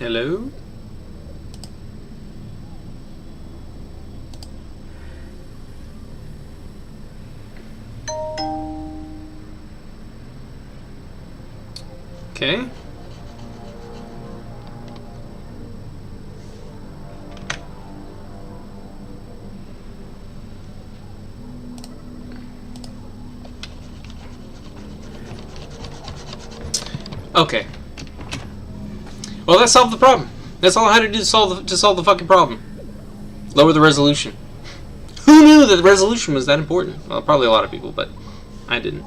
Hello? Okay. Okay. Well, that solved the problem. That's all I had to do to solve the fucking problem. Lower the resolution. Who knew that the resolution was that important? Well, probably a lot of people, but I didn't.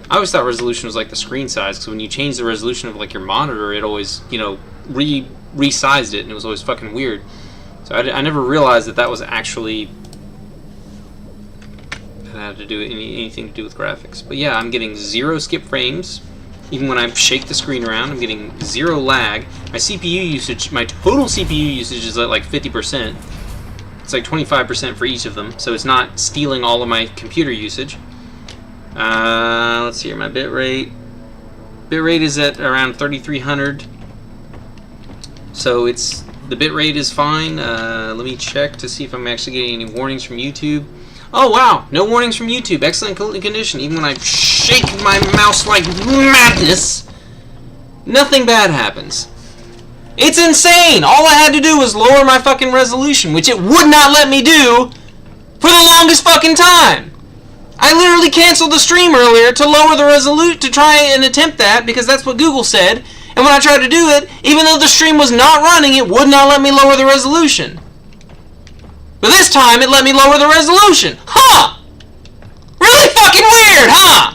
I always thought resolution was like the screen size, because when you change the resolution of like your monitor, it always, you know, resized it, and it was always fucking weird. So I never realized that that was actually that had to do anything to do with graphics. But yeah, I'm getting 0 skip frames. Even when I shake the screen around, I'm getting 0 lag. My CPU usage, my total CPU usage is at like 50%. It's like 25% for each of them, so it's not stealing all of my computer usage. Let's see here, my bitrate. Bitrate is at around 3300. So it's the bitrate is fine. Let me check to see if I'm actually getting any warnings from YouTube. Oh wow, no warnings from YouTube. Excellent condition. Even when I shake my mouse like madness, nothing bad happens. It's insane! All I had to do was lower my fucking resolution, which it would not let me do for the longest fucking time. I literally canceled the stream earlier to lower the resolution, to try and attempt that, because that's what Google said. And when I tried to do it, even though the stream was not running, it would not let me lower the resolution. But this time, it let me lower the resolution. Huh! Really fucking weird, huh?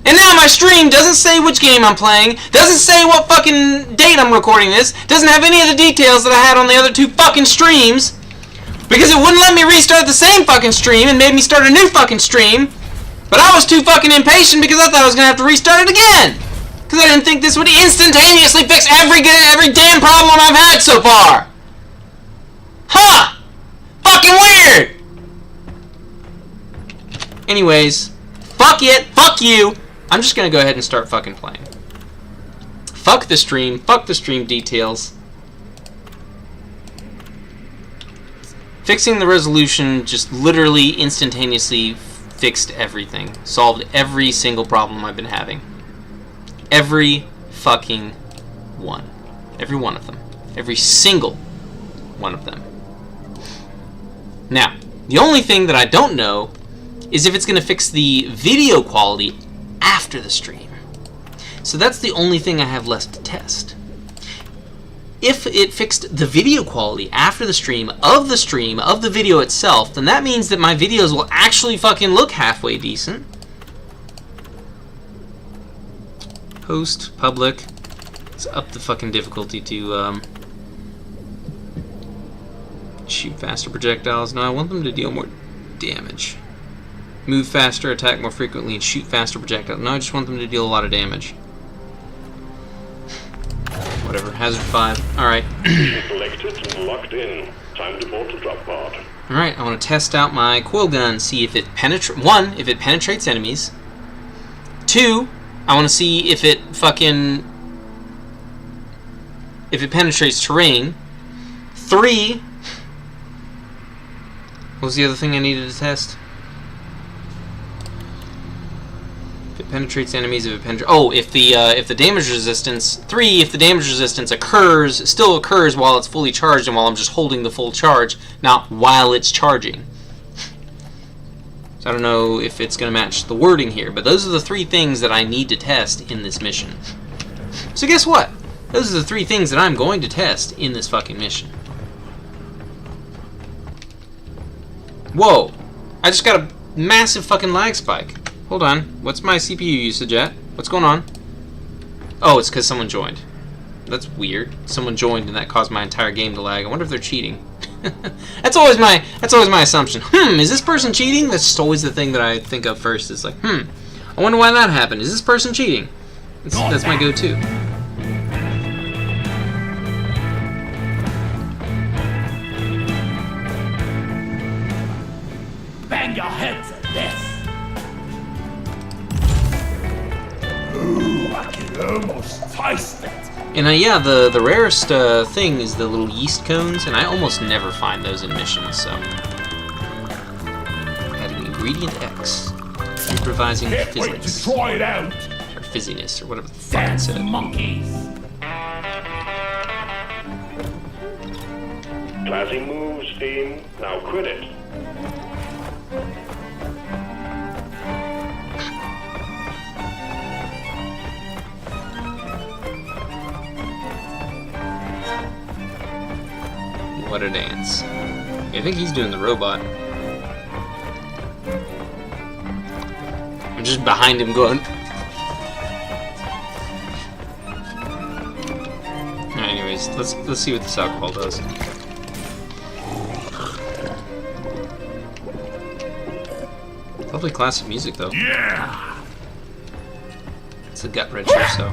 And now my stream doesn't say which game I'm playing, doesn't say what fucking date I'm recording this, doesn't have any of the details that I had on the other 2 fucking streams, because it wouldn't let me restart the same fucking stream and made me start a new fucking stream. But I was too fucking impatient because I thought I was gonna have to restart it again, because I didn't think this would instantaneously fix every damn problem I've had so far. Huh! Fucking weird! Anyways, fuck it, fuck you. I'm just gonna go ahead and start fucking playing. Fuck the stream details. Fixing the resolution just literally instantaneously fixed everything. Solved every single problem I've been having. Every fucking one. Every one of them. Every single one of them. Now, the only thing that I don't know is if it's going to fix the video quality after the stream. So that's the only thing I have left to test. If it fixed the video quality after the stream of the video itself, then that means that my videos will actually fucking look halfway decent. Post, public. Let's up the fucking difficulty to shoot faster projectiles. No, I want them to deal more damage. Move faster, attack more frequently, and shoot faster projectiles. No, I just want them to deal a lot of damage. Whatever, hazard 5. Alright. Selected and locked in. Time to board the drop pod. Alright, I want to test out my coil gun, see if it penetrates. 1, if it penetrates enemies. 2, I want to see if it penetrates terrain. 3, what was the other thing I needed to test? If it penetrates enemies, if the damage resistance. 3, if the damage resistance still occurs while it's fully charged and while I'm just holding the full charge, not while it's charging. So I don't know if it's going to match the wording here, but those are the 3 things that I need to test in this mission. So guess what? Those are the 3 things that I'm going to test in this fucking mission. Whoa! I just got a massive fucking lag spike. Hold on. What's my CPU usage at? What's going on? Oh, it's because someone joined. That's weird. Someone joined and that caused my entire game to lag. I wonder if they're cheating. That's always my assumption. Is this person cheating? That's just always the thing that I think of first. It's like, I wonder why that happened. Is this person cheating? That's my go-to. Bang your heads at this. Ooh, I can Almost tasted. And yeah, the rarest thing is the little yeast cones, and I almost never find those in missions, so... Adding ingredient X. Improvising Can't wait to fizziness. try it out. Or fizziness, or whatever the fuck it Dance said. monkeys. Classy moves, team. Now quit it. What a dance. I think he's doing the robot. I'm just behind him going... Anyways, let's see what this alcohol does. Lovely classic music, though. Yeah. It's a gut wrencher, so...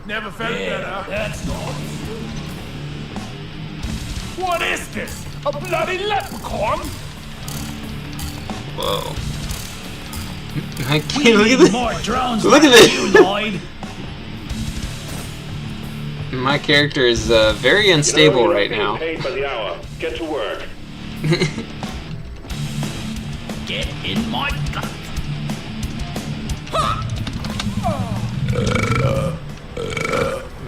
Never felt better. That's nice. What is this? A bloody leprechaun? Whoa. I can't look at this. More drones. Look at this. You, Lloyd. My character is very unstable you're right being now. Paid by the hour. Get to work. Get in my gut.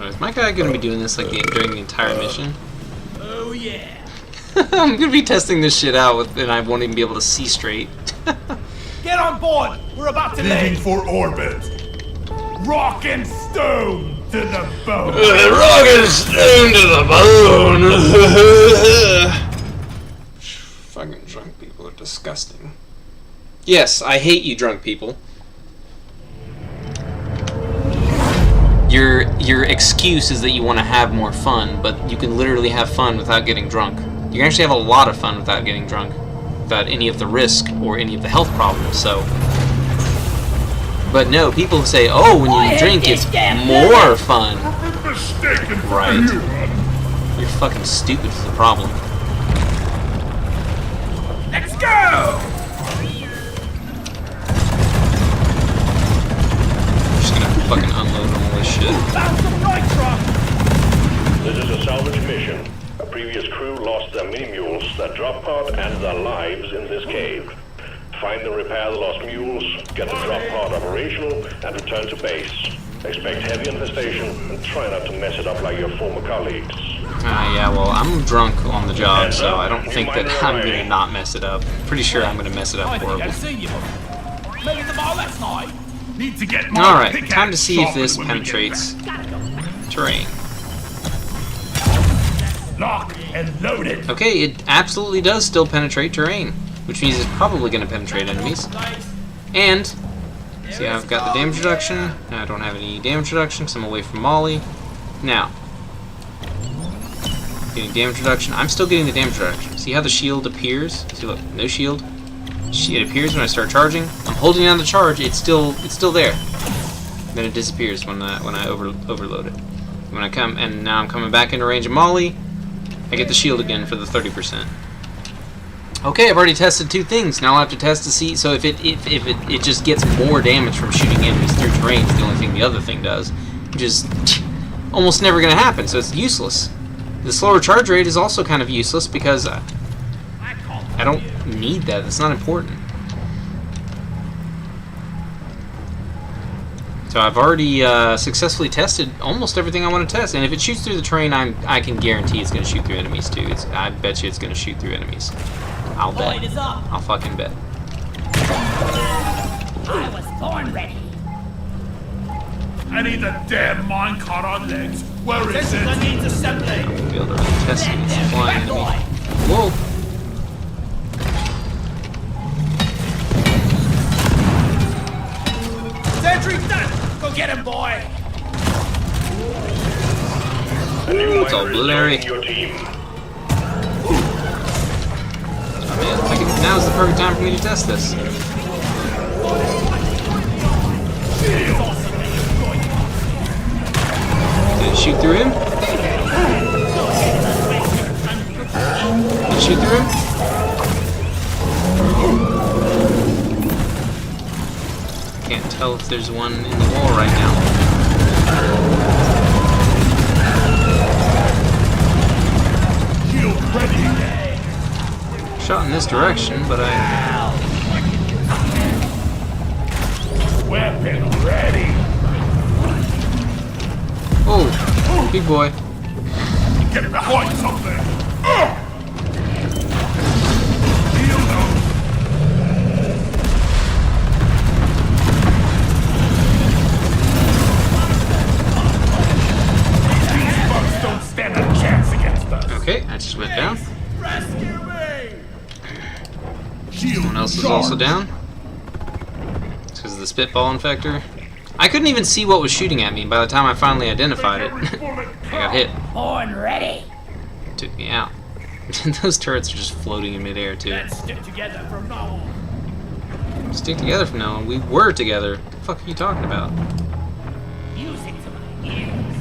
Is my guy gonna be doing this like during the entire mission? Oh yeah. I'm gonna be testing this shit out and I won't even be able to see straight. Get on board. We're about to leaving for orbit. Rock and stone to the bone. Rock and stone to the bone. Fucking drunk people are disgusting. Yes, I hate you drunk people. Your excuse is that you want to have more fun, but you can literally have fun without getting drunk. You can actually have a lot of fun without getting drunk, without any of the risk or any of the health problems, so... But no, people say, oh, when you drink, it's more fun. Right. You're fucking stupid is the problem. Let's go! I'm just gonna fucking unload all this shit. This is a salvage mission. A previous crew lost their mini-mules, their drop pod, and their lives in this cave. Find and repair the lost mules, get the drop pod operational, and return to base. Expect heavy infestation, and try not to mess it up like your former colleagues. Yeah, well, I'm drunk on the job, so I don't think that I'm gonna not mess it up. Pretty sure I'm gonna mess it up horribly. Need to get more Alright, time to see if this penetrates terrain. Lock and loaded. Okay, it absolutely does still penetrate terrain, which means it's probably going to penetrate enemies. And, see, I've got the damage reduction. Now I don't have any damage reduction because I'm away from Molly. Now, getting damage reduction. I'm still getting the damage reduction. See how the shield appears? See, look, no shield. It appears when I start charging. I'm holding down the charge. It's still there. Then it disappears when I overload it. When I come, and now I'm coming back into range of Molly. I get the shield again for the 30%. Okay, I've already tested two things. Now I'll have to test to see. So if it just gets more damage from shooting enemies through terrain, is the only thing the other thing does, which is almost never going to happen. So it's useless. The slower charge rate is also kind of useless because I don't need that. That's not important. So I've already successfully tested almost everything I want to test, and if it shoots through the terrain, I can guarantee it's going to shoot through enemies too. I bet you it's going to shoot through enemies. I'll bet. I'll fucking bet. I was born ready. I need the damn minecart on legs. Where is it? I need assembly. I'll be able to really test it against a flying enemy. Whoa! Sentry's done. Go get him, boy. It's all blurry. Your team. Oh, man, now's the perfect time for me to test this. Did it shoot through him? Did it shoot through him? tell if there's one in the wall right now. Shield ready. Shot in this direction, but I... Weapon ready. Oh, big boy. Get behind something. Shield up. These bugs don't stand a chance against us. Okay, I just went down. Rescue me. Shield Someone else is also down. It's because of the spitball infector. I couldn't even see what was shooting at me by the time I finally identified it. I got hit. Born ready. It took me out. Those turrets are just floating in midair too. Let's stick together from now on. Stick together from now on. We were together. What the fuck are you talking about? Music to my ears.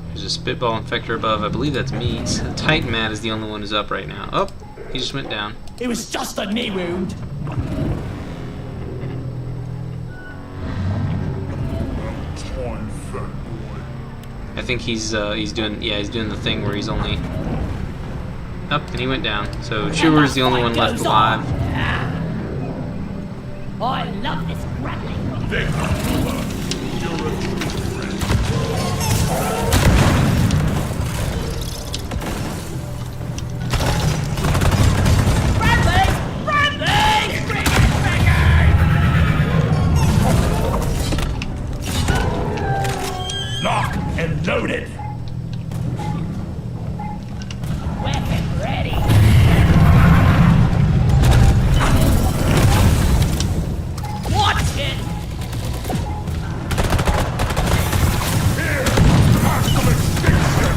There's a spitball infector above. I believe that's me. Titan Matt is the only one who's up right now. Oh, he just went down. It was just a knee wound. I think he's doing the thing where he's only up and he went down. So Chewer's the only one left alive. Oh, I love this grappling. Locked and loaded. Weapon ready. Watch it. Here, hostile extinction.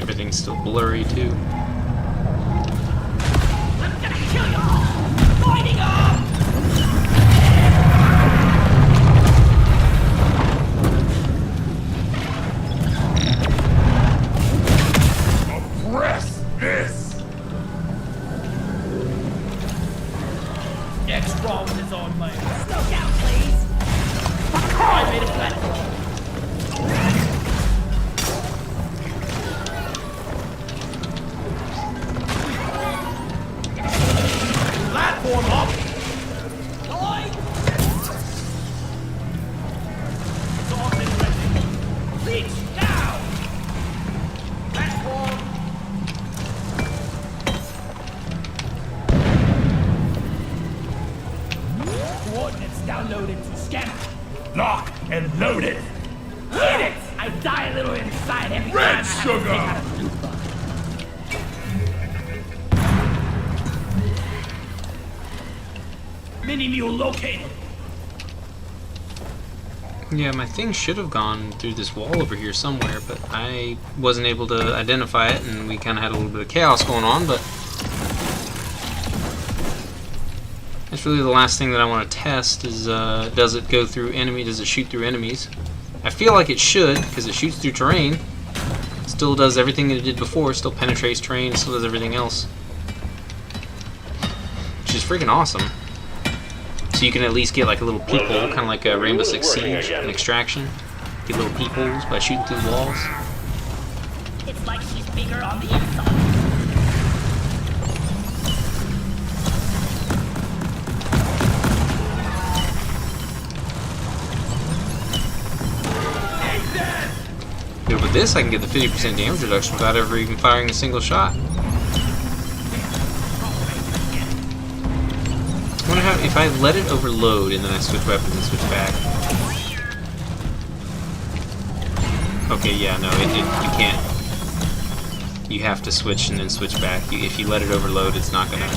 Everything's still blurry too. I'm gonna kill you all. Lighting up. Press this. Next round is on me. Slow down, please. I made a platform. Platform up. Light. Sorted ready. Reach down. Platform. Coordinates downloaded to scanner. Locked and loaded. Hit it! I die a little inside every Red time sugar. I have to take out a loot bug. Mini mule located. Yeah, my thing should have gone through this wall over here somewhere, but I wasn't able to identify it, and we kind of had a little bit of chaos going on, but that's really the last thing that I want to test is, does it go through does it shoot through enemies? I feel like it should, because it shoots through terrain. Still does everything that it did before, still penetrates terrain, still does everything else. Which is freaking awesome. So you can at least get like a little peephole, kind of like a Rainbow Six Siege, an extraction. Get little peepholes by shooting through the walls. It's like she's bigger on the inside. But with this, I can get the 50% damage reduction without ever even firing a single shot. I wonder how, if I let it overload and then I switch weapons and switch back. Okay, yeah, no, you can't. You have to switch and then switch back. If you let it overload, it's not gonna.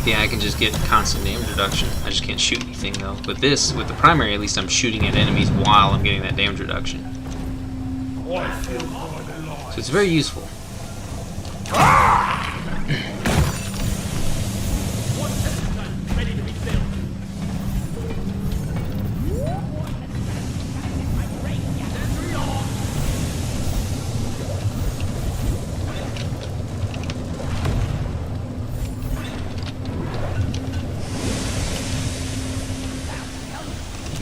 Yeah, I can just get constant damage reduction. I just can't shoot anything though. With this, with the primary, at least I'm shooting at enemies while I'm getting that damage reduction. So it's very useful.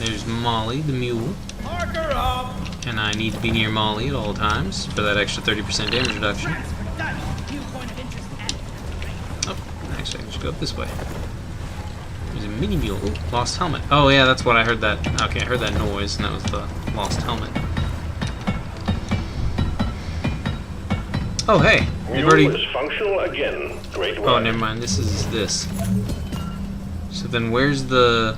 There's Molly, the mule. Marker up! And I need to be near Molly at all times for that extra 30% damage reduction. Oh, actually, I can just go up this way. There's a mini mule. Ooh, lost helmet. Oh, yeah, that's what I heard that. Okay, I heard that noise, and that was the lost helmet. Oh, hey. We've already. Mule is functional again. Great work. Oh, never mind. This is this. So then where's the...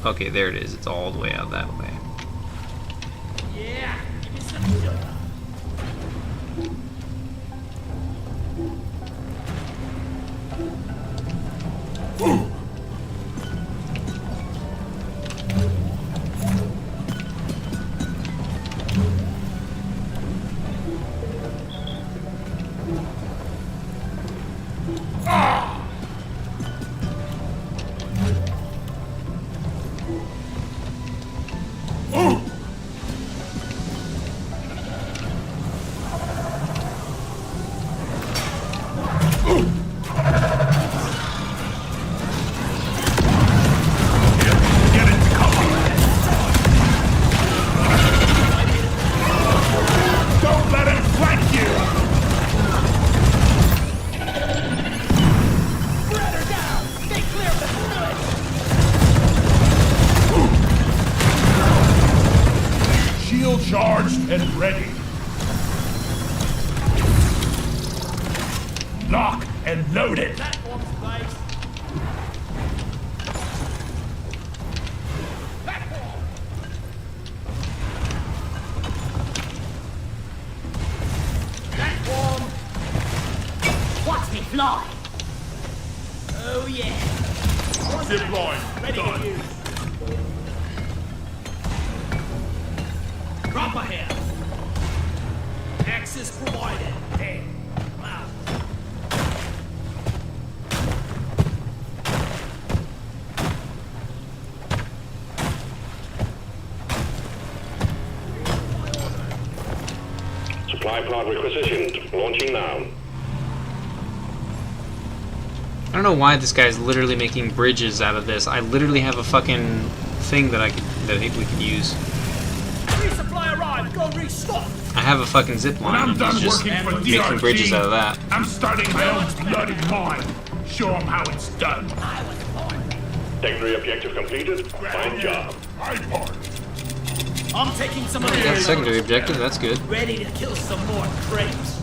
Okay, there it is. It's all the way out that way. Yeah, give me some sugar. Don't let him flank you! Spread her down! Stay clear of the foot! Shield charged and ready. Lock and loaded. Platforms, guys. Platform! Platform! Watch me fly! Oh yeah! Zip line Ready done. to use. Drop ahead. Access provided. Hey. Wow. Supply pod requisitioned. Launching now. I don't know why this guy's literally making bridges out of this. I literally have a fucking thing that we could use. Resupply arrived. Go restock. I have a fucking zip When line. I'm And done he's just working for making DRG, bridges out of that. I'm starting my own bloody mine. Show him how it's done. Secondary objective completed. Fine job. My part. I'm taking some of We got a secondary objective. That's good. Ready to kill some more crepes.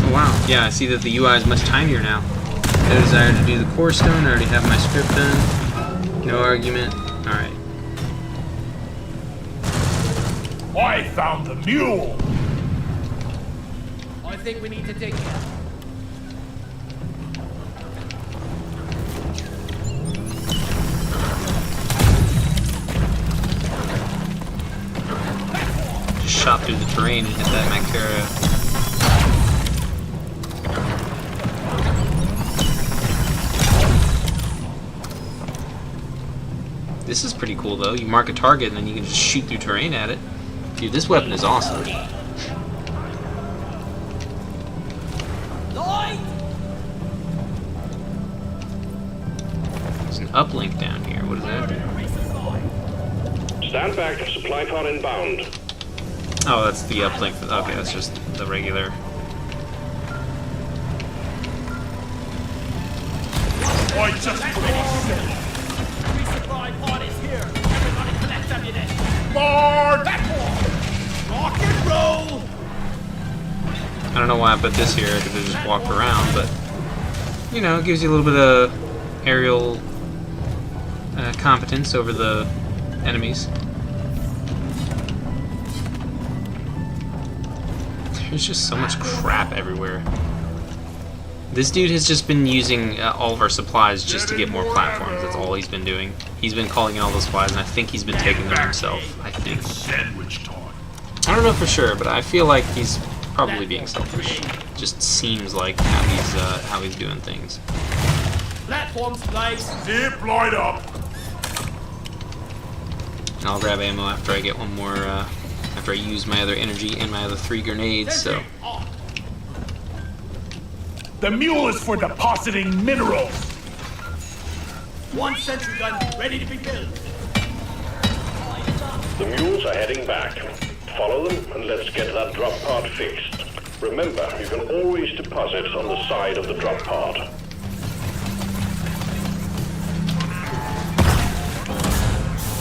Oh, wow. Yeah, I see that the UI is much tinier now. I desire to do the core stone. I already have my script done. No argument. Alright. I found the mule. I think we need to dig here. Just shot through the terrain and hit that Macteria. This is pretty cool though. You mark a target and then you can just shoot through terrain at it. Dude, this weapon is awesome. Light! There's an uplink down here. What does that do? Stand back. Supply pod inbound. Oh, that's the uplink. Okay, that's just the regular. I just Resupply pod is here. Everybody collect ammunition. bored. Rock and roll! I don't know why I put this here. I could have just walked around, but you know, it gives you a little bit of aerial competence over the enemies. There's just so much crap everywhere. This dude has just been using all of our supplies just to get more platforms. That's all he's been doing. He's been calling in all those supplies, and I think he's been taking them himself. I think. Sandwich time. I don't know for sure, but I feel like he's probably being selfish. Just seems like how he's doing things. Platforms, guys. Zip line up. And I'll grab ammo after I get one more. After I use my other energy and my other 3 grenades. So. The mule is for depositing minerals. One sentry gun ready to be built. The mules are heading back. Follow them and let's get that drop pod fixed. Remember, you can always deposit on the side of the drop pod.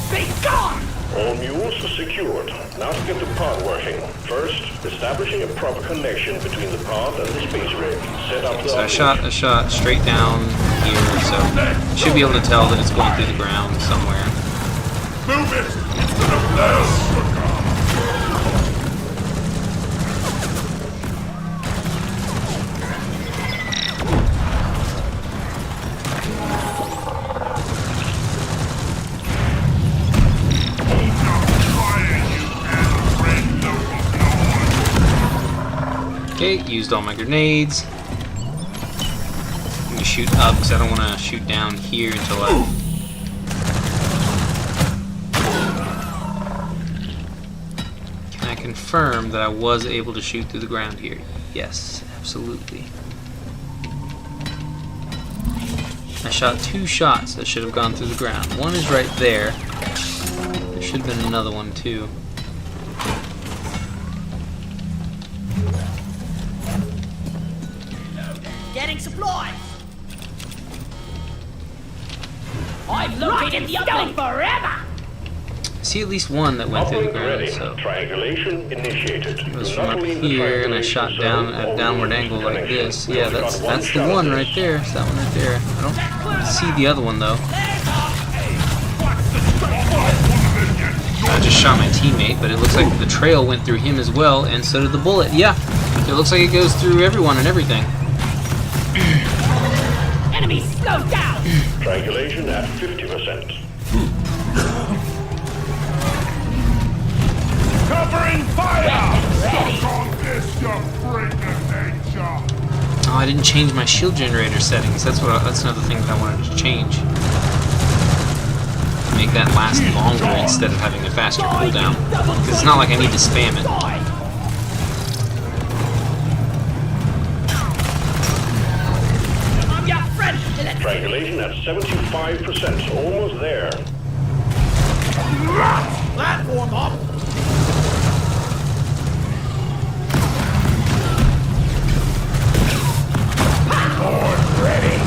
Be gone! All mules are secured. Now to get the pod working. First, establishing a proper connection between the pod and the space rig. Set up the So I shot a shot straight down here, so I should be able to tell that it's going through the ground somewhere. Move it! It's gonna blow! Okay, used all my grenades. I'm gonna shoot up because I don't want to shoot down here until I... Can I confirm that I was able to shoot through the ground here? Yes, absolutely. I shot 2 shots that should have gone through the ground. One is right there. There should have been another one too. Getting supplies. I've located the uplink forever. I see at least one that went through the Uplink ground, ready. so Triangulation initiated. it was from up here, and I shot down at a downward angle like this. Yeah, that's the one right there. It's that one right there. I don't see the other one though. I just shot my teammate, but it looks like the trail went through him as well, and so did the bullet. Yeah, it looks like it goes through everyone and everything. Enemy slowed down. Triangulation at 50%. Covering fire! Suck on this, you freak of nature! Oh, I didn't change my shield generator settings. That's another thing that I wanted to change. Make that last longer instead of having a faster cooldown. Because it's not like I need to spam it. Triangulation at 75%, almost there. Platform up! Board ready!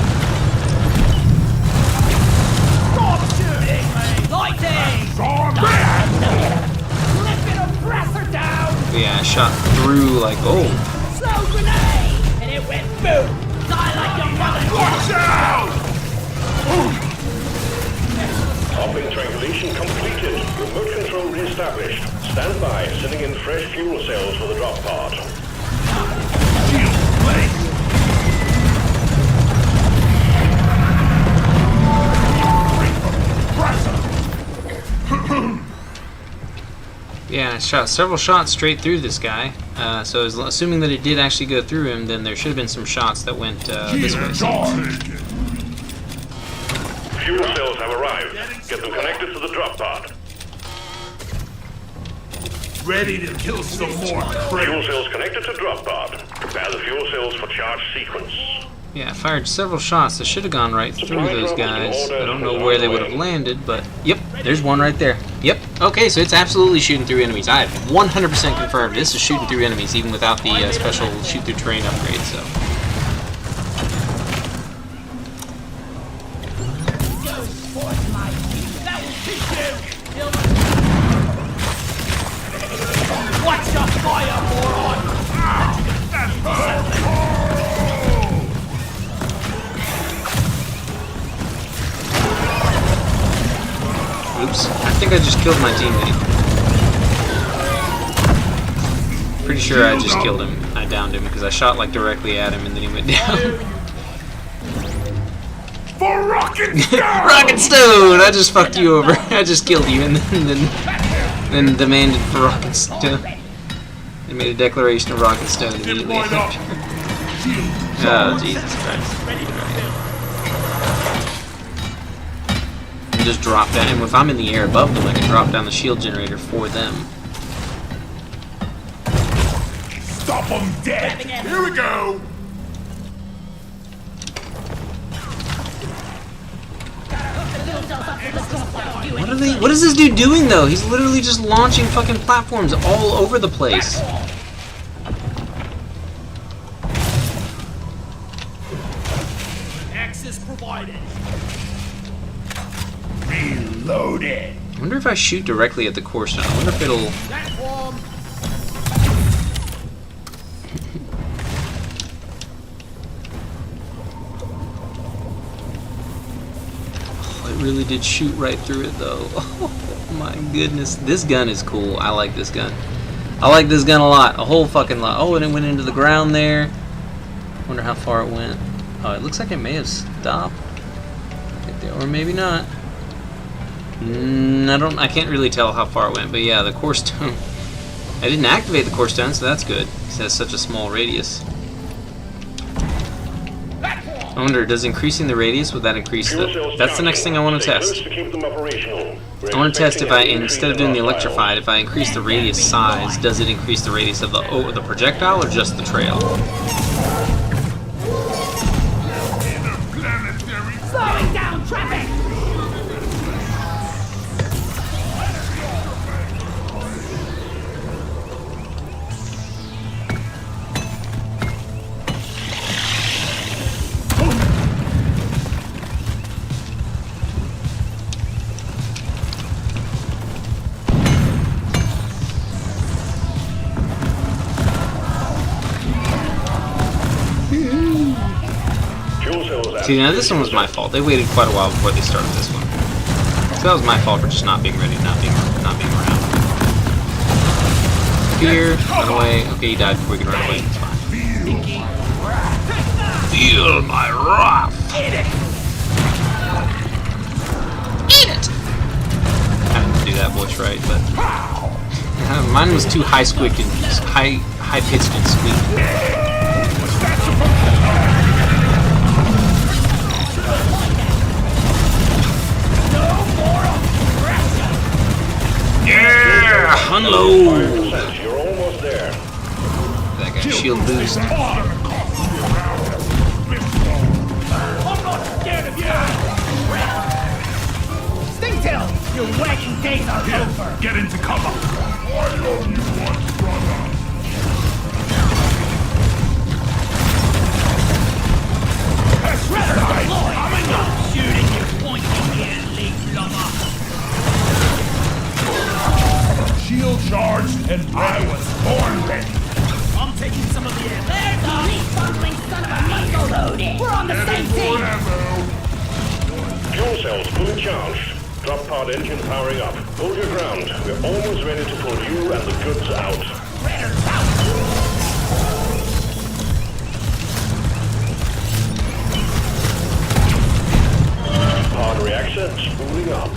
Stop shooting me! Lighting! Flip it or press her down! But yeah, I shot through like, oh. Slow grenade! And it went boom! Die like your mother! Watch out! Uplink triangulation completed. Remote control reestablished. Stand by, sending in fresh fuel cells for the drop pod. Shield place! Yeah, I shot several shots straight through this guy. So assuming that it did actually go through him, then there should have been some shots that went this way. Fuel cells have arrived. Get them connected to the drop pod. Ready to kill some more Fuel critters. cells connected to drop pod. Prepare the fuel cells for charge sequence. Yeah, I fired several shots that should have gone right through those guys. I don't know where they would have landed, but yep, there's one right there. Yep. Okay, so it's absolutely shooting through enemies. I have 100% confirmed this is shooting through enemies, even without the special shoot through terrain upgrade. So. Watch your fire, moron! Oops. I think I just killed my teammate. Pretty sure I just killed him. I downed him because I shot like directly at him and then he went down. For Rocket Stone! Rocket Stone! I just fucked you over. I just killed you and then demanded for Rocket Stone. They made a declaration of Rocket Stone immediately after. Oh, Jesus Christ. And just drop down. And if I'm in the air above them, I can drop down the shield generator for them. Stop them dead! Here we go! What are they? What is this dude doing though? He's literally just launching fucking platforms all over the place. Access provided. Reloaded. I wonder if I shoot directly at the core stone. I wonder if it'll. Platform. Oh, it really did shoot right through it though. Oh my goodness. This gun is cool. I like this gun. I like this gun a lot. A whole fucking lot. Oh, and it went into the ground there. Wonder how far it went. Oh, it looks like it may have stopped. Right there. Or maybe not. I can't really tell how far it went, but yeah, the core stone. I didn't activate the core stone, so that's good. It has such a small radius. I wonder, does increasing the radius, would that increase the... That's the next thing I want to test. I want to test if I, instead of doing the electrified, if I increase the radius size, does it increase the radius of the projectile or just the trail? Slowing down traffic! See, now this one was my fault. They waited quite a while before they started this one. So that was my fault for just not being ready, not being around. Here, run away. Okay, he died before we could run away. It's fine. Feel my wrath. Eat it. Eat it. I didn't do that voice right, but mine was too high squeaked and high pitched and squeaky. Yeah, unload. You're almost there. That got shield boost. I'm not scared of you. Stingtail, your wagging days are over. Get into cover. I love you once, brother. Shredder deployed. I'm not shooting you, pointing and leave lumber. Shield charged, and I was born ready. I'm taking some of the air. There's a leaf-bungling son of a muzzle loaded. We're on the same team. Fuel cells fully charged. Drop pod engine powering up. Hold your ground. We're almost ready to pull you and the goods out. Shredder's out. Pod reactor spooling up.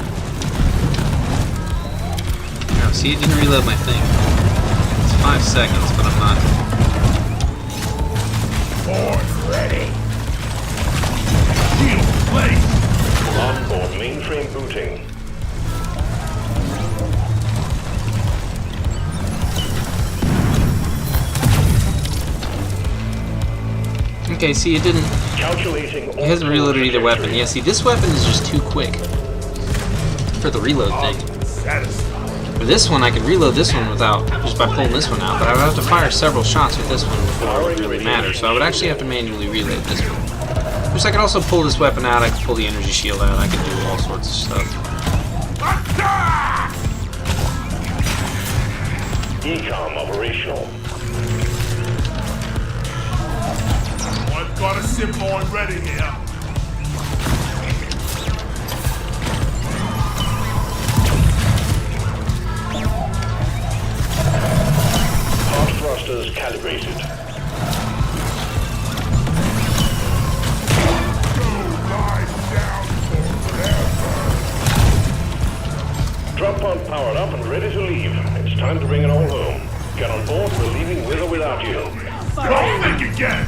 See, it didn't reload my thing. It's 5 seconds, but I'm not. Born ready. Shield placed. Onboard mainframe booting. Okay, see, it didn't. Calculating. It hasn't reloaded either weapon. Yeah, see, this weapon is just too quick for the reload thing. Satisfied. For this one, I could reload this one without, just by pulling this one out, but I would have to fire several shots with this one before it would really matter, so I would actually have to manually reload this one. Which I could also pull this weapon out, I could pull the energy shield out, I could do all sorts of stuff. ECOM operational. I've got a sip on ready here. Hot thrusters calibrated. Drop pod powered up and ready to leave. It's time to bring it all home. Get on board, we're leaving with or without you. Don't think again!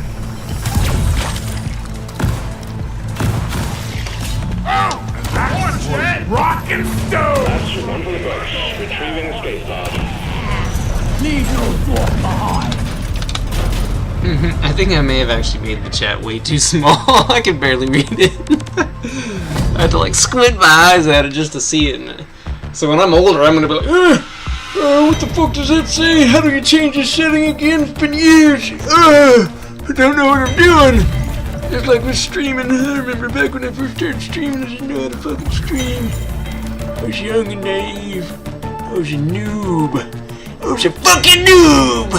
Oh! That's what rock and stone! That's one for the books. Retrieving escape pod. Leave no dwarf behind. I think I may have actually made the chat way too small. I can barely read it. I had to like squint my eyes at it just to see it. And so when I'm older, I'm gonna be like, what the fuck does that say? How do you change the setting again? It's been years. I don't know what I'm doing. It's like with streaming. I remember back when I first started streaming, I didn't know how to fucking stream. I was young and naive. I was a noob. I was a fucking noob!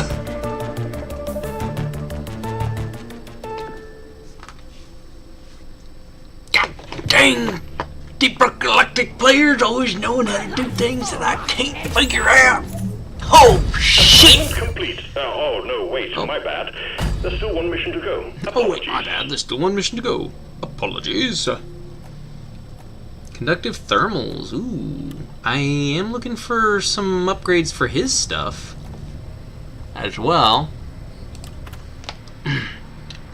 God dang! Deep Galactic players always knowing how to do things that I can't figure out. Oh, shit! Complete. Oh, no, wait. My bad. There's still one mission to go. Oh, wait, my bad. There's still one mission to go. Apologies. Conductive thermals. Ooh. I am looking for some upgrades for his stuff as well.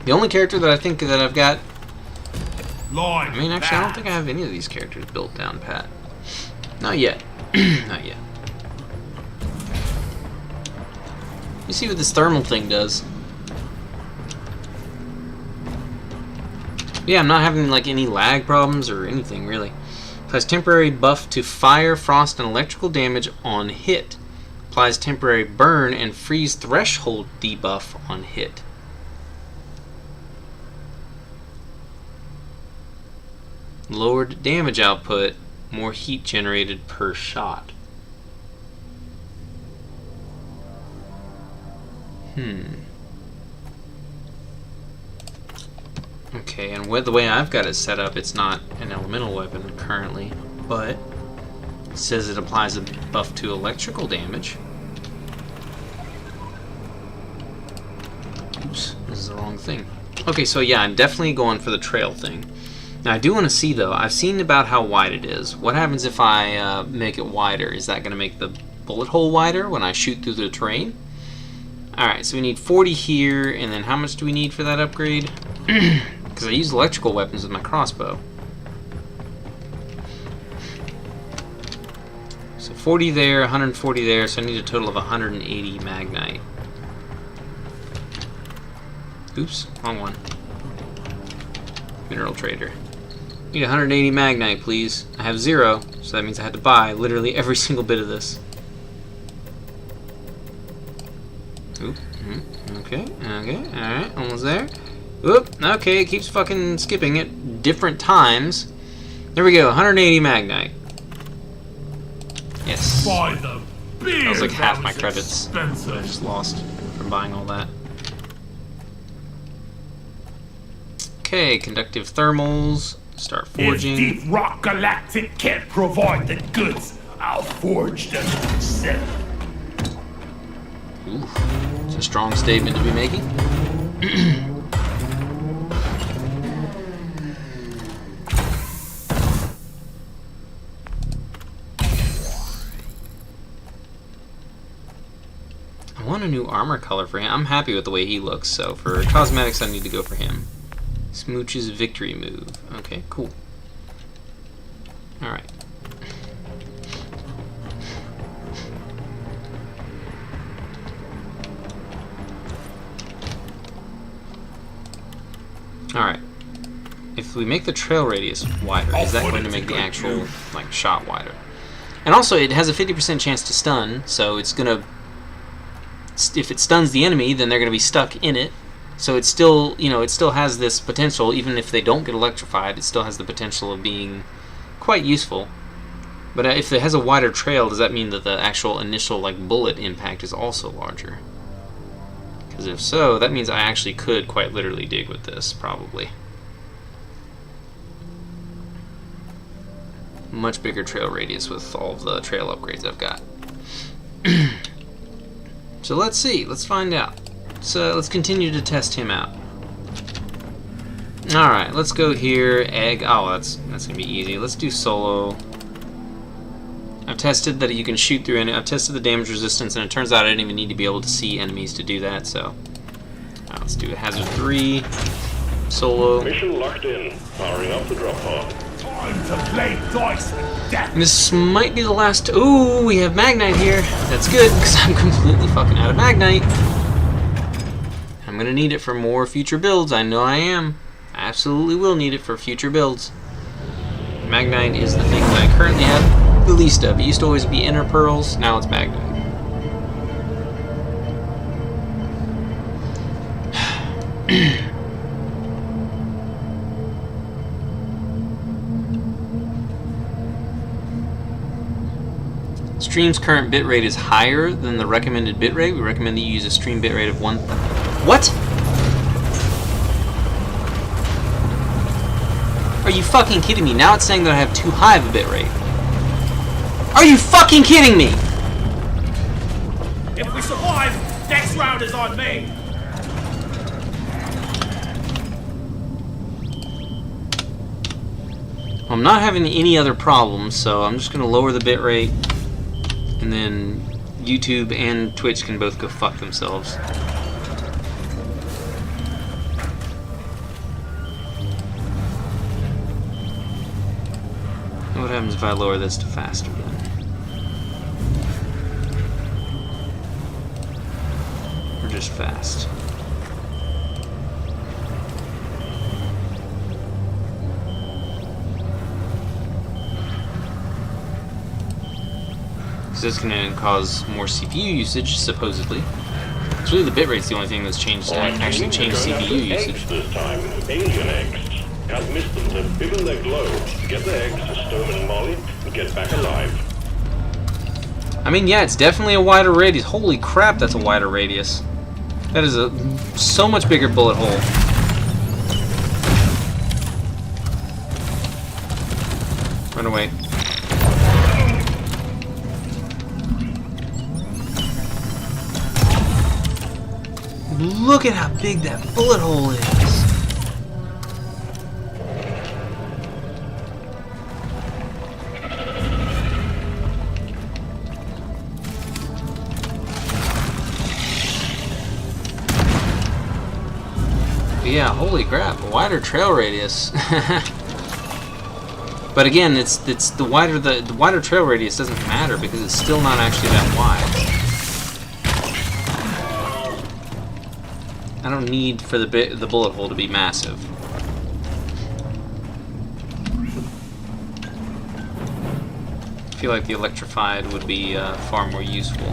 The only character that I think that I've got... I mean, actually, I don't think I have any of these characters built down pat. Not yet. Not yet. You see what this thermal thing does. Yeah, I'm not having like any lag problems or anything really. Applies temporary buff to fire, frost, and electrical damage on hit. Applies temporary burn and freeze threshold debuff on hit. Lowered damage output, more heat generated per shot. Okay, and the way I've got it set up, it's not an elemental weapon currently, but it says it applies a buff to electrical damage. Oops, this is the wrong thing. Okay, so yeah, I'm definitely going for the trail thing. Now I do want to see though, I've seen about how wide it is. What happens if I make it wider? Is that going to make the bullet hole wider when I shoot through the terrain? Alright, so we need 40 here, and then how much do we need for that upgrade? Because I use electrical weapons with my crossbow. So 40 there, 140 there, so I need a total of 180 magnite. Oops, wrong one. Mineral trader. Need 180 magnite, please. I have 0, so that means I had to buy literally every single bit of this. Oop, okay, alright, almost there. Oop, okay, it keeps fucking skipping it different times. There we go, 180 magnite. Yes. By the beard, that was like half my credits expensive. that I just lost from buying all that. Okay, conductive thermals. Start forging. If Deep Rock Galactic can't provide the goods, I'll forge them myself. Ooh, it's a strong statement to be making. I want a new armor color for him. I'm happy with the way he looks, so for cosmetics I need to go for him. Smooch's victory move. Okay, cool. Alright. Alright. If we make the trail radius wider, is that going to make the actual like shot wider? And also it has a 50% chance to stun, so it's gonna, if it stuns the enemy, then they're gonna be stuck in it. So it's still, you know, it still has this potential, even if they don't get electrified, it still has the potential of being quite useful. But if it has a wider trail, does that mean that the actual initial like bullet impact is also larger? Because if so, that means I actually could quite literally dig with this, probably. Much bigger trail radius with all of the trail upgrades I've got. So let's see, let's find out. So let's continue to test him out. Alright, let's go here, egg. Oh, that's gonna be easy. Let's do solo. I've tested that you can shoot through, and I've tested the damage resistance, and it turns out I didn't even need to be able to see enemies to do that, so. Alright, let's do a hazard 3, solo. Mission locked in. Powering up the drop pod. Time to play dice with death. And this might be the last. Ooh, we have magnite here. That's good, because I'm completely fucking out of magnite. I'm gonna need it for more future builds. I know I am. I absolutely will need it for future builds. Magnite is the thing that I currently have the least of. It used to always be inner pearls, now it's Magnite. Stream's current bitrate is higher than the recommended bitrate. We recommend that you use a stream bitrate of 1. What? Are you fucking kidding me? Now it's saying that I have too high of a bitrate. Are you fucking kidding me? If we survive, next round is on me. I'm not having any other problems, so I'm just going to lower the bitrate, and then YouTube and Twitch can both go fuck themselves. What happens if I lower this to faster then? Or just fast? This is going to cause more CPU usage, supposedly. It's really the bitrate's the only thing that's changed. Actually changed CPU usage. This time, alien eggs. Cadmiston have given their glow. Get the eggs to Stone and Molly and get back alive. I mean, yeah, it's definitely a wider radius. Holy crap, that's a wider radius. That is a so much bigger bullet hole. Run away. Look at how big that bullet hole is. But yeah, holy crap, a wider trail radius. But again, it's the wider trail radius doesn't matter because it's still not actually that wide. I don't need for the bullet hole to be massive. I feel like the electrified would be far more useful.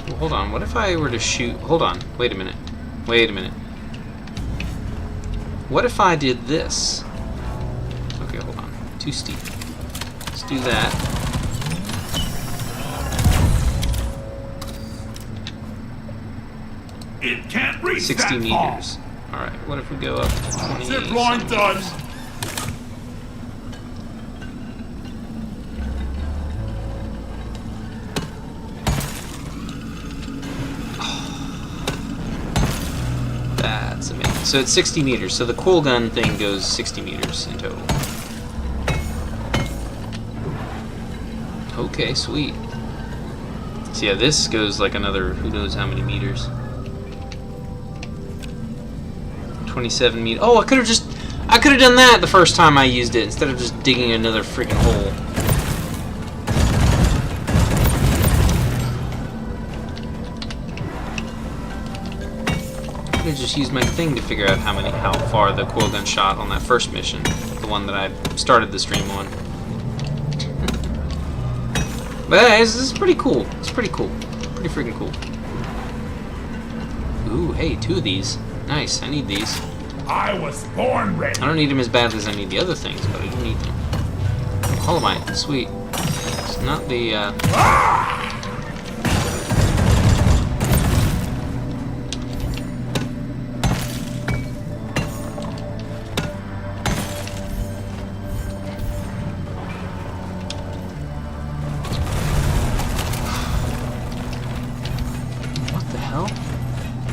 Well, hold on, what if I were to shoot... Hold on, wait a minute. Wait a minute. What if I did this? Okay, hold on. Too steep. Let's do that. It can't reach 60 that meters. Alright, what if we go up 20 Zip line done. That's amazing. So it's 60 meters. So the cool gun thing goes 60 meters in total. Okay, sweet. So yeah, this goes like another who knows how many meters. 27 meters. Oh, I could have done that the first time I used it instead of just digging another freaking hole. I could have just used my thing to figure out how far the coil gun shot on that first mission, the one that I started the stream on. But yeah, this is pretty cool. It's pretty cool. Pretty freaking cool. Ooh, hey, 2 of these. Nice, I need these. I was born ready. I don't need them as badly as I need the other things, but I do need them. Holomite, sweet. It's not the, What the hell?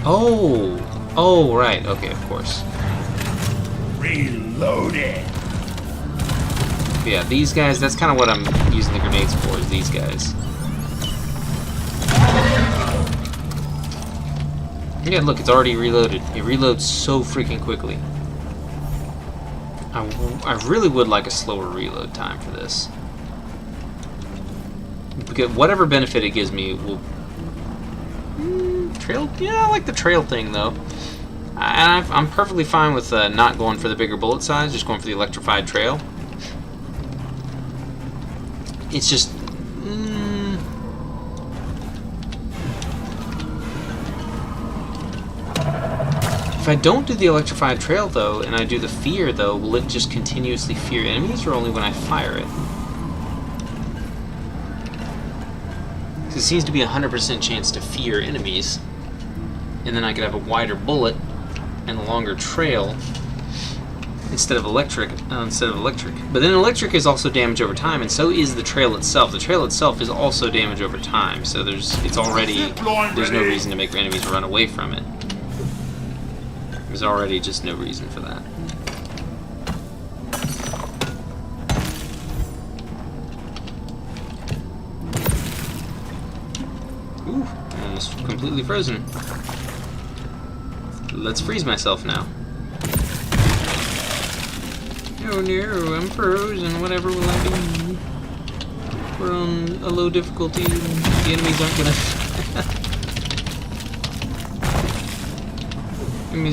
Oh! Oh, right. Okay, of course. Reloaded. Yeah, these guys, that's kind of what I'm using the grenades for, is these guys. Yeah, look, it's already reloaded. It reloads so freaking quickly. I really would like a slower reload time for this. Because whatever benefit it gives me will... trail? Yeah, I like the trail thing, though. I'm perfectly fine with not going for the bigger bullet size, just going for the electrified trail. It's just... If I don't do the electrified trail, though, and I do the fear, though, will it just continuously fear enemies, or only when I fire it? Because it seems to be a 100% chance to fear enemies, and then I could have a wider bullet and a longer trail instead of electric. But then electric is also damage over time, and so is the trail itself. The trail itself is also damage over time, so there's no reason to make enemies run away from it. There's already just no reason for that. Ooh, almost completely frozen. Let's freeze myself now. Oh no, I'm frozen. Whatever will I do? We're on a low difficulty. The enemies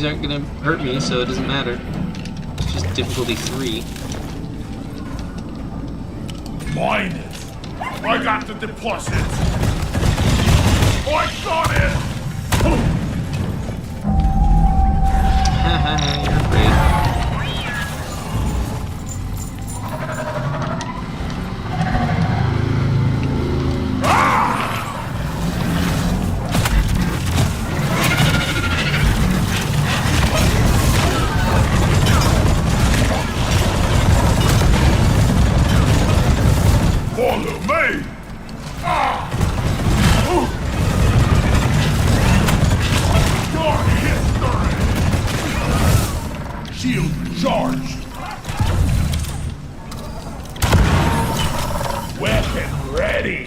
aren't gonna hurt me, so it doesn't matter. It's just difficulty 3. Mine it! I got the deposit! I got it! Haha, you're afraid. Follow me! Your history! Shield charged! Weapon ready!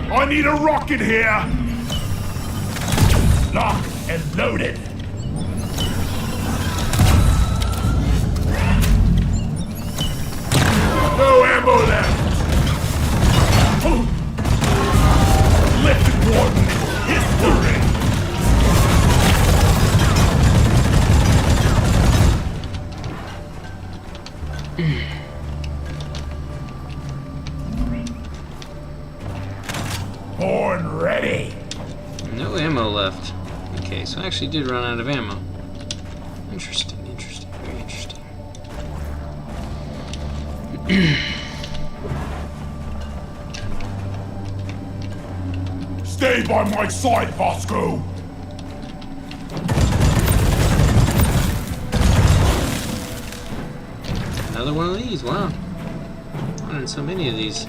I need a rocket here! Locked and loaded! No ammo left! Lifted warden! History! Born ready! No ammo left. Okay, so I actually did run out of ammo. Interesting, interesting, very interesting. Stay by my side, Bosco! Another one of these, wow. Finding so many of these.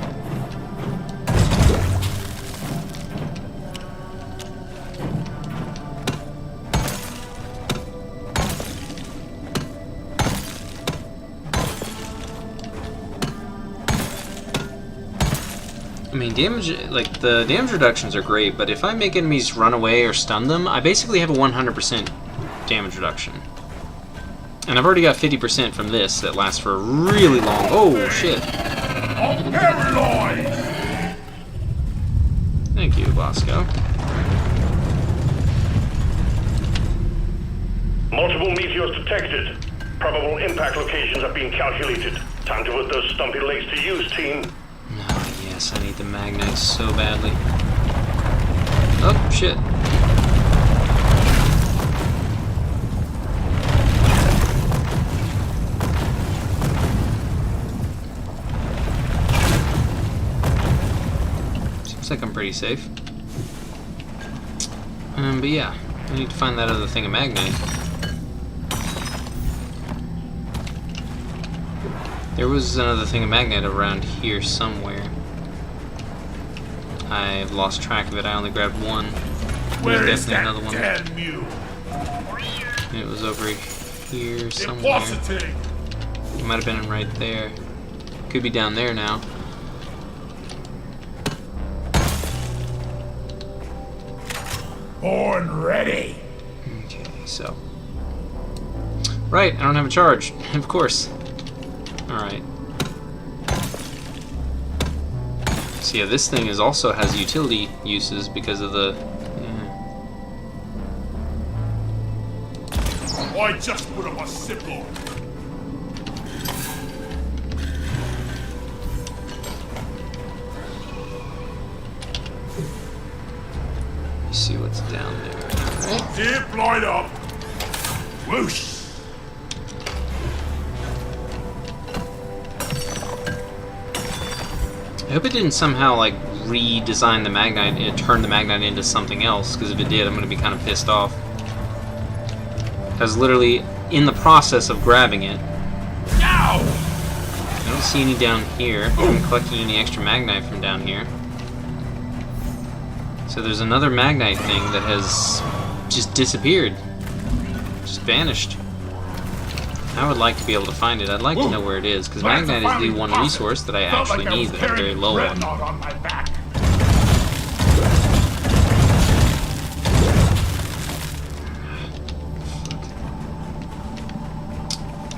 I mean, damage, like, the damage reductions are great, but if I make enemies run away or stun them, I basically have a 100% damage reduction. And I've already got 50% from this that lasts for a really long... Oh, shit. I'm paralyzed! Thank you, Bosco. Multiple meteors detected. Probable impact locations are being calculated. Time to put those stumpy legs to use, team. Oh, yes, I need the magnets so badly. Oh, shit. Seems like I'm pretty safe. But yeah, I need to find that other thing of magnite. There was another thing of magnet around here somewhere. I've lost track of it. I only grabbed one. Where There's is definitely that another one. damn mule? It was over here somewhere. It might have been right there. Could be down there now. Born ready. Okay, so. Right, I don't have a charge. Of course. Alright. So yeah, this thing also has utility uses because of the... I just put up a simple. Let's see what's down there. Alright. Dip line up. Whoosh. I hope it didn't somehow like redesign the Magnite and turn the Magnite into something else, because if it did, I'm going to be kind of pissed off. I was literally in the process of grabbing it. Ow! I don't see any down here. I haven't collected any extra Magnite from down here. So there's another Magnite thing that has just disappeared. Just vanished. I would like to be able to find it. I'd like to know where it is, because Magnite is the one resource that I actually need that I'm very low on.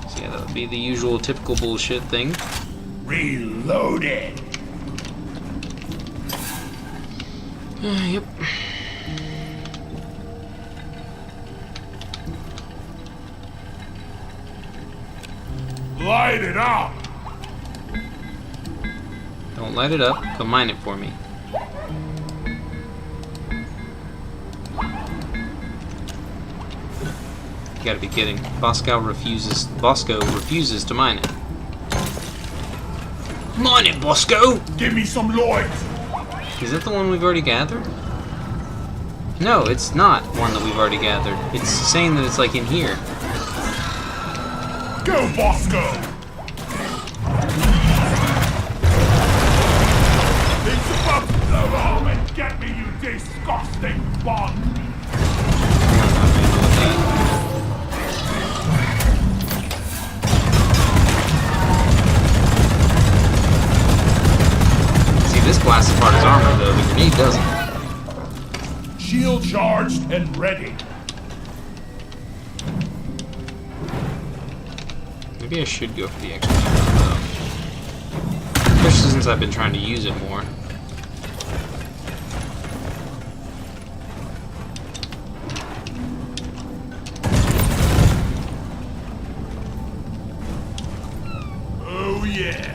So yeah, that would be the usual typical bullshit thing. Reloaded. Yep. Light it up. Don't light it up. Go mine it for me. You gotta be kidding. Bosco refuses to mine it. Mine it, Bosco! Give me some light. Is that the one we've already gathered? No, it's not one that we've already gathered. It's saying that it's like in here. Go, Bosco. It's about to blow home and get me, you disgusting bug. See, this blasts apart his armor, though. The grenade doesn't. Shield charged and ready. Maybe I should go for the extra ammo, though. Especially since I've been trying to use it more. Oh yeah.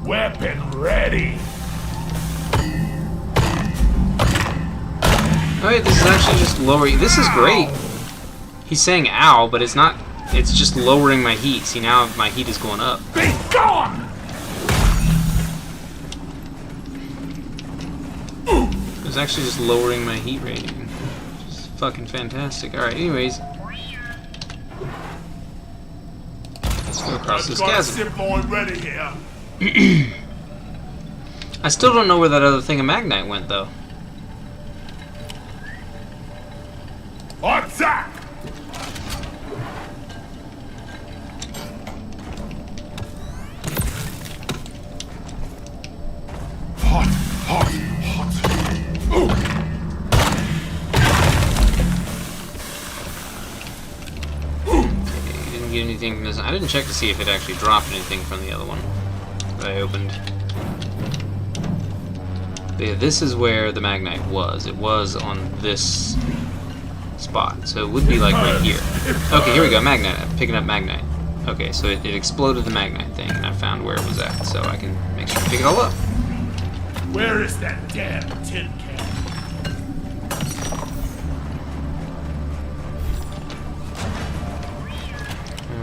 Weapon ready. Oh wait, this is actually just lowering. This is great. He's saying "ow," but it's not. It's just lowering my heat. See, now my heat is going up. Be gone. It's actually just lowering my heat rating. It's fucking fantastic. All right. Anyways, let's go across this chasm. Zip line ready here. I still don't know where that other thing of Magnite went, though. Attack! Hot, hot, hot. Ooh. Okay, didn't get anything from this. I didn't check to see if it actually dropped anything from the other one that I opened. But yeah, this is where the Magnite was. It was on this spot, so it would be like right here. Okay, here we go. Magnite. I'm picking up Magnite. Okay, so it exploded the Magnite thing, and I found where it was at, so I can make sure to pick it all up. Where is that damn tin can?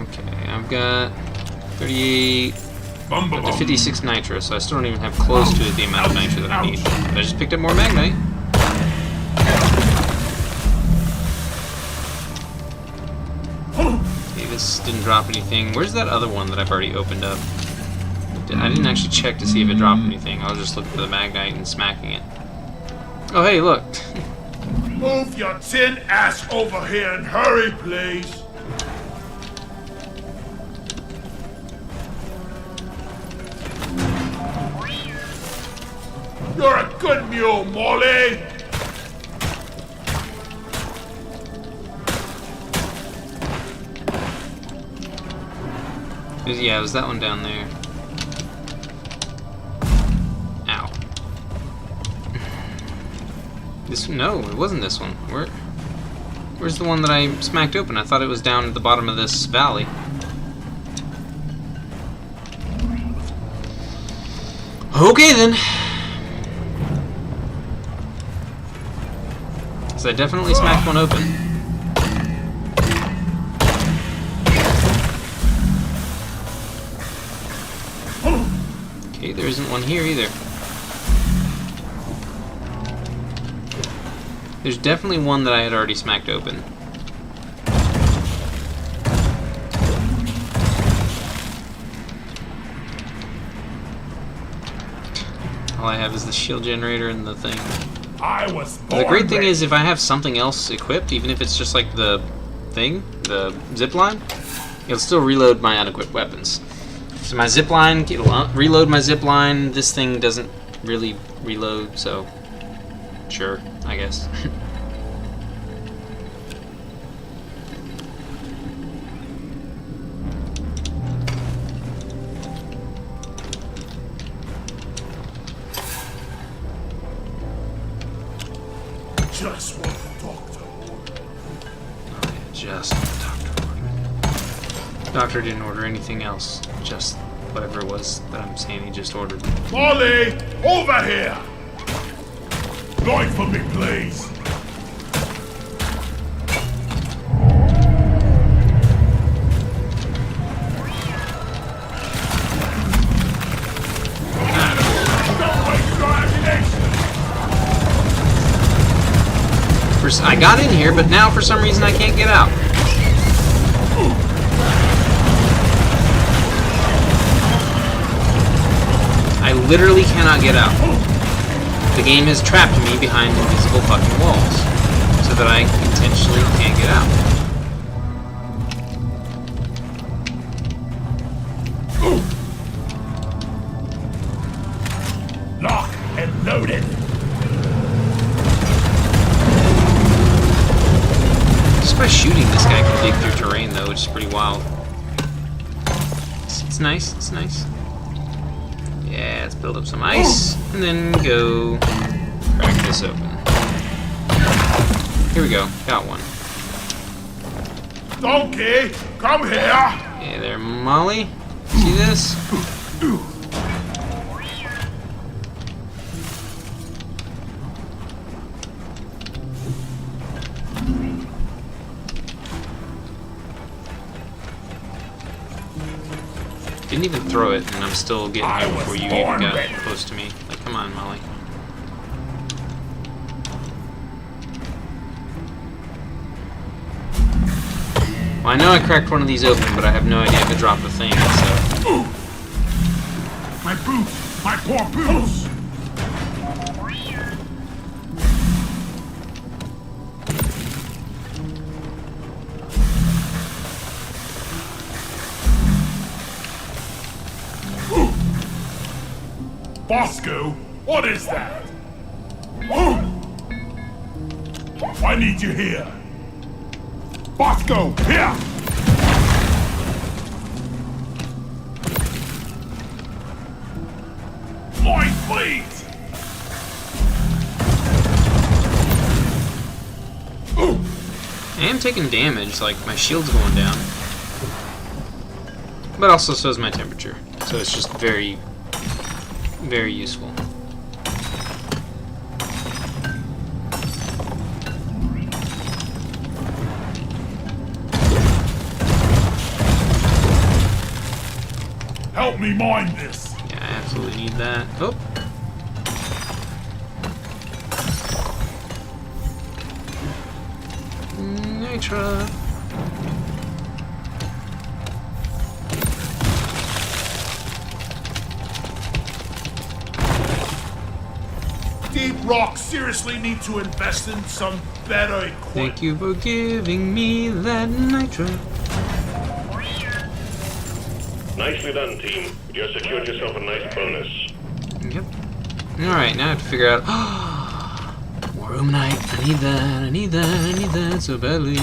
Okay, I've got 38, bum Up to 56 nitro, so I still don't even have close to the amount of nitro that I need. But I just picked up more magnite. Okay, this didn't drop anything. Where's that other one that I've already opened up? I didn't actually check to see if it dropped anything. I was just looking for the magnite and smacking it. Oh, hey, look. Move your tin ass over here and hurry, please. You're a good mule, Molly. Yeah, it was that one down there. Ow. No, it wasn't this one. Where's the one that I smacked open? I thought it was down at the bottom of this valley. Okay then. So I definitely smacked one open. Okay, there isn't one here either. There's definitely one that I had already smacked open. All I have is the shield generator and the thing. I was born The great thing ready. is if I have something else equipped, even if it's just like the thing, the zipline, it'll still reload my unequipped weapons. So my zipline, it'll reload my zipline. This thing doesn't really reload, so sure, I guess. Just what the doctor ordered. Just what the doctor ordered. Doctor didn't order anything else. Just whatever it was that I'm saying he just ordered. Molly, over here. Going for me, please. Don't waste your ammunition. I got in here, but now for some reason I can't get out. I literally cannot get out. The game has trapped me behind invisible fucking walls, so that I intentionally can't get out. Lock and loaded. Just by shooting, this guy can dig through terrain, though, which is pretty wild. It's nice, it's nice. Yeah, let's build up some ice, and then go crack this open. Here we go, got one. Donkey, come here. Hey there, Molly. See this? Didn't even throw it, and I'm still getting here before you even got close to me. Like, come on, Molly. Well, I know I cracked one of these open, but I have no idea if it dropped a thing, so... My boots, my poor boots. Bosco, what is that? I need you here. Bosco, here! My fleet! I am taking damage, like my shield's going down. But also so is my temperature. So it's just very, very useful. Help me mine this. Yeah, I absolutely need that. Oh. Nitra. Deep Rock seriously need to invest in some better equipment. Thank you for giving me that nitro. Nicely done, team. You have secured yourself a nice bonus. Yep. Alright, now I have to figure out... War Room Night. I need that, I need that, I need that so badly.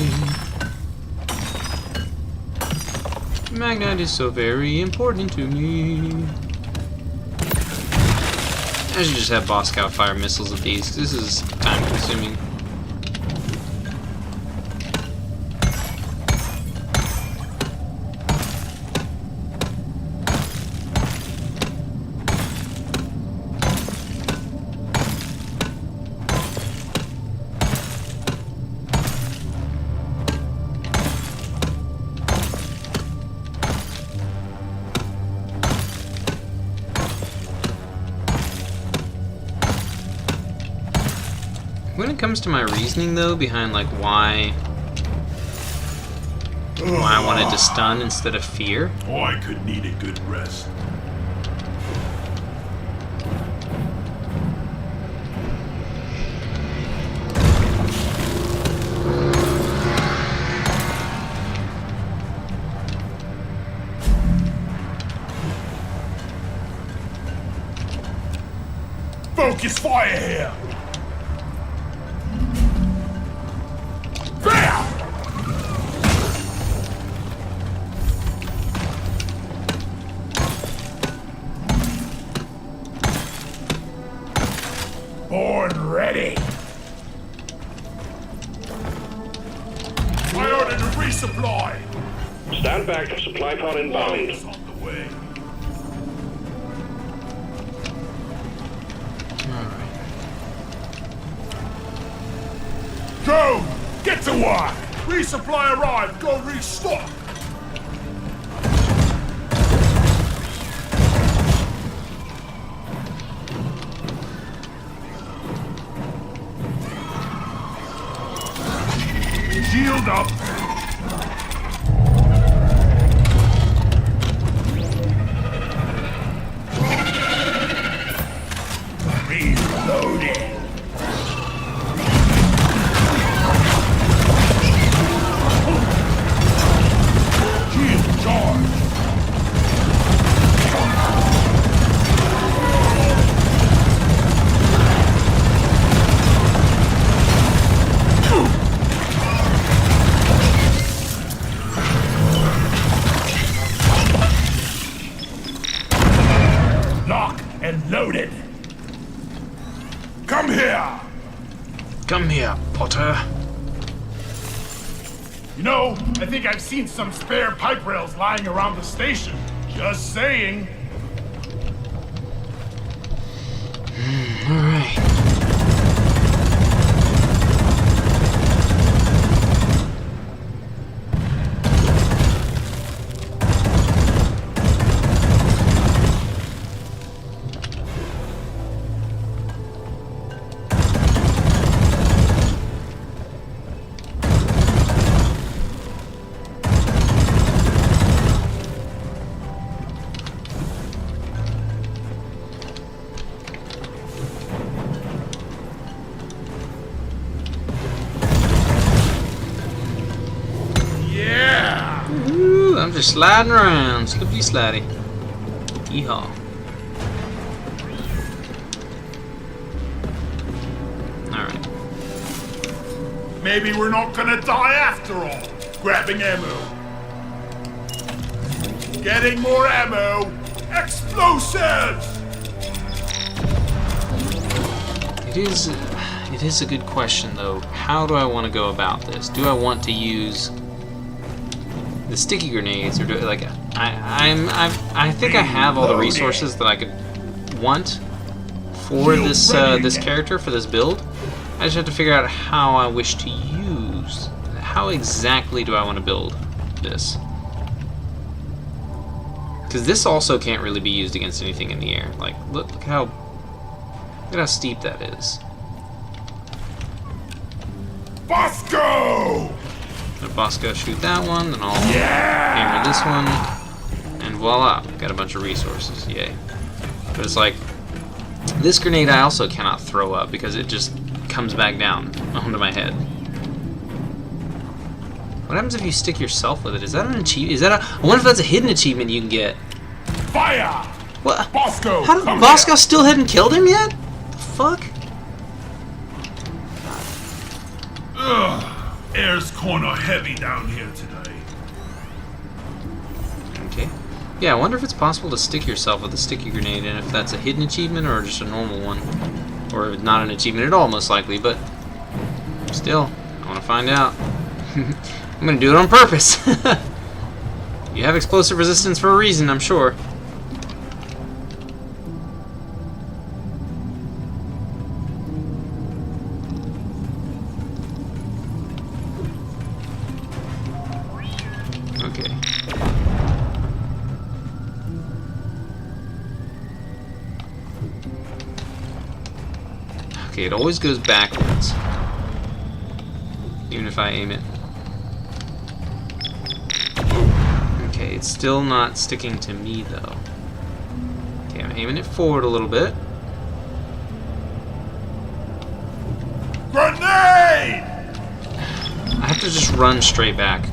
Magnite is so very important to me. I should just have Boss Scout fire missiles at these. This is time consuming. When it comes to my reasoning, though, behind like why I wanted to stun instead of fear, Oh, I could need a good rest. Focus fire here! There! Born ready! I ordered a resupply! Stand back. Supply pod inbound. It's on the way. Go! Get to work! Resupply arrived! Go restock! Shield up! Reloading! Shield charge! Lock and loaded! Come here! come here, Potter. You know, I think I've seen some spare pipe rails lying around the station. Just saying. All right. Yeah! Ooh, I'm just sliding around, slippy slidey. Yeehaw. Alright. Maybe we're not gonna die after all. Grabbing ammo. Getting more ammo. Explosives! It is a good question, though. How do I want to go about this? Do I want to use the sticky grenades, or do I think I have all the resources that I could want for this this character, for this build. I just have to figure out how I wish to use. How exactly do I want to build this? Because Because this also can't really be used against anything in the air. Like, look how steep that is. Bosco! Let Bosco shoot that one, then I'll hammer this one, and voila, got a bunch of resources, yay. But it's like, this grenade I also cannot throw up because it just comes back down onto my head. What happens if you stick yourself with it? Is that an achievement? I wonder if that's a hidden achievement you can get. Fire! What? Bosco! How did Bosco still hadn't killed him yet? The fuck? Ugh. Air's corner heavy down here today. Okay. Yeah, I wonder if it's possible to stick yourself with a sticky grenade, and if that's a hidden achievement or just a normal one. Or if it's not an achievement at all, most likely, but still, I want to find out. I'm going to do it on purpose. You have explosive resistance for a reason, I'm sure. Okay. Okay, it always goes backwards. Even if I aim it. Okay, it's still not sticking to me though. Okay, I'm aiming it forward a little bit. Grenade! I have to just run straight back.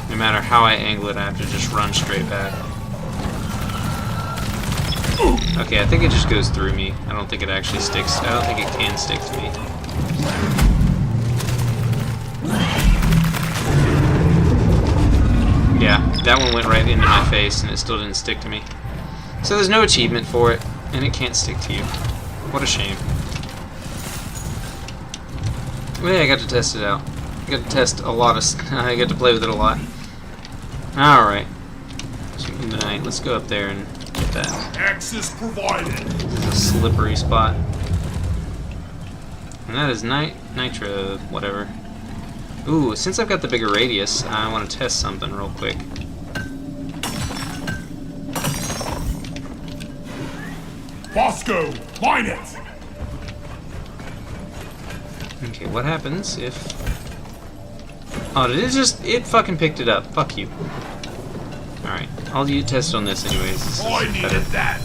No matter how I angle it, I have to just run straight back. Okay, I think it just goes through me. I don't think it actually sticks. I don't think it can stick to me. Yeah, that one went right into my face and it still didn't stick to me. So there's no achievement for it, and it can't stick to you. What a shame. Well, yeah, I got to test it out. I got to test a lot of... I got to play with it a lot. Alright. Tonight, let's go up there and get that. Access provided. This is a slippery spot. And that is nitro, whatever. Ooh, since I've got the bigger radius, I want to test something real quick. Bosco, mine it! Okay, what happens if... Oh, did it just... It fucking picked it up. Fuck you. Alright, I'll test on this anyways. This is I needed better. that.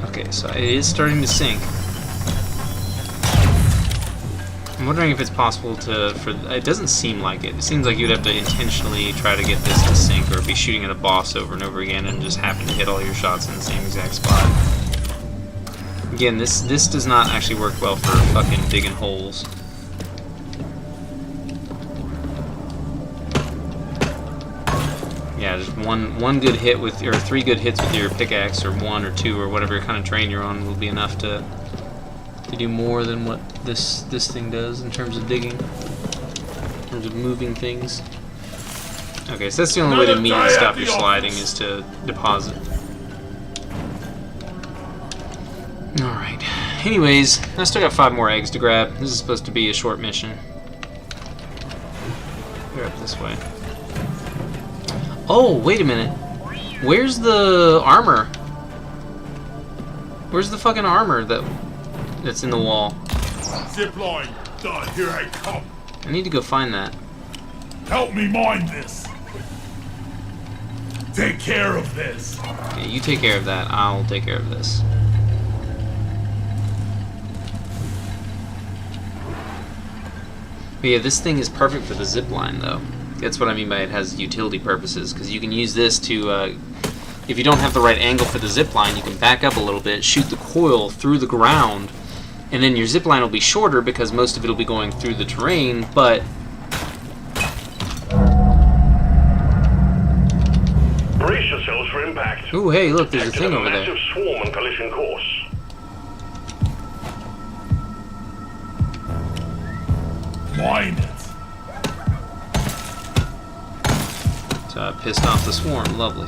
Okay, so it is starting to sink. I'm wondering if it's possible to... It doesn't seem like it. It seems like you'd have to intentionally try to get this to sink, or be shooting at a boss over and over again and just happen to hit all your shots in the same exact spot. Again, this does not actually work well for fucking digging holes. Yeah, just one good hit with, or 3 good hits with your pickaxe, or 1 or 2 or whatever kind of train you're on will be enough to do more than what this thing does in terms of digging, in terms of moving things. Okay, so that's the only way to immediately stop your sliding is to deposit. Alright. Anyways, I still got 5 more eggs to grab. This is supposed to be a short mission. Go up this way. Oh, wait a minute. Where's the armor? Where's the fucking armor that's in the wall? Zipline, done. Here I come. I need to go find that. Help me mine this. Take care of this. Okay, you take care of that. I'll take care of this. But yeah, this thing is perfect for the zip line, though. That's what I mean by it has utility purposes, because you can use this to, if you don't have the right angle for the zip line, you can back up a little bit, shoot the coil through the ground, and then your zip line will be shorter because most of it will be going through the terrain, but... Brace yourselves for impact. Ooh, hey, look, there's a thing over massive there. swarm on collision course. Mine it. So I pissed off the swarm. Lovely.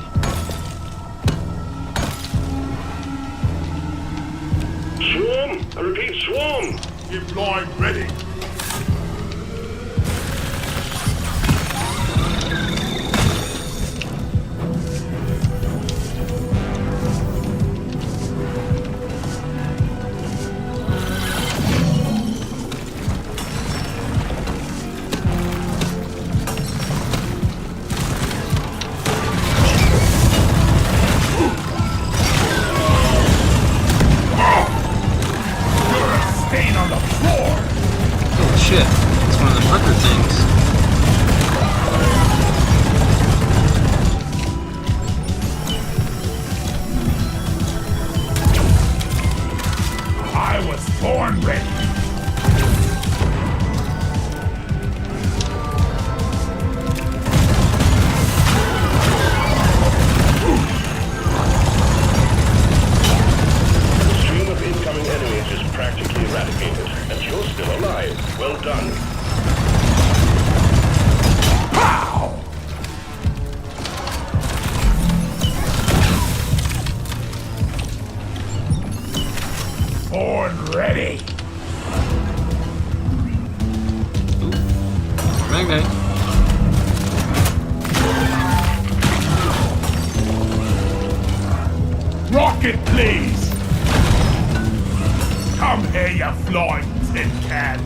Swarm! I repeat, swarm! Keep line ready. Shit, it's one of them hunter things. I was born ready. The stream of incoming enemies is practically eradicated, and you're still alive. Well done. Pow! Born ready. Magnite. Rocket, please. Come here, you flying tin can.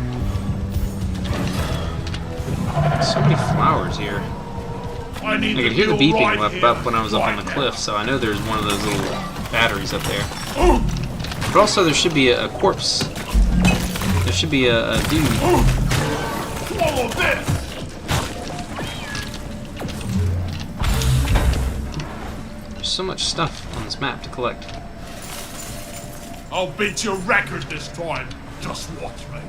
So many flowers here. I need I could hear the you beeping right up, here, up when I was up on the right cliff, so I know there's one of those little batteries up there. now. But also there should be a corpse. There should be a dude. Swallow this. There's so much stuff on this map to collect. I'll beat your record this time. Just watch me.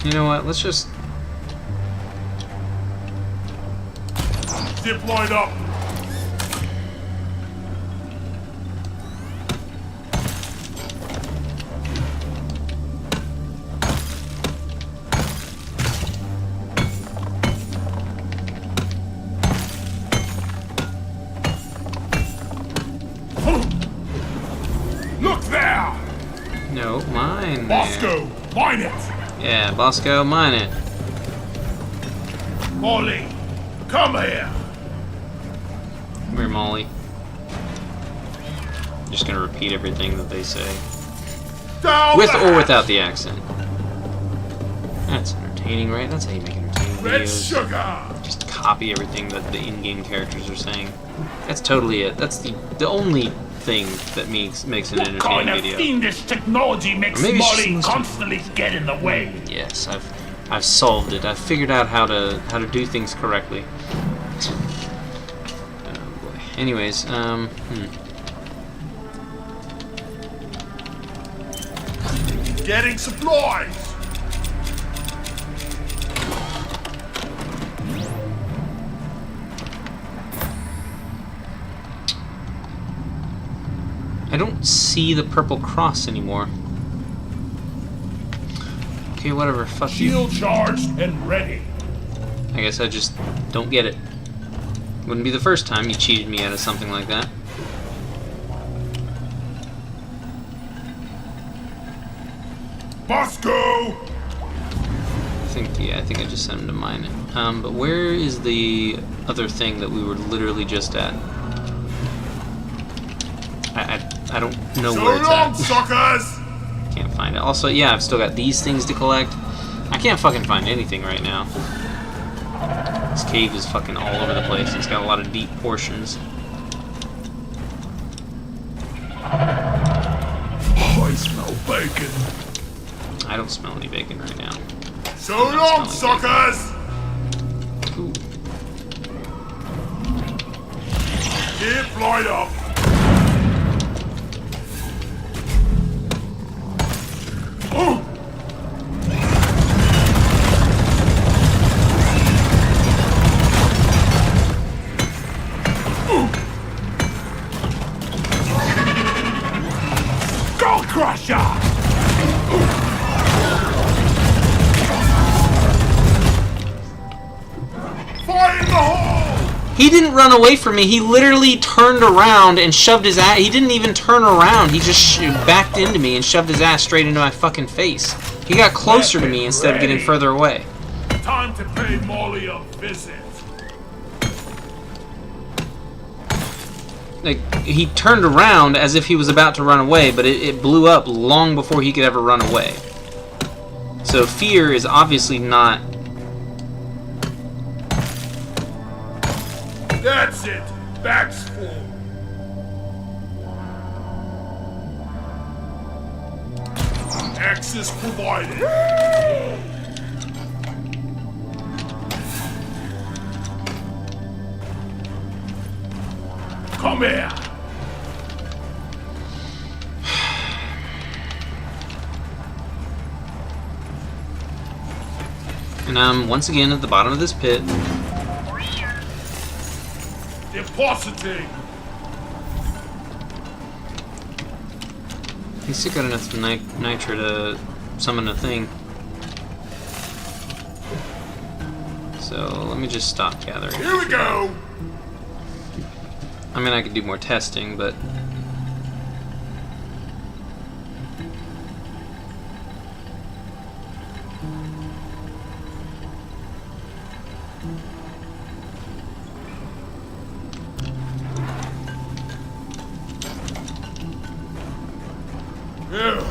You know what? Let's just... Zip line up. Look there! No, mine. Bosco, mine it! Yeah, Bosco, mine it. Molly, come here! Come here, Molly. I'm just gonna repeat everything that they say. Down With the or hatch. without the accent. That's entertaining, right? That's how you make entertaining Red videos. sugar! Just copy everything that the in-game characters are saying. That's totally it. That's the only thing that makes an What entertaining kind of video. fiendish technology makes Or maybe it's just Molly most- constantly get in the way? Yes, I've solved it. I've figured out how to do things correctly. Oh boy. Anyways, Getting supplies! I don't see the purple cross anymore. Okay, whatever. Fuck you. Shield charged and ready. I guess I just don't get it. Wouldn't be the first time you cheated me out of something like that. Bosco! I think I just sent him to mine it. But where is the other thing that we were literally just at? I don't know So where it's long, at. suckers! Can't find it. Also, yeah, I've still got these things to collect. I can't fucking find anything right now. This cave is fucking all over the place. It's got a lot of deep portions. I smell bacon. I don't smell any bacon right now. So I'm not long, smelling suckers! Ooh. Keep right up. Oh! Crusher! Fire in the hole! He didn't run away from me. He literally turned around and shoved his ass. He didn't even turn around. He just backed into me and shoved his ass straight into my fucking face. He got closer to me instead of getting further away. Time to pay Molly a visit. Like, he turned around as if he was about to run away, but it blew up long before he could ever run away. So fear is obviously not... That's it! Bag's full. Access provided. Come here. And I'm once again at the bottom of this pit. Depositing. He still got enough nitro to summon a thing. So let me just stop gathering. Here we go. I mean, I could do more testing, but... Ew,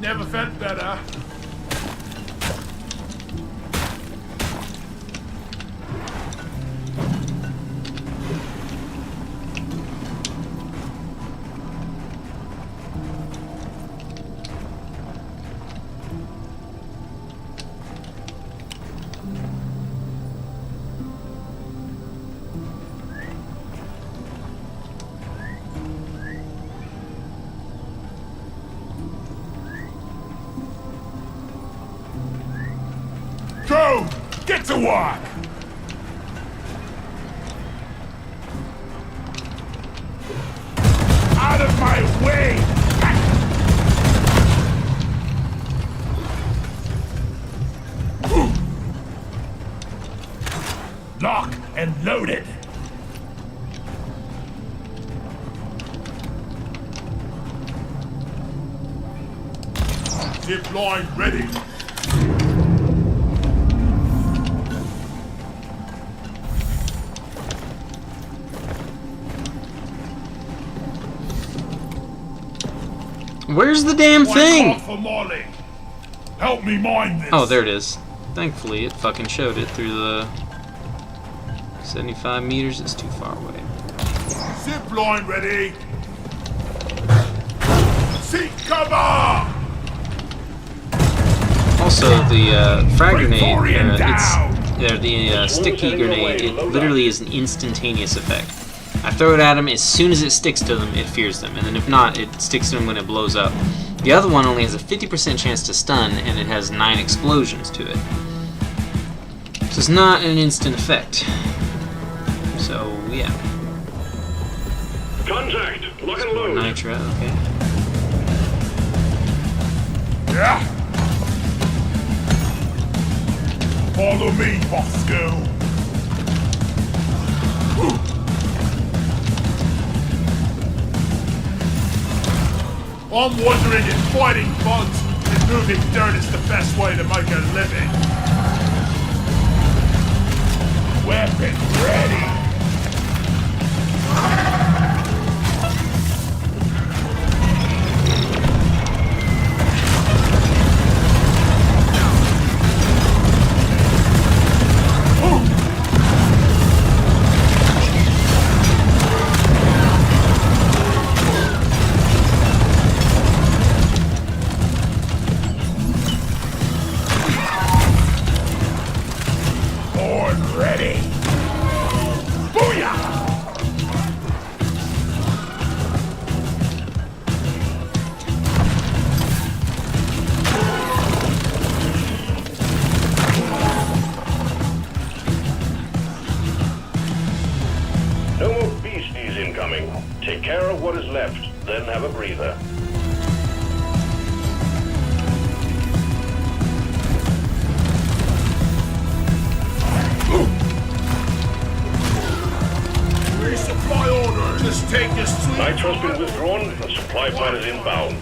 never felt better. Go! Get to work! Out of my way! Lock and loaded! Zip line ready! Where's the damn thing? For Molly. Help me mine this. Oh, there it is. Thankfully, it fucking showed it through the 75 meters. It's too far away. Zip line ready. Seek cover. Also, the frag grenade, the sticky grenade, it literally is an instantaneous effect. I throw it at them, as soon as it sticks to them, it fears them, and then if not, it sticks to them when it blows up. The other one only has a 50% chance to stun, and it has 9 explosions to it. So it's not an instant effect. So, yeah. Contact! Lock and load! Nitro, okay. Yeah. Follow me, Bosco. I'm wondering if fighting bugs and moving dirt is the best way to make a living. Weapon ready. Take care of what is left, then have a breather. Just take your sweet Nitro's been withdrawn and supply plan is inbound.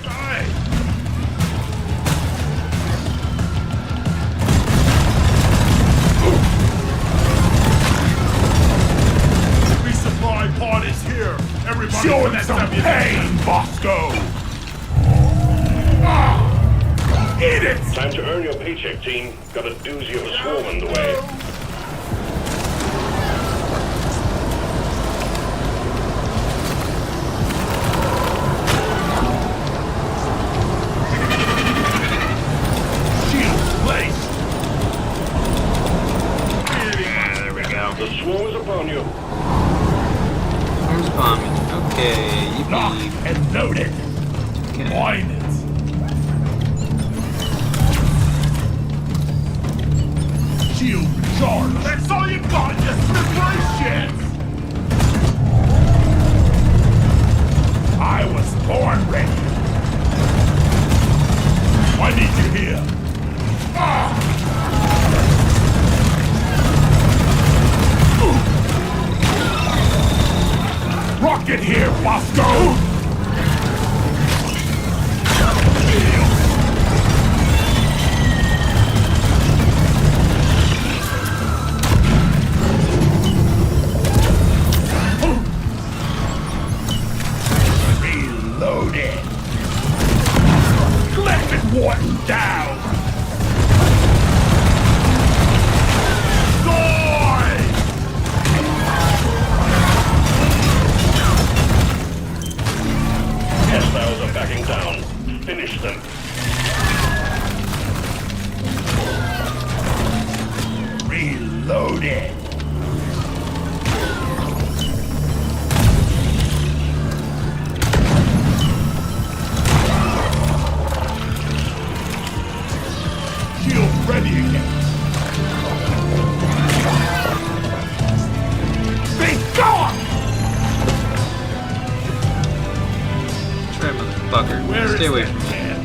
Resupply pod is here. Everybody show him some pain, Bosco. Eat it! Time to earn your paycheck, team. Got a doozy of a swarm in the way. The swarm is upon you. Swarm's upon me. Okay, you Lock and loaded. Okay. Wind it. Shield charge. That's all you got, you slippery shit. I was born ready. I need you here. Rocket here, Bosco! Reloaded. Let it Wharton down! Hostiles are backing down. Finish them. Reloaded. Shield ready again. Be gone! Try, motherfucker. Where Stay is away that from me. man?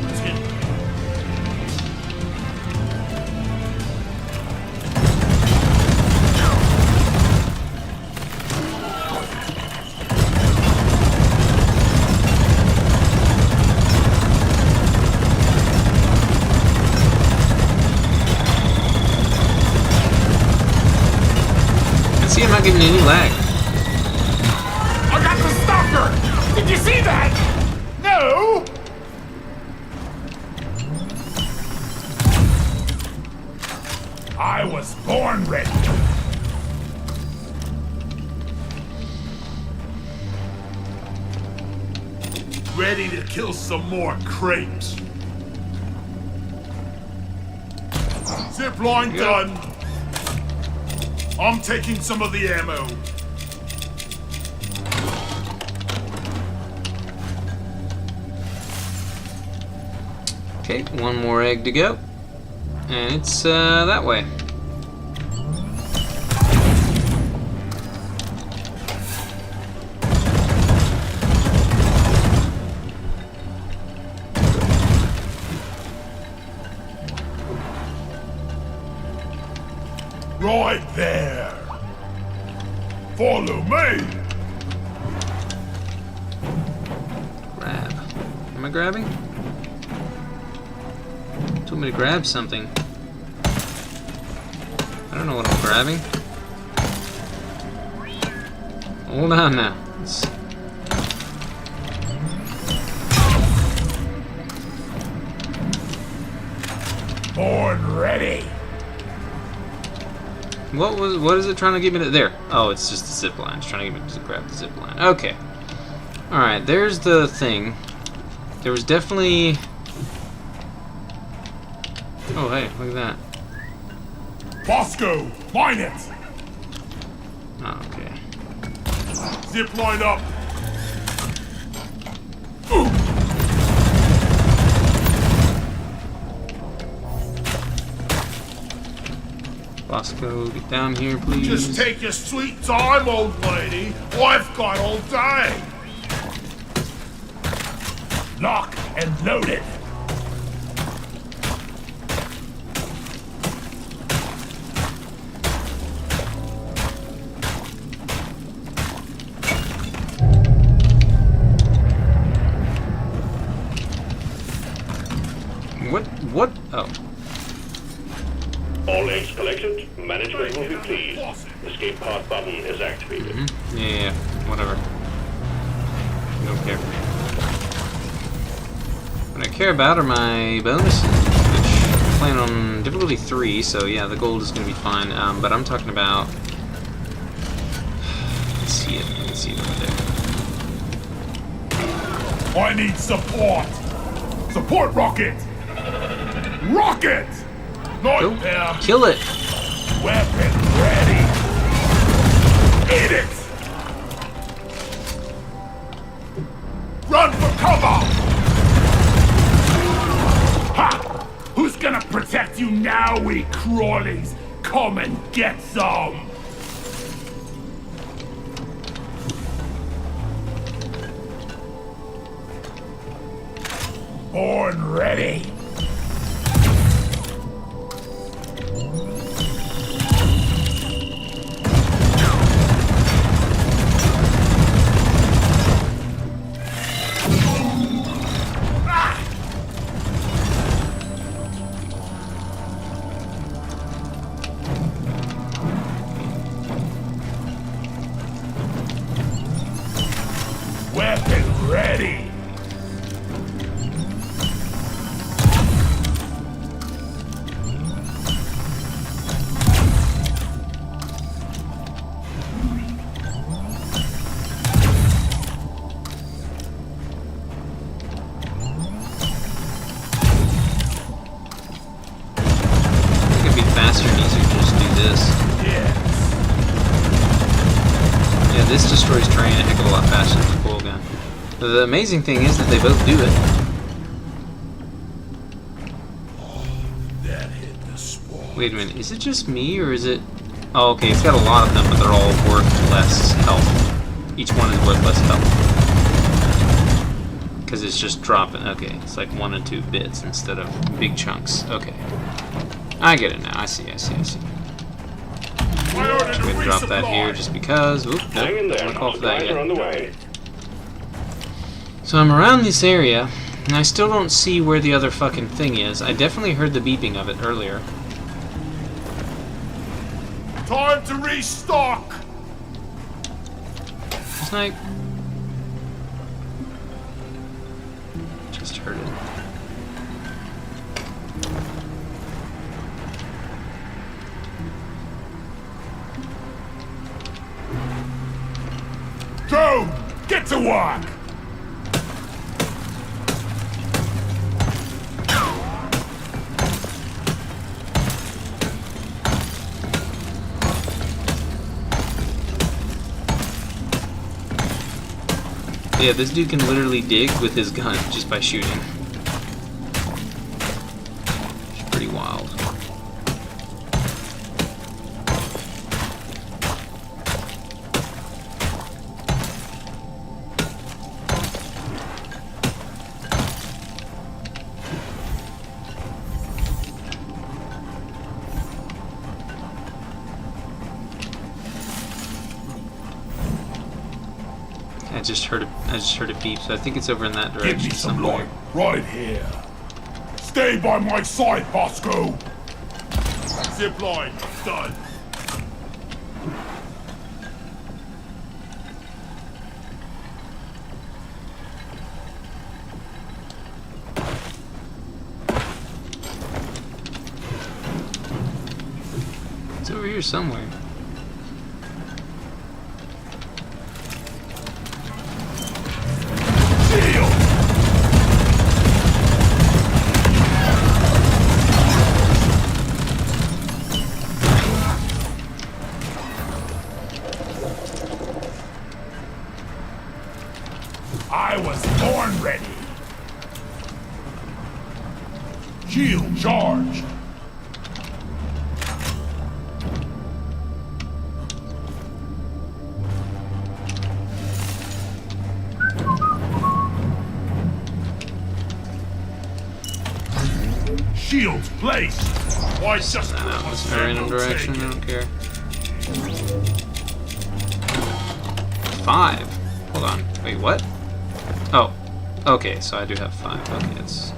See, I'm not getting any lag. I got the stalker! Did you see that? No! I was born ready. Ready to kill some more crepes. Zipline Yeah. done. I'm taking some of the ammo. Okay, one more egg to go. And it's that way. Right there. Follow me. Grab. Am I grabbing? Told me to grab something. I don't know what I'm grabbing. Hold on now. Born ready. What is it trying to get me to? There. Oh, it's just the zip line. It's trying to get me to grab the zip line. Okay. Alright, there's the thing. There was definitely... Oh, hey, look at that. Bosco, mine it. Oh, okay. Zip line up. Bosco, get down here, please. Just take your sweet time, old lady. I've got all day. Lock and loaded. What? Oh. All eggs collected. Management will be pleased. Escape pod button is activated. Yeah, whatever. Don't care. What I care about are my bonuses, which I'm playing on difficulty 3, so yeah, the gold is going to be fine. But I'm talking about... Let's see it. I can see it over there. I need support! Support rocket! Rocket! Not Go. there! Kill it! Weapon ready! Eat it! Run for cover! Ha! Who's gonna protect you now, we crawlies? Come and get some! Born ready! Weapon ready! It could be faster and easier to just do this. Yes! Yeah, this destroys terrain a heck of a lot faster than the coal gun. The amazing thing is that they both do it. That hit the spot. Wait a minute, is it just me or is it... Oh, okay, it's got a lot of them, but they're all worth less health. Each one is worth less health. Because it's just dropping. Okay, it's like 1 and 2 bits instead of big chunks. Okay. I get it now. I see. I ordered We're a gonna drop that resupply. here just because. Oop, nope, Hang in don't there. wanna call for that Supplies are on yet. the way. So I'm around this area, and I still don't see where the other fucking thing is. I definitely heard the beeping of it earlier. Time to restock! It's like... Just heard it. Drone, get to work! Yeah, this dude can literally dig with his gun just by shooting. It's pretty wild. I just heard it beep, so I think it's over in that Give direction me some somewhere. light right here. Stay by my side, Bosco. Zip line done. It's over here somewhere. Shield. I was born ready. Shield charged. Shields placed. Why just No, it's a random direction, I don't care. 5. Hold on. Wait, what? Oh. Okay, so I do have 5. Okay, it's...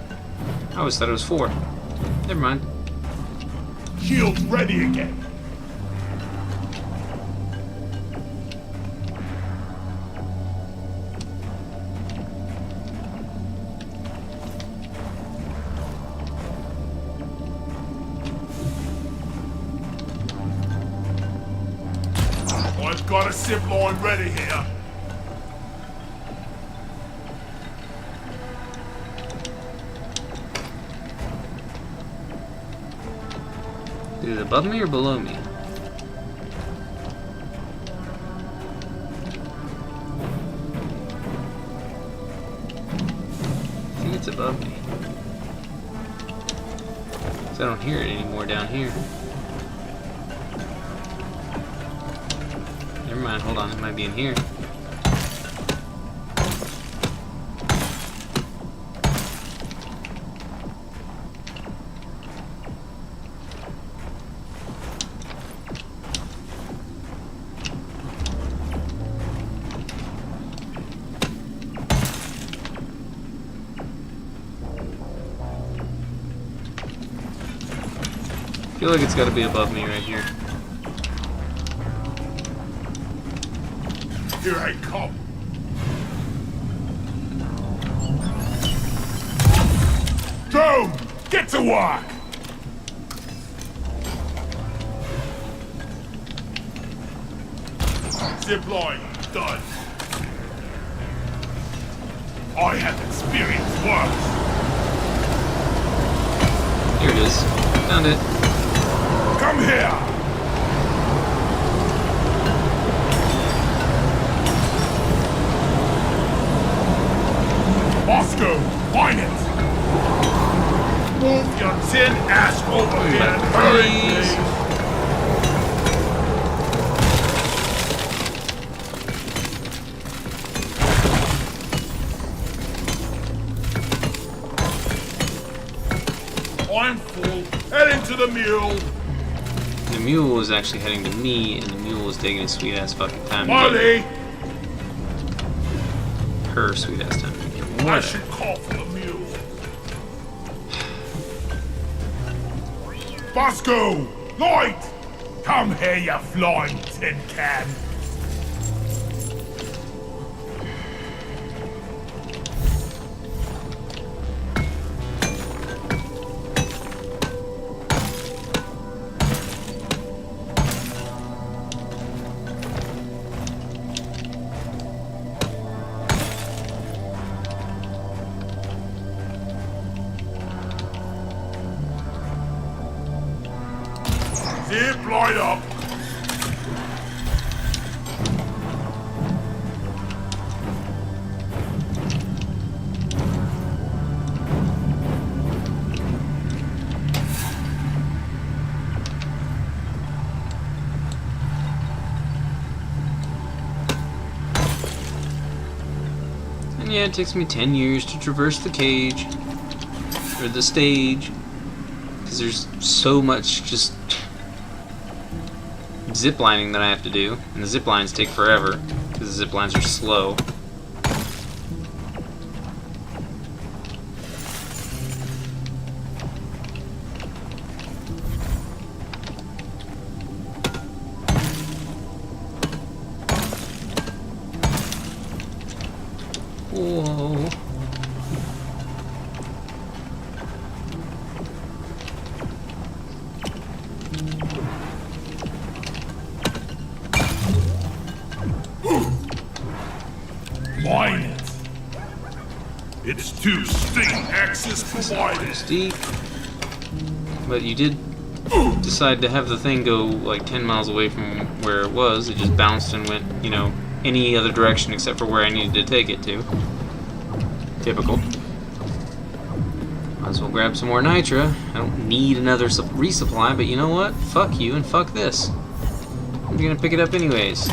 I always thought it was 4. Never mind. Shields ready again. I've got a zip line ready here. Is it above me or below me? I think it's above me. 'Cause I don't hear it anymore down here. Never mind, hold on, it might be in here. I feel like it's gotta be above me right here. Here I come. Drone, get to work! Zipline, done. I have experienced worse. Here it is. Found it. Come here! Bosco, find it! Move your tin ass over here and hurry, please! I'm full. Head into the mule. The mule was actually heading to me, and the mule was taking a sweet ass fucking time. Molly! Her sweet ass time. To get I should call for the mule. Bosco! Light! Come here, you flying tin can! Zip line up! And yeah, it takes me 10 years to traverse the cage. Or the stage. Because there's so much just zip lining that I have to do, and the zip lines take forever because the zip lines are slow. Whoa. Mine it. It's too steep. Access provided. Steep. But you did decide to have the thing go like 10 miles away from where it was. It just bounced and went, you know, any other direction except for where I needed to take it to. Typical. Might as well grab some more nitra. I don't need another resupply, but you know what? Fuck you and fuck this. I'm gonna pick it up anyways.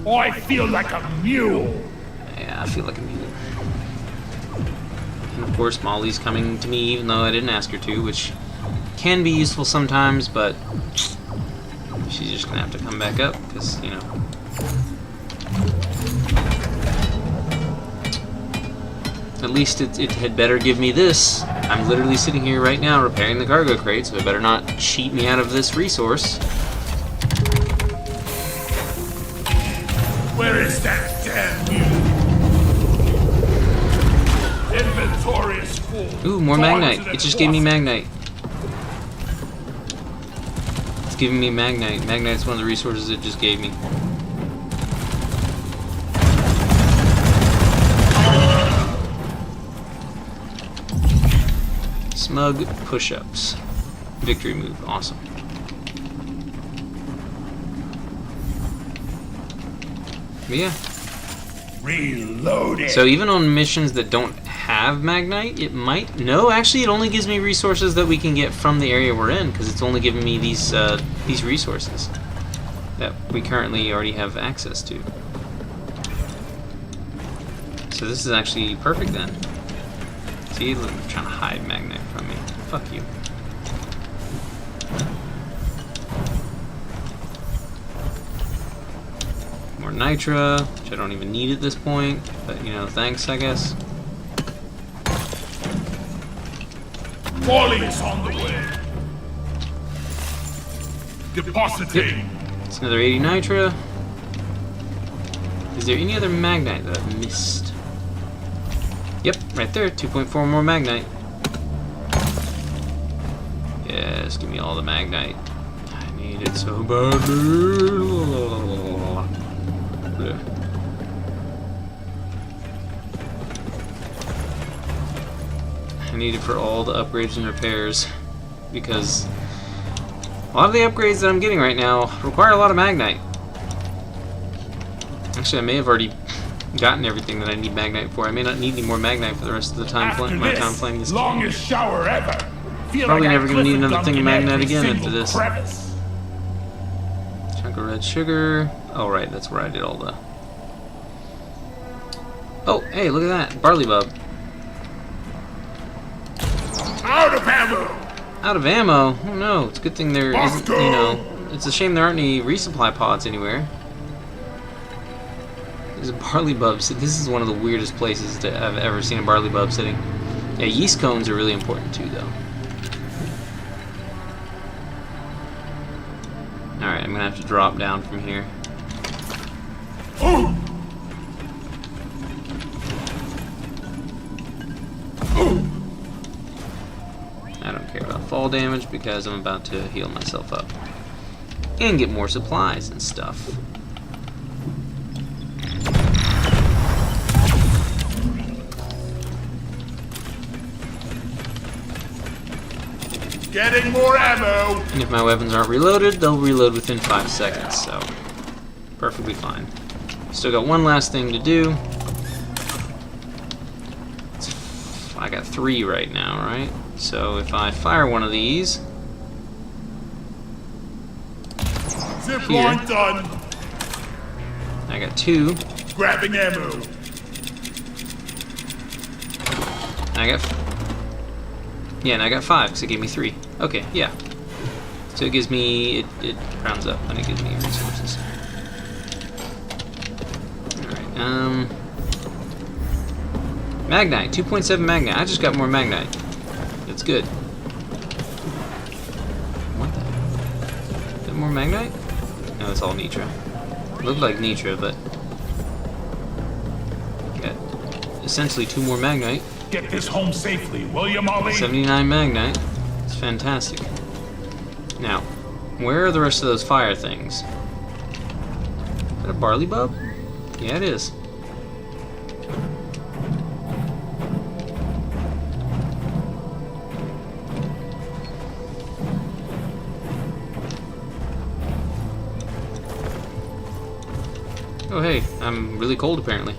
I feel like a mule. Yeah, I feel like a mule. And of course, Molly's coming to me even though I didn't ask her to, which can be useful sometimes, but she's just gonna have to come back up, because, you know. At least it had better give me this. I'm literally sitting here right now repairing the cargo crate, so it better not cheat me out of this resource. Where is that damn mule? Inventory is full. Ooh, more magnite. It just gave me magnite. It's giving me magnite. Magnite's one of the resources it just gave me. Smug push-ups. Victory move. Awesome. But yeah. Reloading. So even on missions that don't have magnite, it might... No, actually it only gives me resources that we can get from the area we're in, because it's only giving me these resources that we currently already have access to. So this is actually perfect then. See, look, I'm trying to hide magnite from me. Fuck you. More nitra, which I don't even need at this point, but you know, thanks, I guess. Wally is on the way. Depositing. It's another 80 nitra. Is there any other magnite that I've missed? Yep, right there, 2.4 more magnite. Yes, give me all the magnite. I need it so badly. I need it for all the upgrades and repairs, because a lot of the upgrades that I'm getting right now require a lot of magnite. Actually, I may have already gotten everything that I need magnite for. I may not need any more magnite for the rest of the time playing this game. Longest shower ever. Feel Probably like never gonna need another thing of magnite again after this. Crevice. Chunk of red sugar. Oh right, that's where I did all the... Oh, hey, look at that. Barley bub. Out of ammo. Out of ammo? Oh no, it's a good thing there isn't, you know... It's a shame there aren't any resupply pods anywhere. There's a barley bub. This is one of the weirdest places that I've ever seen a barley bub sitting. Yeah, yeast cones are really important too, though. Alright, I'm gonna have to drop down from here. Ooh. Ooh. I don't care about fall damage because I'm about to heal myself up. And get more supplies and stuff. Getting more ammo. And if my weapons aren't reloaded, they'll reload within 5 seconds, so perfectly fine. Still got one last thing to do. I got 3 right now, right? So if I fire one of these... Zip Here. line done. I got 2. Grabbing ammo. I got... Yeah, and I got 5, because it gave me 3. Okay, yeah. So it gives me... It rounds up, and it gives me resources. Alright, Magnite, 2.7 Magnite. I just got more Magnite. That's good. What the... Is that more Magnite? No, it's all Nitra. Looked like Nitra, but... Got essentially 2 more Magnite. Get this home safely, will you, Molly? 79 Magnite. It's fantastic. Now, where are the rest of those fire things? Is that a barley bub? Yeah, it is. Oh hey, I'm really cold apparently.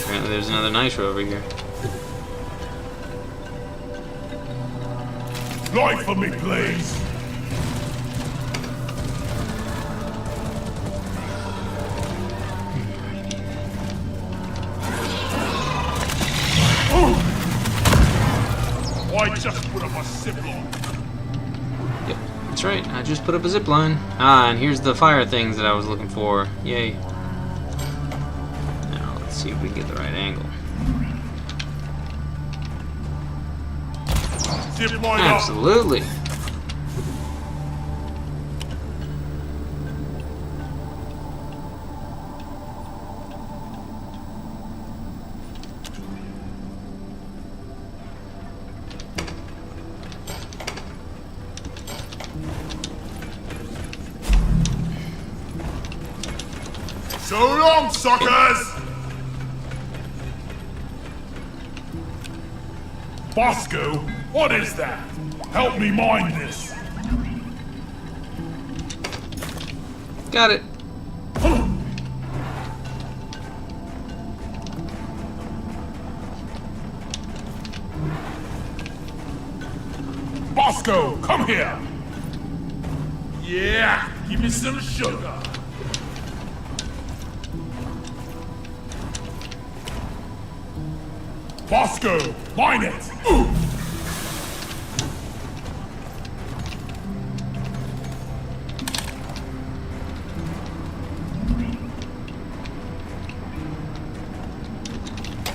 Apparently there's another nitro over here. Light for me, please. I just put up a zipline. Yep, that's right. I just put up a zip line. Ah, and here's the fire things that I was looking for. Yay. Now, let's see See if we can get the right angle. Zip line up. Absolutely. So long, suckers! Bosco, what is that? Help me mine this. Got it. Bosco, come here! Yeah, give me some sugar. Bosco, mine it!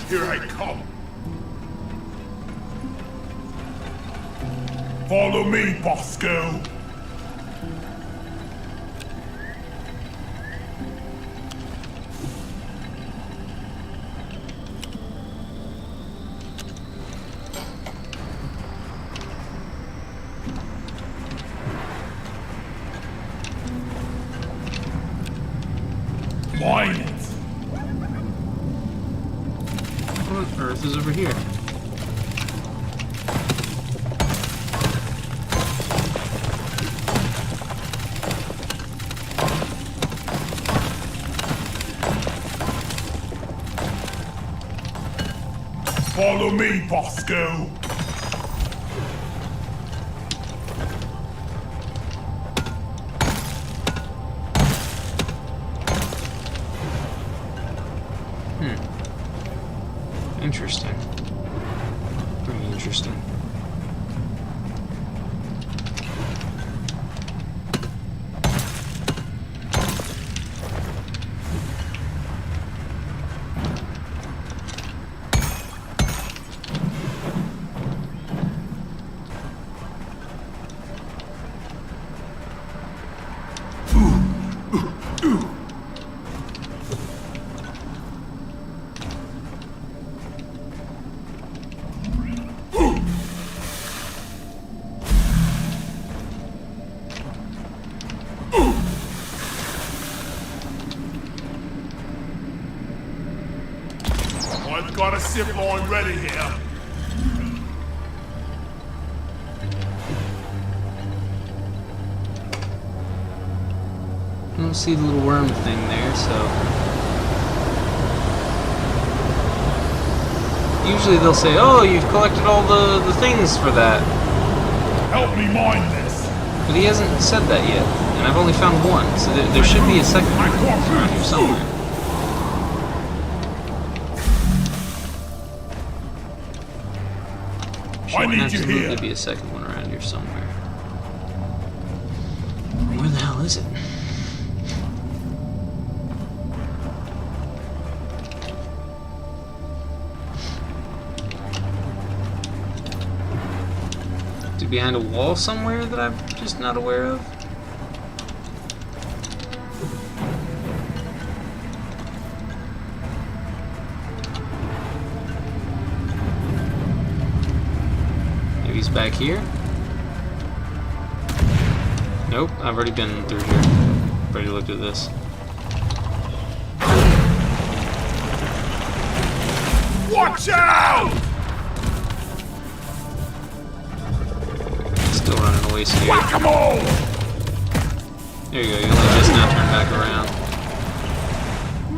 Here I come. Follow me, Bosco. Mine it. What on earth is over here? Follow me, Bosco. Interesting. Very interesting. I've got a zip line ready here. I don't see the little worm thing there, so... Usually they'll say, oh, you've collected all the things for that. Help me mine this. But he hasn't said that yet, and I've only found one, so there should be a second one around here somewhere. I need you Absolutely here. be a second one around here somewhere. Where the hell is it? Is it behind a wall somewhere that I'm just not aware of? Maybe he's back here? Nope, I've already been through here. Already looked at this. Watch out! Still running away scared. Whack-a-mole! There you go, you only just now turned back around.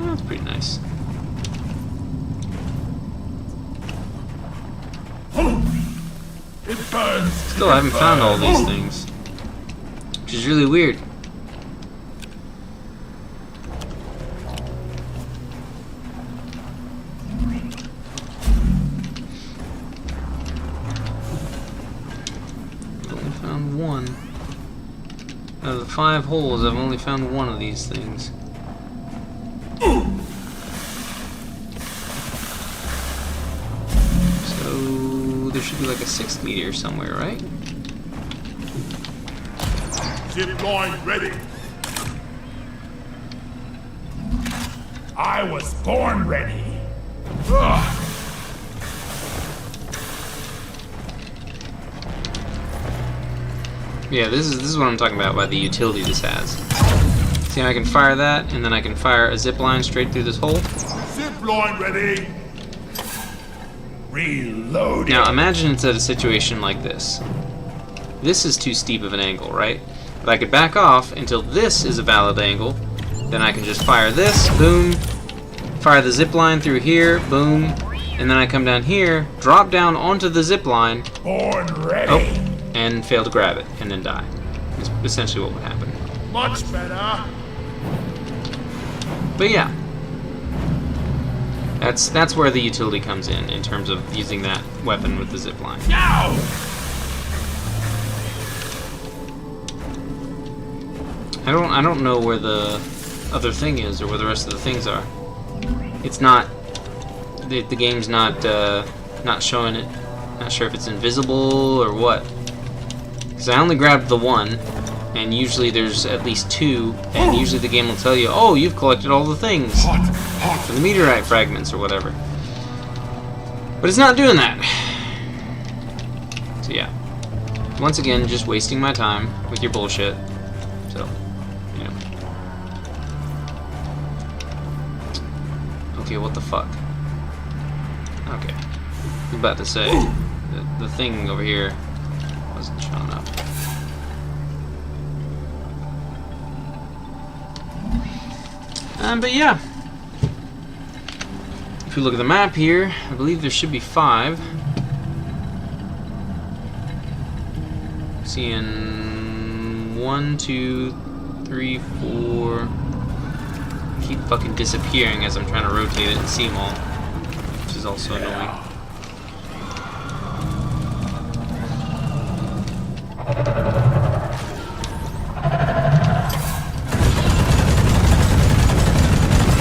That's pretty nice. It burns. Still, I haven't found all these things. Which is really weird. I've only found one. Out of the 5 holes, I've only found one of these things. should be like a 6th meteor somewhere, right? Zip line ready. I was born ready. Ugh. Yeah, this is what I'm talking about by the utility this has. See how I can fire that, and then I can fire a zip line straight through this hole? Zip line ready. Reloading. Now imagine it's at a situation like this. This is too steep of an angle, right? But I could back off until this is a valid angle. Then I can just fire this, boom. Fire the zip line through here, boom. And then I come down here, drop down onto the zip line. Born ready. Oh, and fail to grab it, and then die. That's essentially what would happen. Much better. But yeah. That's where the utility comes in terms of using that weapon with the zip line. Now. I don't know where the other thing is or where the rest of the things are. It's not the game's not showing it. Not sure if it's invisible or what. Because I only grabbed the one, and usually there's at least 2, and usually the game will tell you, oh, you've collected all the things. For the meteorite fragments or whatever. But it's not doing that. So yeah. Once again, just wasting my time with your bullshit. So, you know. Okay, what the fuck? Okay. I was about to say, the thing over here wasn't showing up. But yeah. If you look at the map here, I believe there should be 5. Seeing 1, 2, 3, 4. Keep fucking disappearing as I'm trying to rotate it and see them all, which is also annoying.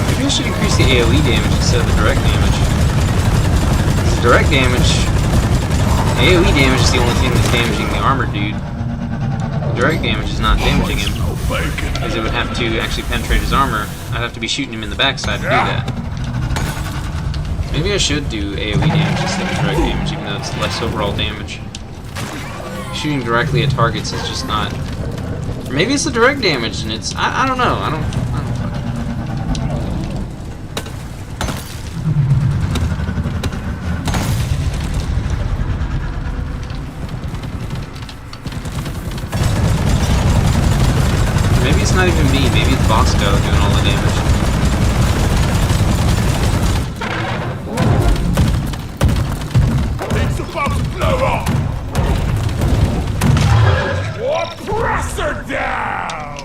Maybe I should increase the AoE damage instead of the direct damage. The direct damage, AoE damage is the only thing that's damaging the armored dude. The direct damage is not damaging him, because it would have to actually penetrate his armor. I'd have to be shooting him in the backside to do that. Maybe I should do AoE damage instead of direct damage, even though it's less overall damage. Shooting directly at targets is just not. Or maybe it's the direct damage, and it's I don't know. I don't fucking. Maybe it's not even me. Maybe it's Bosco doing all the damage. It's about to blow up. What? Press her down.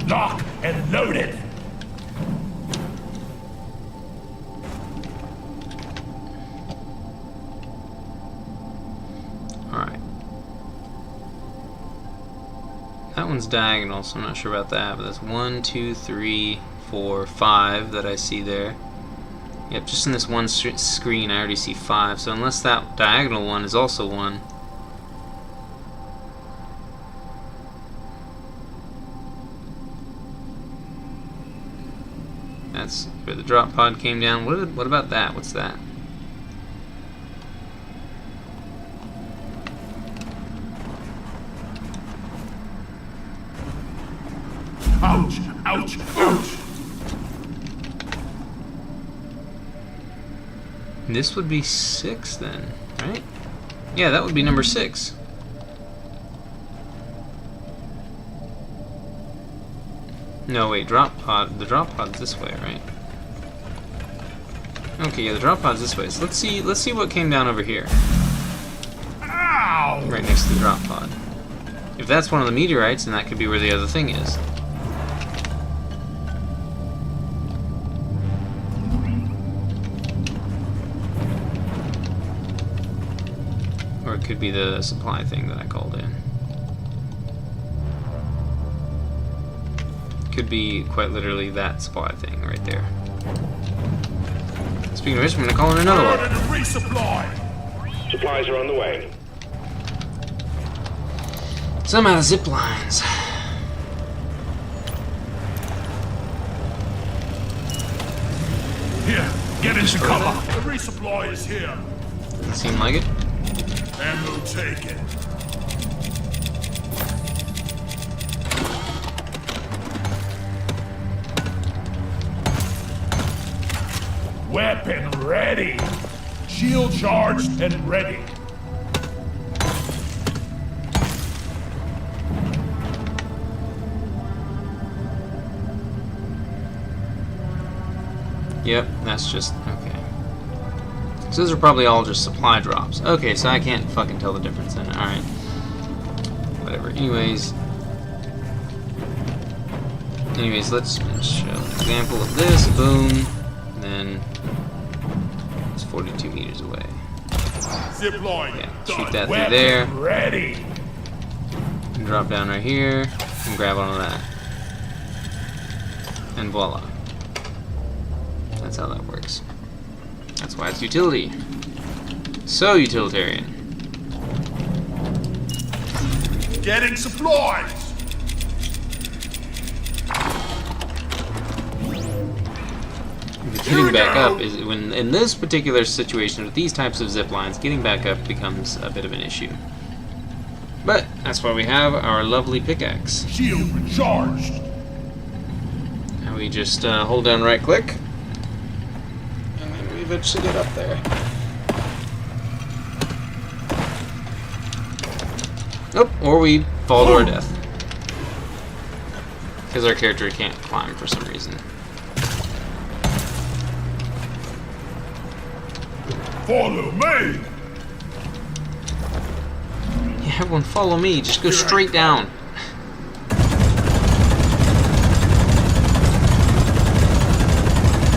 Lock and loaded. Alright. That one's diagonal, so I'm not sure about that, but that's 1, 2, 3, 4, 5 that I see there. Yep, just in this one screen I already see 5, so unless that diagonal one is also 1. That's where the drop pod came down. What about that? What's that? Ouch! Ouch! Ouch! This would be 6 then, right? Yeah, that would be number 6. No, wait, drop pod. The drop pod's this way, right? Okay, yeah, the drop pod's this way. So let's see what came down over here. Ow! Right next to the drop pod. If that's one of the meteorites, then that could be where the other thing is. Or it could be the supply thing that I called in. Could be quite literally that supply thing right there. Speaking of which, I'm gonna call in another one. Order to resupply. Supplies are on the way. So I'm out of zip lines. Here, get into cover. The resupply is here. Doesn't seem like it. Ammo taken. Weapon ready. Shield charged and ready. Yep, that's just okay. So those are probably all just supply drops. Okay, so I can't fucking tell the difference then. Alright. Whatever. Anyways, let's show an example of this. Boom. And then it's 42 meters away. Zip line. Yeah, done. shoot that Weapon through there. Ready. And drop down right here and grab onto that. And voila. That's how that works. That's why it's utility. So utilitarian. Getting supplies. Getting back up is when, in this particular situation with these types of zip lines, getting back up becomes a bit of an issue. But that's why we have our lovely pickaxe. Shield recharged. And we just hold down right click, and then we eventually get up there. Oh, or we fall to our death. Because our character can't climb for some reason. Follow me. Yeah, everyone follow me. Just go straight down.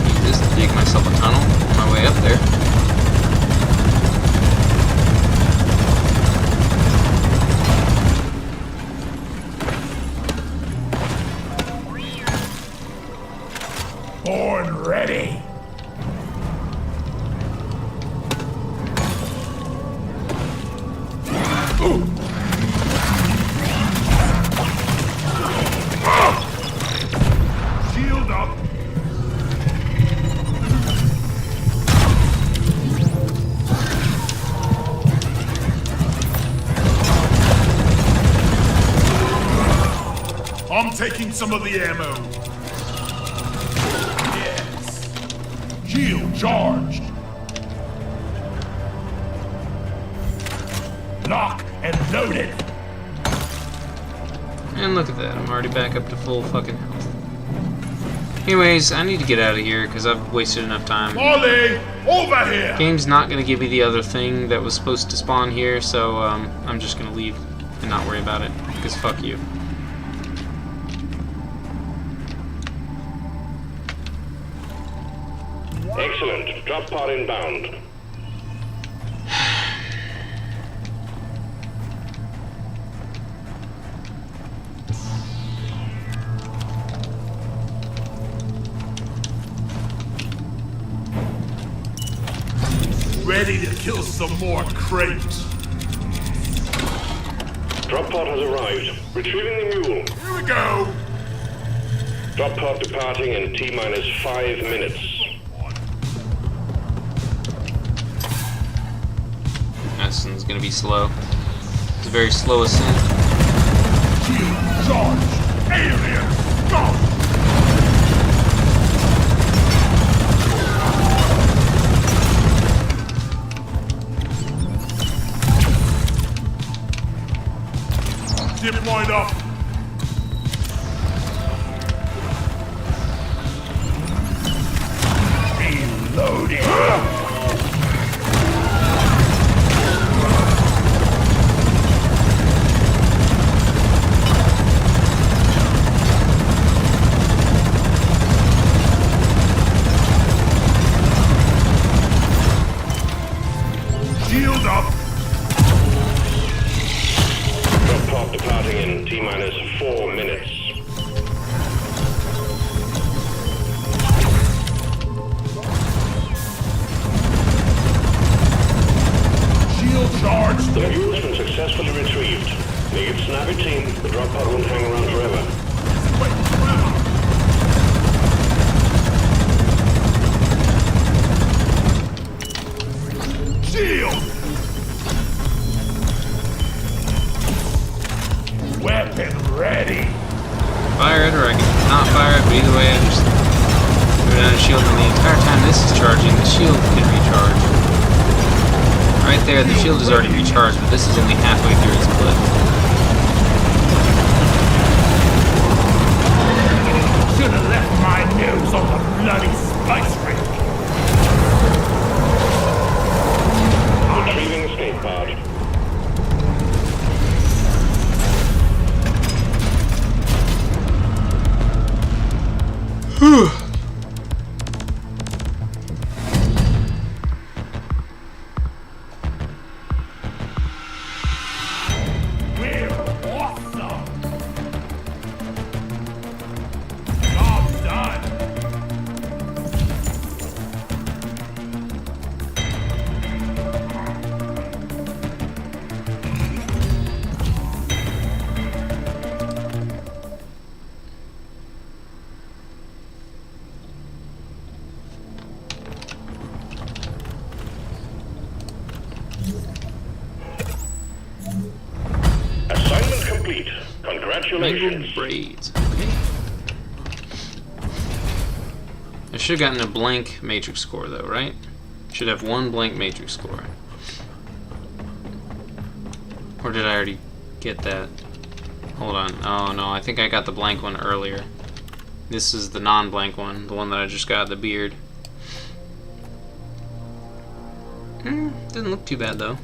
Use this to dig myself a tunnel on my way up there. Born ready. Shield up. I'm taking some of the ammo. Yes. Shield charged. Lock and loaded. And look at that, I'm already back up to full fucking health. Anyways, I need to get out of here because I've wasted enough time. Molly, over here. Game's not going to give me the other thing that was supposed to spawn here, so I'm just going to leave and not worry about it, because fuck you. Excellent. Drop pod inbound. Ready to kill some more crates. Drop pod has arrived. Retrieving the mule. Here we go. Drop pod departing in T-minus 5 minutes. This one's going to be slow. It's a very slow ascent. Shield charged. Alien, go. Zip line up. Reloading. Shield up. Drop pod departing in T-minus 4 minutes. team. The drop pod won't hang around forever. Shield! Weapon ready! Fire it, or I can not fire it, but either way, I just throw down a shield, and the entire time this is charging, the shield can recharge. Right there, the shield is already recharged, but this is only halfway through its clip. Should have left my nose on the bloody spice ring. Retrieving escape pod. We're awesome! Job done! Assignment complete. Mangled Congratulations. braids. Okay. I should have gotten a blank matrix score, though, right? Should have one blank matrix score. Or did I already get that? Hold on. Oh, no, I think I got the blank one earlier. This is the non-blank one, the one that I just got, the beard. Didn't look too bad, though.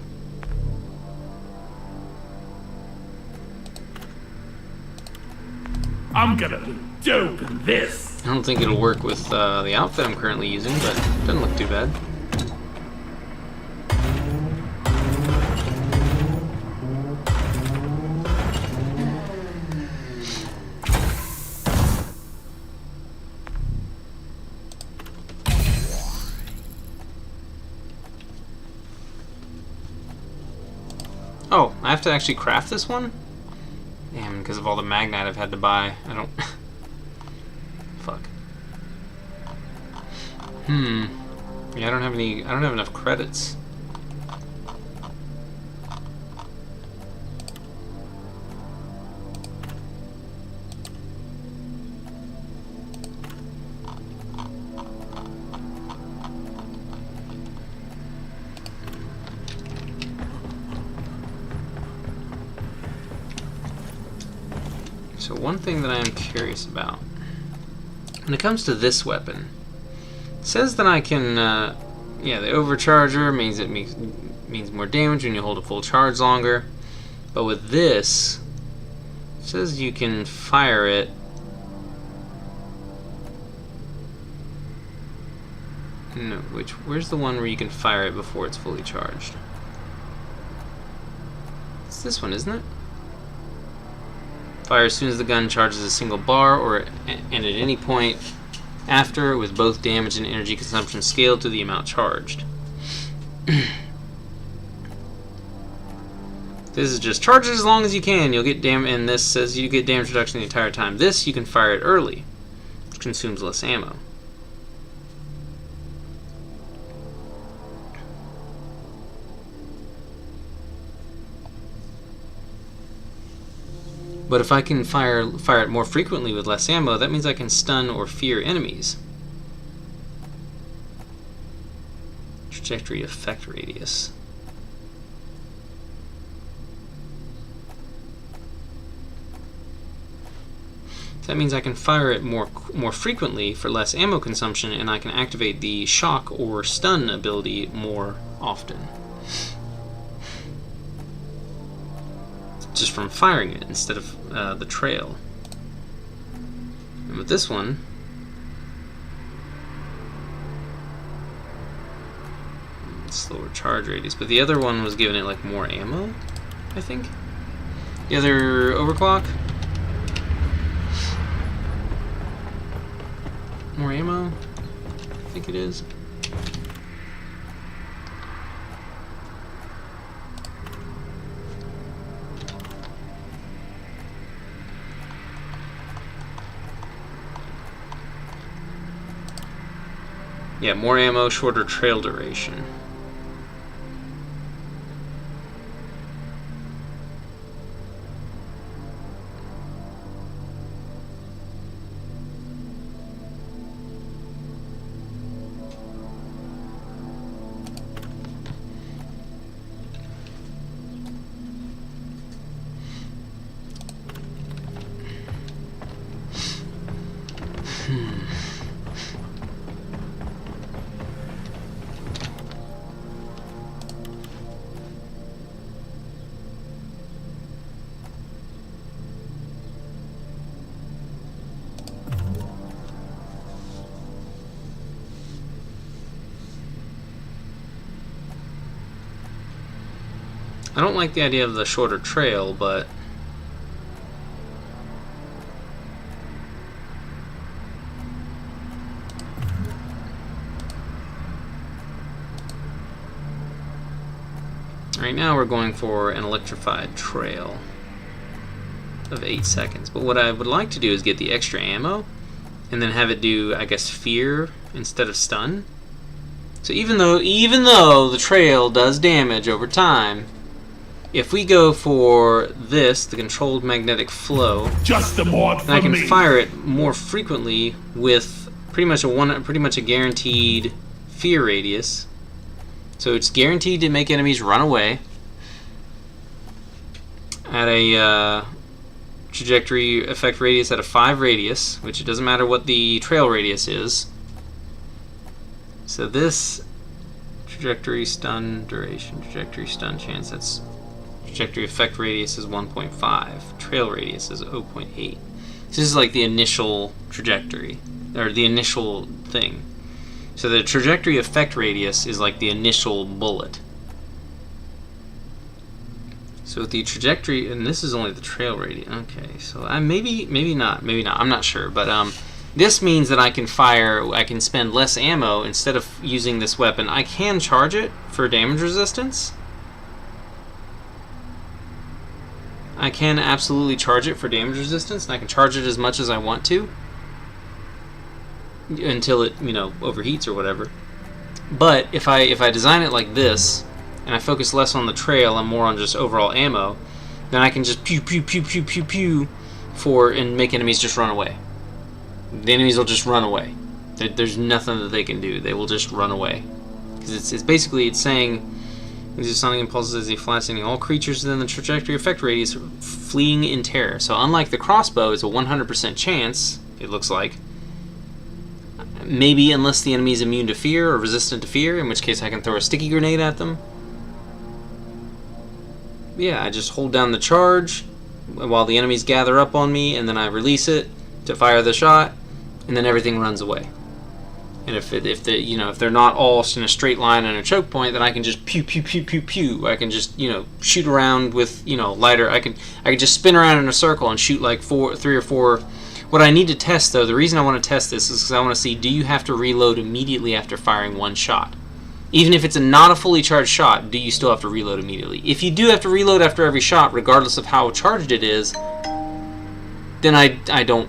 I'm gonna look dope in this! I don't think it'll work with the outfit I'm currently using, but it doesn't look too bad. Oh, I have to actually craft this one? Damn, because of all the magnite I've had to buy. I don't... Fuck. Yeah, I don't have enough credits. So one thing that I am curious about, when it comes to this weapon, it says that I can, yeah, the overcharger means it means more damage when you hold a full charge longer, but with this, it says you can fire it. No, where's the one where you can fire it before it's fully charged? It's this one, isn't it? Fire as soon as the gun charges a single bar, and at any point after, with both damage and energy consumption scaled to the amount charged. This is just charge it as long as you can. You'll get and this says you get damage reduction the entire time. This you can fire it early, which consumes less ammo. But if I can fire it more frequently with less ammo, that means I can stun or fear enemies. Trajectory effect radius. So that means I can fire it more frequently for less ammo consumption, and I can activate the shock or stun ability more often. Just from firing it instead of the trail. And with this one, slower charge radius, but the other one was giving it like more ammo, I think. The other overclock, more ammo, I think it is. Yeah, more ammo, shorter trail duration. I don't like the idea of the shorter trail, but right now we're going for an electrified trail of 8 seconds. But what I would like to do is get the extra ammo and then have it do, I guess, fear instead of stun. So even though the trail does damage over time, if we go for this, the controlled magnetic flow, Just the mod then for I can me. fire it more frequently with pretty much a guaranteed fear radius. So it's guaranteed to make enemies run away at a trajectory effect radius at a 5 radius, which it doesn't matter what the trail radius is. So this trajectory stun duration, trajectory stun chance, that's trajectory effect radius is 1.5, trail radius is 0.8. This is like the initial trajectory, or the initial thing. So the trajectory effect radius is like the initial bullet. So the trajectory, and this is only the trail radius. Okay, so maybe not, I'm not sure, but this means that I can spend less ammo instead of using this weapon. I can charge it for damage resistance. I can absolutely charge it for damage resistance, and I can charge it as much as I want to until it, overheats or whatever. But if I design it like this, and I focus less on the trail and more on just overall ammo, then I can just pew pew pew pew pew pew and make enemies just run away. The enemies will just run away. There's nothing that they can do. They will just run away. Because it's basically saying these sonic impulses as they fly, sending all creatures within the trajectory effect radius fleeing in terror. So unlike the crossbow, it's a 100% chance, it looks like. Maybe unless the enemy is immune to fear or resistant to fear, in which case I can throw a sticky grenade at them. Yeah, I just hold down the charge while the enemies gather up on me, and then I release it to fire the shot, and then everything runs away. And if they're not all in a straight line and a choke point, then I can just pew pew pew pew pew. I can just shoot around with lighter. I can just spin around in a circle and shoot like 3 or 4. What I need to test, though, the reason I want to test this is because I want to see, do you have to reload immediately after firing one shot? Even if it's not a fully charged shot, do you still have to reload immediately? If you do have to reload after every shot, regardless of how charged it is, then I don't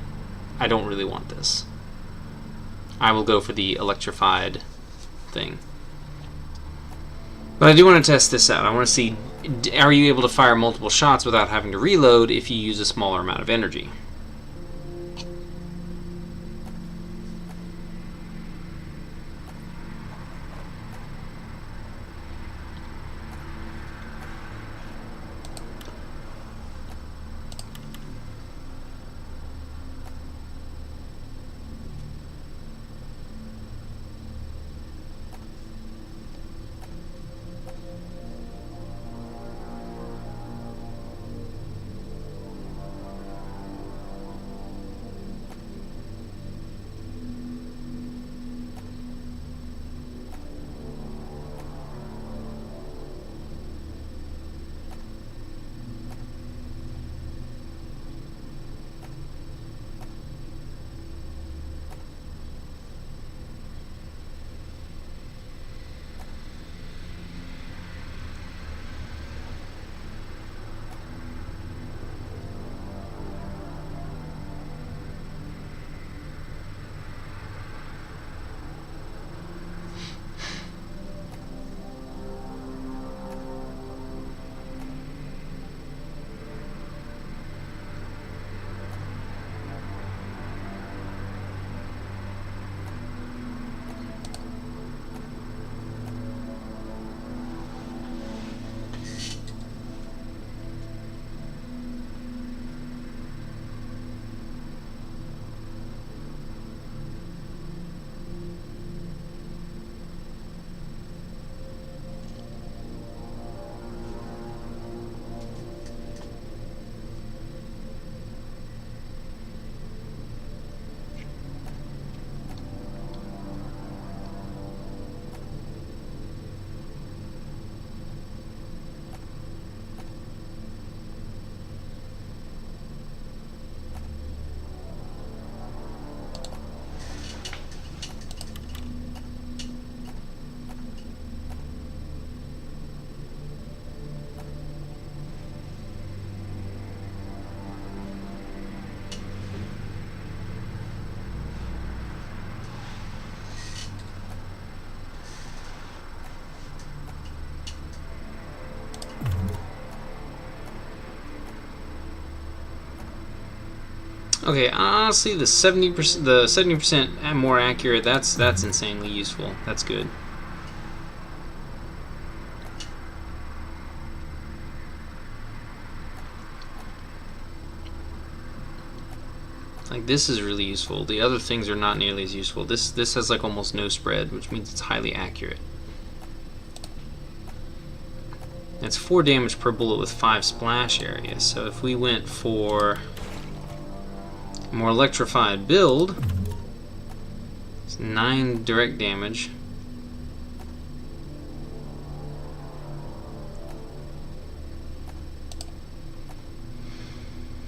really want this. I will go for the electrified thing. But I do want to test this out. I want to see, are you able to fire multiple shots without having to reload if you use a smaller amount of energy? Okay, honestly, the 70% more accurate. That's insanely useful. That's good. Like, this is really useful. The other things are not nearly as useful. This has like almost no spread, which means it's highly accurate. It's 4 damage per bullet with 5 splash areas. So if we went for a more electrified build, it's 9 direct damage.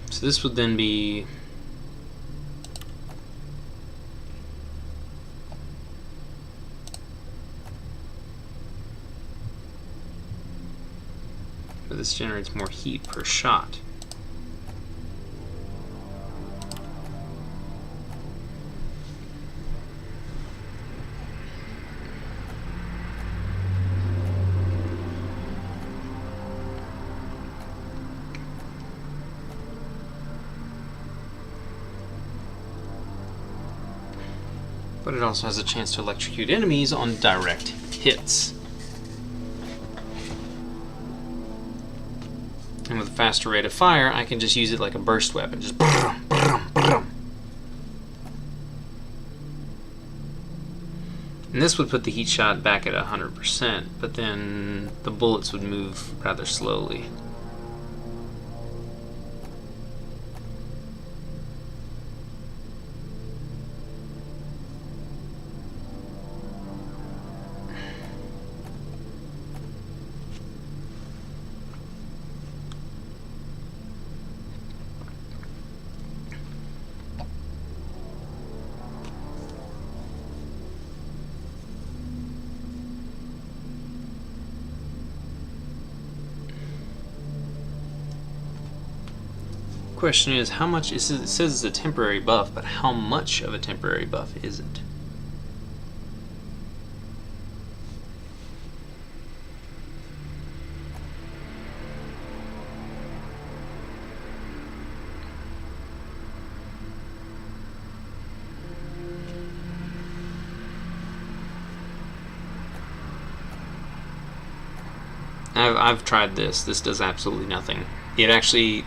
So this would then be but this generates more heat per shot. But it also has a chance to electrocute enemies on direct hits. And with a faster rate of fire, I can just use it like a burst weapon. Just brum, brum, brum. And this would put the heat shot back at 100%, but then the bullets would move rather slowly. Question is, how much it says it's a temporary buff, but how much of a temporary buff is it? I've tried this. This does absolutely nothing. It actually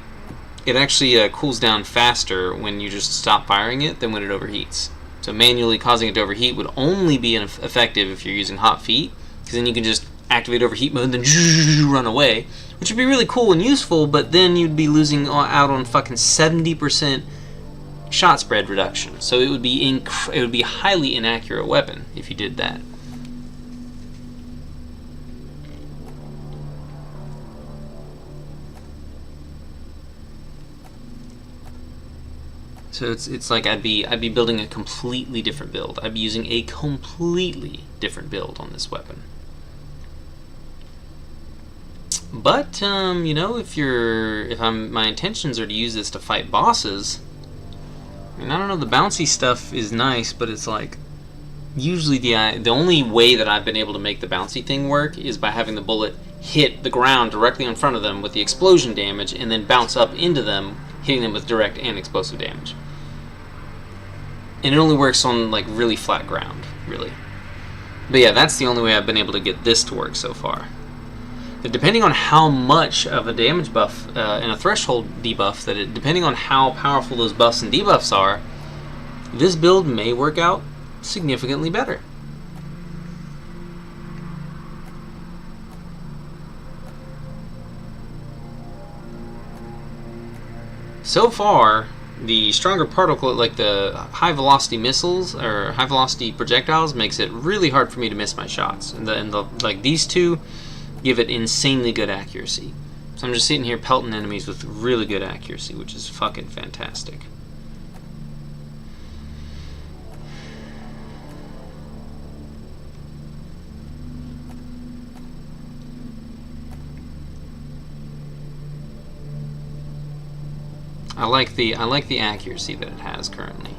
cools down faster when you just stop firing it than when it overheats. So manually causing it to overheat would only be effective if you're using hot feet, because then you can just activate overheat mode and then run away, which would be really cool and useful, but then you'd be losing out on fucking 70% shot spread reduction. So it would be a highly inaccurate weapon if you did that. So it's like I'd be building a completely different build. I'd be using a completely different build on this weapon. But you know, my intentions are to use this to fight bosses. I mean, I don't know, the bouncy stuff is nice, but it's like usually the only way that I've been able to make the bouncy thing work is by having the bullet hit the ground directly in front of them with the explosion damage and then bounce up into them, hitting them with direct and explosive damage. And it only works on like really flat ground, really. But yeah, that's the only way I've been able to get this to work so far. But depending on how much of a damage buff and a threshold debuff, depending on how powerful those buffs and debuffs are, this build may work out significantly better. So far, the stronger particle, like the high velocity missiles or high velocity projectiles, makes it really hard for me to miss my shots. And like these two give it insanely good accuracy. So I'm just sitting here pelting enemies with really good accuracy, which is fucking fantastic. I like the accuracy that it has currently.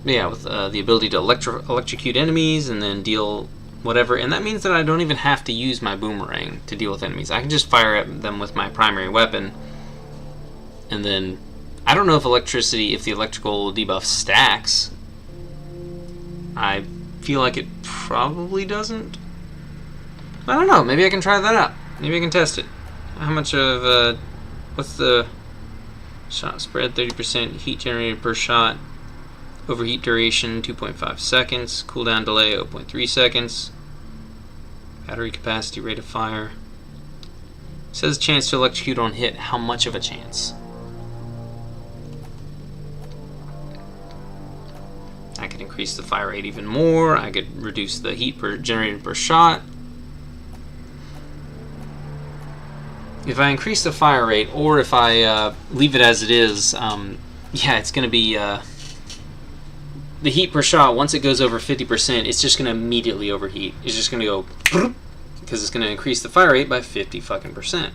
But yeah, with the ability to electrocute enemies and then deal whatever, and that means that I don't even have to use my boomerang to deal with enemies. I can just fire at them with my primary weapon and then I don't know if the electrical debuff stacks. I feel like it probably doesn't. I don't know. Maybe I can try that out. Maybe I can test it. How much of what's the shot spread? 30%. Heat generated per shot. Overheat duration 2.5 seconds. Cooldown delay 0.3 seconds. Battery capacity, rate of fire. It says chance to electrocute on hit. How much of a chance? I could increase the fire rate even more. I could reduce the heat generated per shot. If I increase the fire rate, or if I leave it as it is, yeah, it's going to be the heat per shot. Once it goes over 50%, it's just going to immediately overheat. It's just going to go because it's going to increase the fire rate by 50%.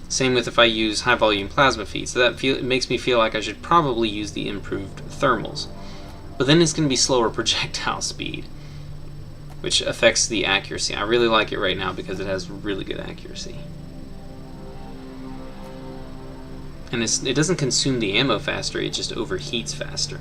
Same with if I use high volume plasma feed. So it makes me feel like I should probably use the improved thermals. But then it's going to be slower projectile speed, which affects the accuracy. I really like it right now because it has really good accuracy. And it doesn't consume the ammo faster, it just overheats faster.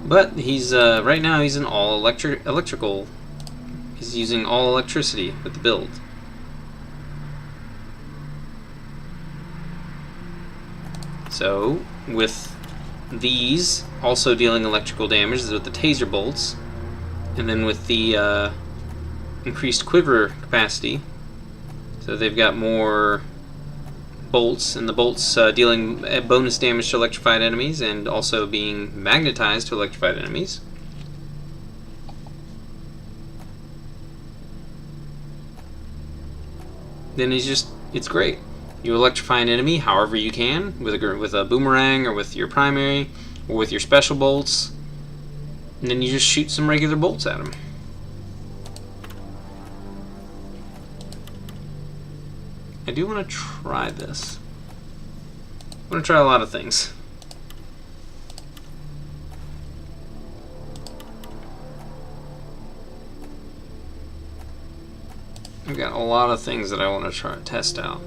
But he's right now he's an all electrical. He's using all electricity with the build. So with these also dealing electrical damage with the taser bolts, and then with the increased quiver capacity, so they've got more bolts, and the bolts dealing bonus damage to electrified enemies and also being magnetized to electrified enemies. Then it's great. You electrify an enemy however you can, with a boomerang, or with your primary, or with your special bolts, and then you just shoot some regular bolts at them. I do want to try this. I want to try a lot of things. I've got a lot of things that I want to test out.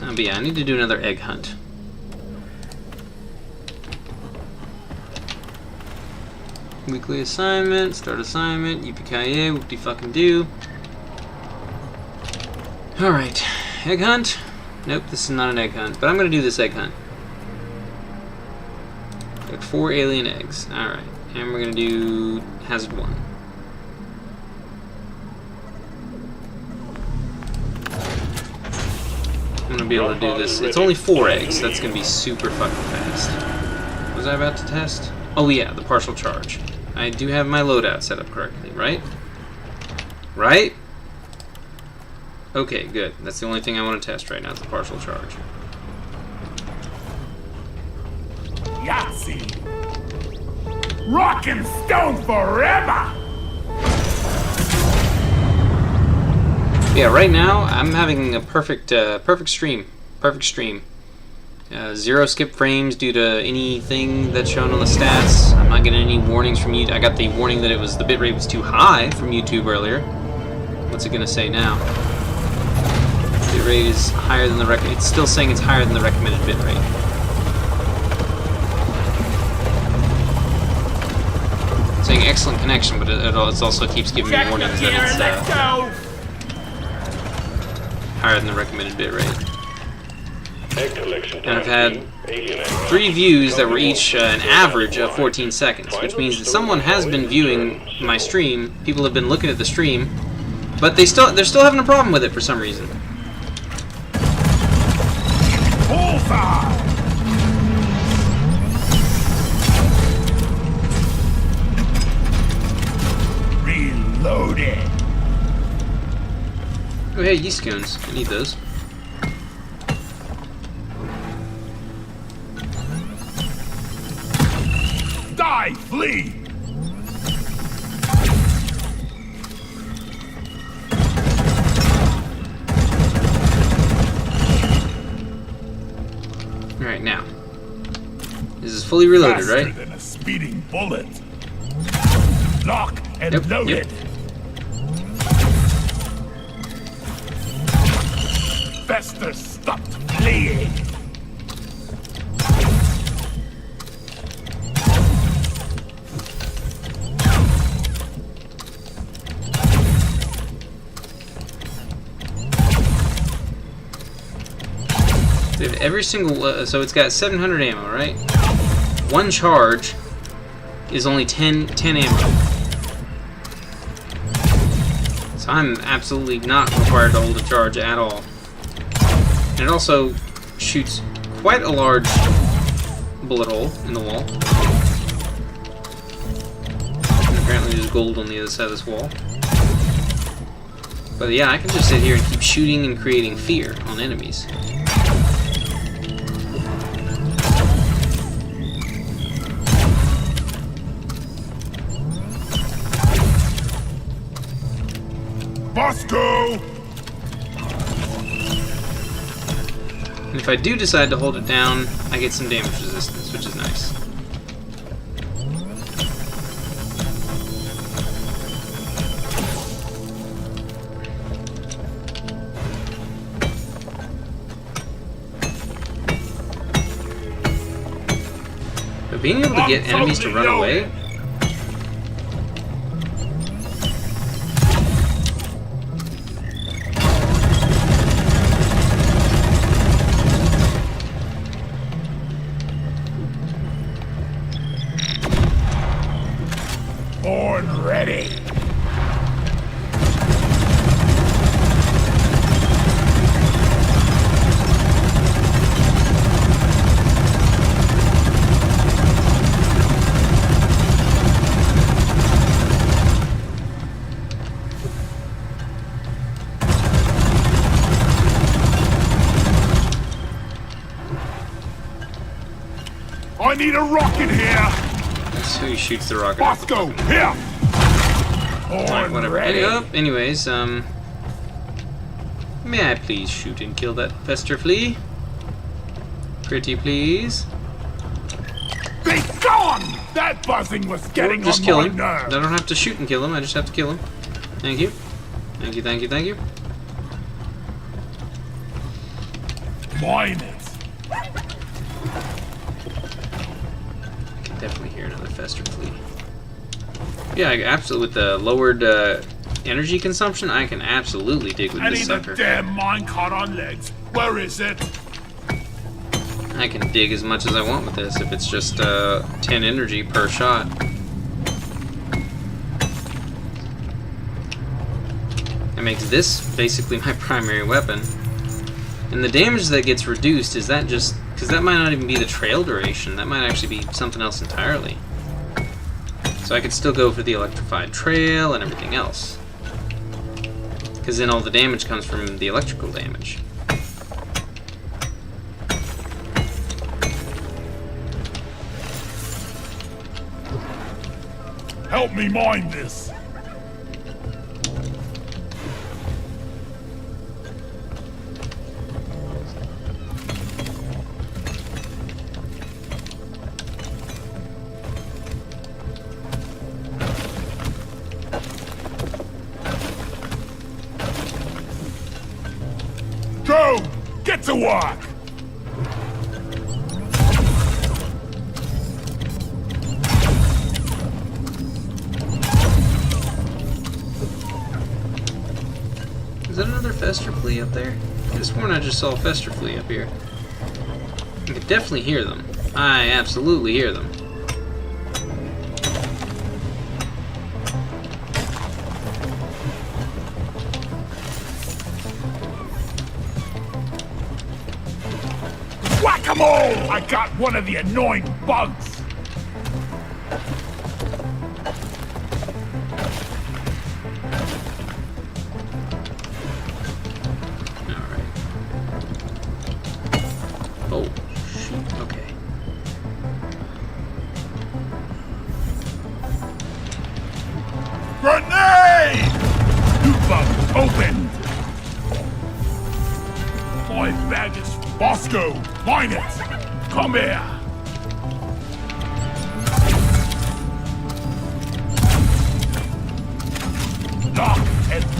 But yeah, I need to do another egg hunt. Weekly assignment, start assignment, yippee-ki-yay, whoop-de-fucking-do. Alright, egg hunt. Nope, this is not an egg hunt, but I'm going to do this egg hunt. Got 4 alien eggs. Alright, and we're going to do hazard 1. I'm going to be able to do this. It's only 4 eggs. That's going to be super fucking fast. What was I about to test? Oh yeah, the partial charge. I do have my loadout set up correctly, right? Right? Okay, good. That's the only thing I want to test right now is the partial charge. Yahtzee! Rock and stone forever! Yeah, right now I'm having a perfect stream. Perfect stream. 0 skip frames due to anything that's shown on the stats. I'm not getting any warnings from YouTube. I got the warning that the bitrate was too high from YouTube earlier. What's it gonna say now? Bitrate is higher than the it's still saying it's higher than the recommended bitrate. It's saying excellent connection, but it also keeps giving me warnings that it's higher than the recommended bitrate. And I've had 3 views that were each an average of 14 seconds, which means that someone has been viewing my stream. People have been looking at the stream, but they're still having a problem with it for some reason. Bullseye! Reloaded. Oh hey, yeast cones. I need those. Die, flee! Alright, now. This is fully reloaded, Faster right? than a speeding bullet. Lock and Yep, loaded. yep. Fester stopped fleeing. We have every single, so it's got 700 ammo, right? One charge is only 10 ammo. So I'm absolutely not required to hold a charge at all. And it also shoots quite a large bullet hole in the wall. And apparently there's gold on the other side of this wall. But yeah, I can just sit here and keep shooting and creating fear on enemies. Bosco! And if I do decide to hold it down, I get some damage resistance, which is nice. But being able to get enemies to run away, Born ready. I need a rocket here. that's who shoots the rocket. Bosco, here. Alright, whatever. Ready. Anyways, may I please shoot and kill that Fester flea? Pretty please. Be gone! That buzzing was getting Just on kill my him. I nerves. don't have to shoot and kill him, I just have to kill him. Thank you. Thank you, thank you, thank you. Mine it. I can definitely hear another Fester flea. Yeah, absolutely. With the lowered energy consumption, I can absolutely dig with I this need sucker. a damn minecart on legs. Where is it? I can dig as much as I want with this if it's just 10 energy per shot. That makes this basically my primary weapon. And the damage that gets reduced, is that just... because that might not even be the trail duration. That might actually be something else entirely. So I could still go for the electrified trail and everything else. Because then all the damage comes from the electrical damage. Help me mine this. Go! Get to work! Is that another Fester flea up there? I could have sworn I just saw a Fester flea up here. I could definitely hear them. I absolutely hear them. Whack-a-mole! I got one of the annoying bugs. Alright. Oh, shoot. Okay. Grenade! You bug opened! My bag is Bosco! Mine it! Come here!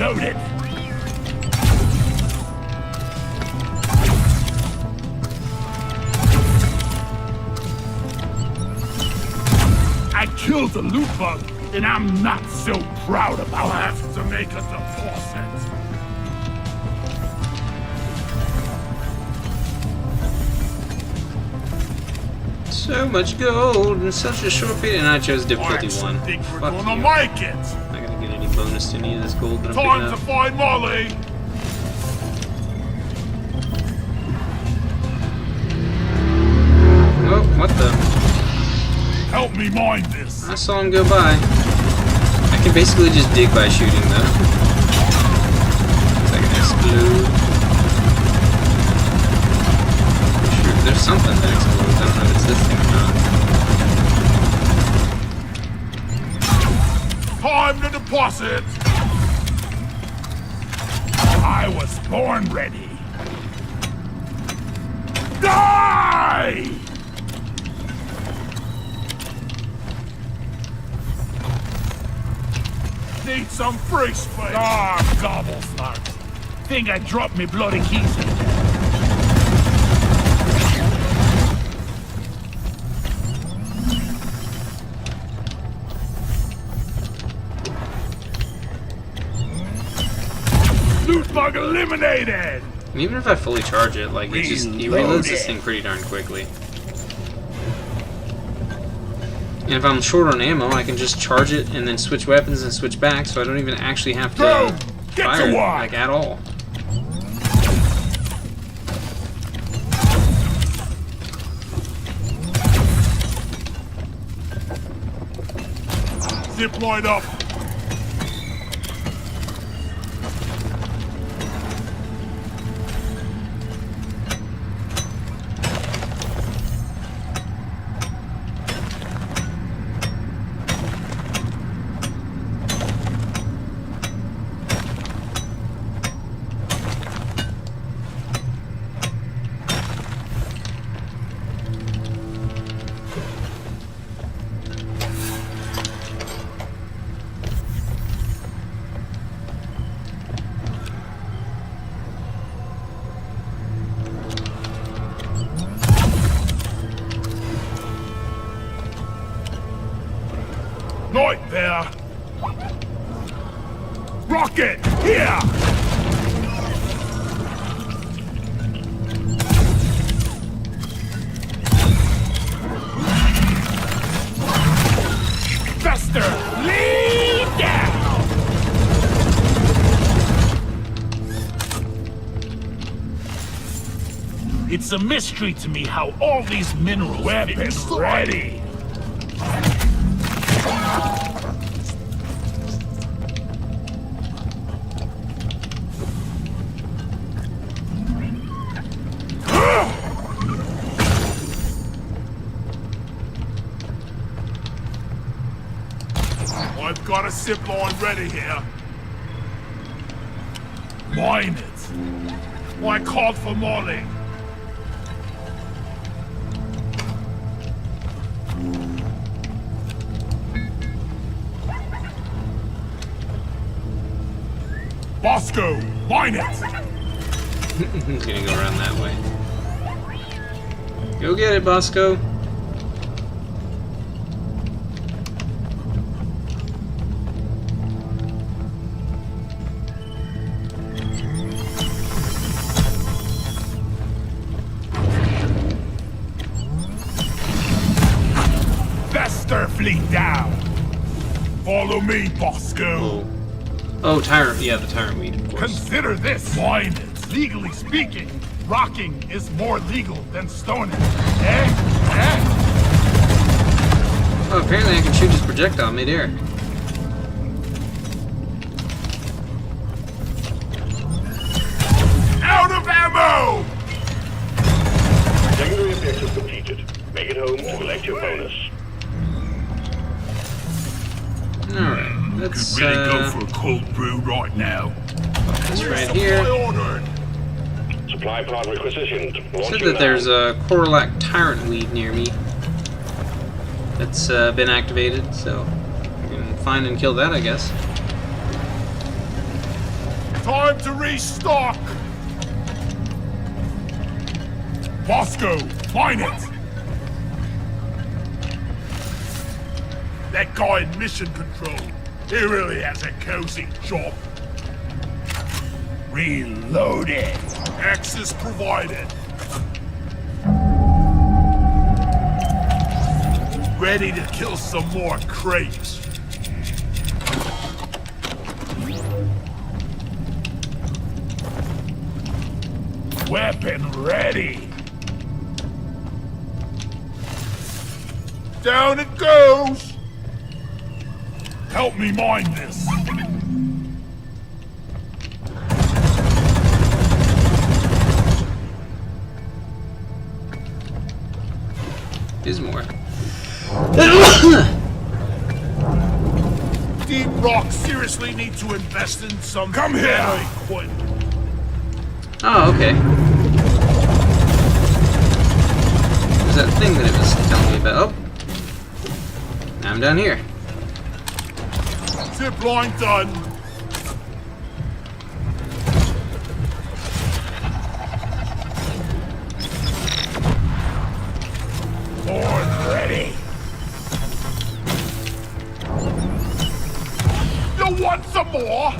Noted. I killed the loot bug, and I'm not so proud about it. I'll have to make a deposit. So much gold in such a short period, and I chose difficulty I 1. think we're Fuck gonna you. make it. Not gonna get any bonus to any of this gold that I'm Time picking to up. find Molly. Oh, what the? Help me mine this. I saw him go by. I can basically just dig by shooting though. So I can explode. Sure, there's something that explodes. I don't know if it's this thing or not. Time to deposit. I was born ready. Die! Need some free space. Ah, gobble snark. Think I dropped me bloody keys in there. Loot bug eliminated! And even if I fully charge it, like it just he reloads this thing pretty darn quickly. And if I'm short on ammo, I can just charge it and then switch weapons and switch back, so I don't even actually have to Go! Get fire to it, work! like at all. Zip line up. Right there. Rocket, here! Fester, lead down! It's a mystery to me how all these minerals weapons ready. I've got a zip line ready here. Mine it. I called for Molly. Bosco, mine it. He's gonna go around that way. Go get it, Bosco. Fleet down. Follow me, Bosco. Oh, tyrant. Yeah, the tyrant weed, of course. Consider this. Mine it. Legally speaking, rocking is more legal than stoning. Oh, apparently I can shoot his projectile mid-air. Out of ammo! Secondary objective completed. Make it home to collect your bonus. Alright, let's could really go for a cold brew right now. This right here. Supply pod requisitioned. Said that there's a Coralac tyrant weed near me that's been activated, so I can find and kill that, I guess. Time to restock! Bosco, find it! That guy in mission control, he really has a cozy job. Reloaded. Access provided. Ready to kill some more crepes. Weapon ready. Down it goes. Help me mine this. There's more. Deep Rock seriously need to invest in some better equipment. Oh, okay. There's that thing that it was telling me about. Oh. Now I'm down here. Zip line done. Board ready. You want some more?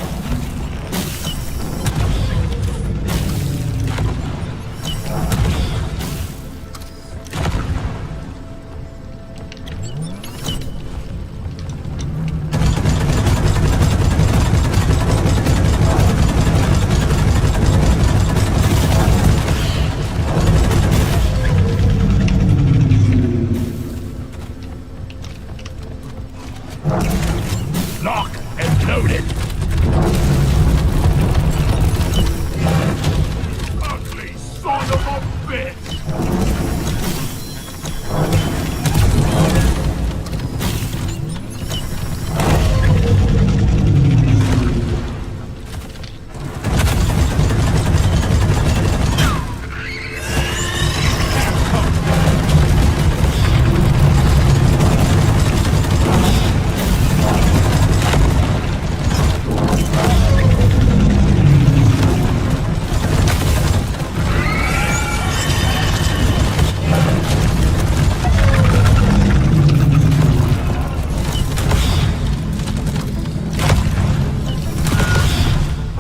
Lock and loaded. Ugly son of a bitch.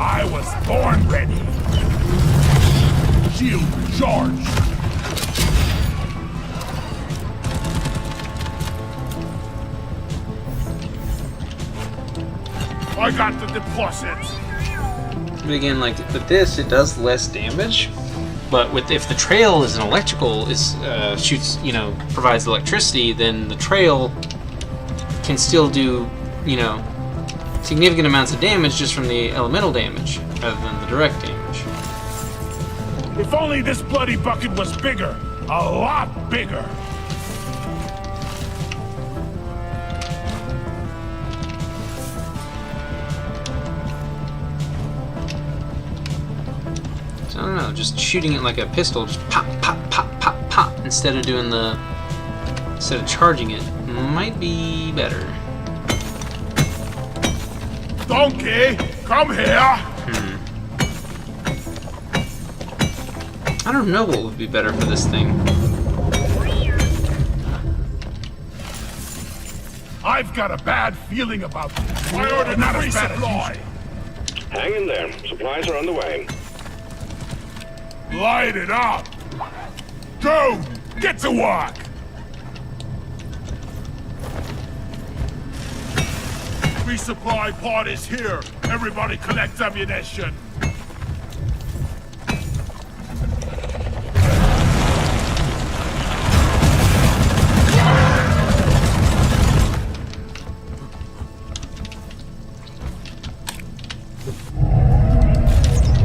I was born ready. Shield charged. I got the deposit. But again, like with this, it does less damage. But with if the trail is an electrical, shoots, provides electricity, then the trail can still do, significant amounts of damage just from the elemental damage rather than the direct damage. If only this bloody bucket was bigger. A lot bigger. So I don't know, just shooting it like a pistol, just pop, pop, pop, pop, pop, instead of charging it, might be better. Donkey, come here. I don't know what would be better for this thing. I've got a bad feeling about this. I ordered not a supply. Hang in there. Supplies are on the way. Light it up. Go, get to work. Resupply pod is here. Everybody collect ammunition.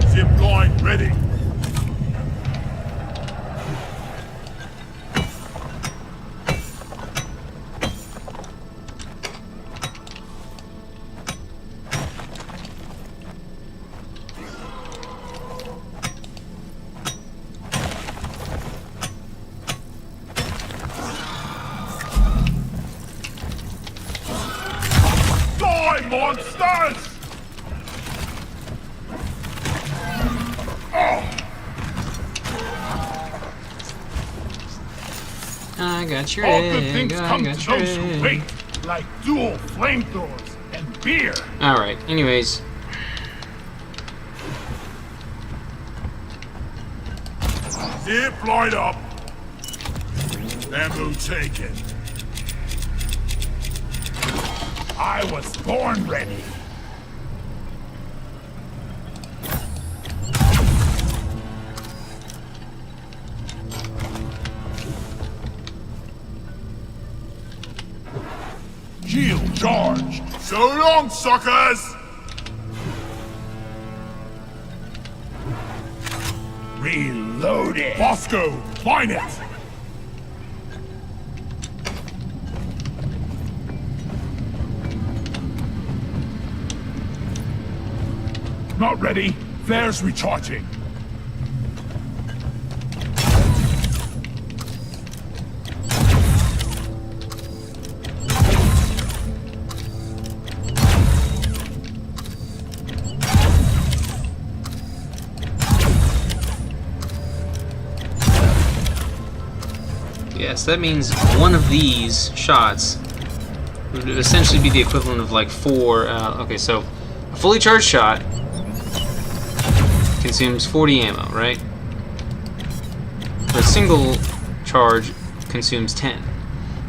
Zip line ready. Die, monsters! I got your All good egg. things I come got to your those who egg. wait, like dual flamethrowers and beer. Alright, anyways. Zip line up. Bamboo taken. I was born ready. Shield charged. So long, suckers! Reloaded. Bosco, line it! Not ready. Flares recharging. Yes, that means one of these shots would essentially be the equivalent of like 4. Okay, so a fully charged shot consumes 40 ammo, right? A single charge consumes 10.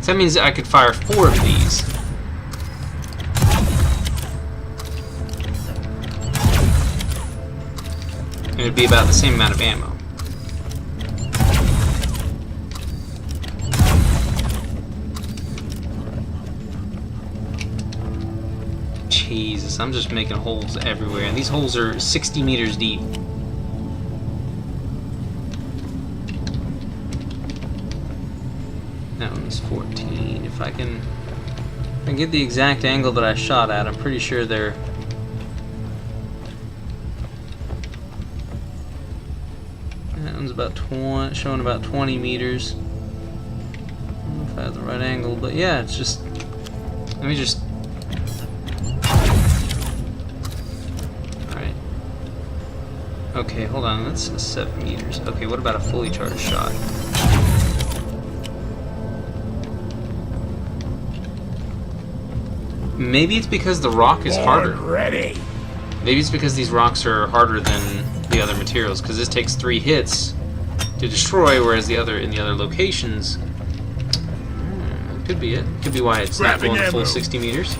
So that means I could fire 4 of these. And it'd be about the same amount of ammo. Jesus, I'm just making holes everywhere, and these holes are 60 meters deep. That one's 14. If I can get the exact angle that I shot at, I'm pretty sure they're... That one's about 20, showing about 20 meters. I don't know if I have the right angle, but yeah, it's just... Let me just... Alright. Okay, hold on, that's 7 meters. Okay, what about a fully charged shot? Maybe it's because the rock is harder. Ready. Maybe it's because these rocks are harder than the other materials, because this takes 3 hits to destroy, whereas the other in the other locations... could be it. Could be why it's not going the full 60 meters.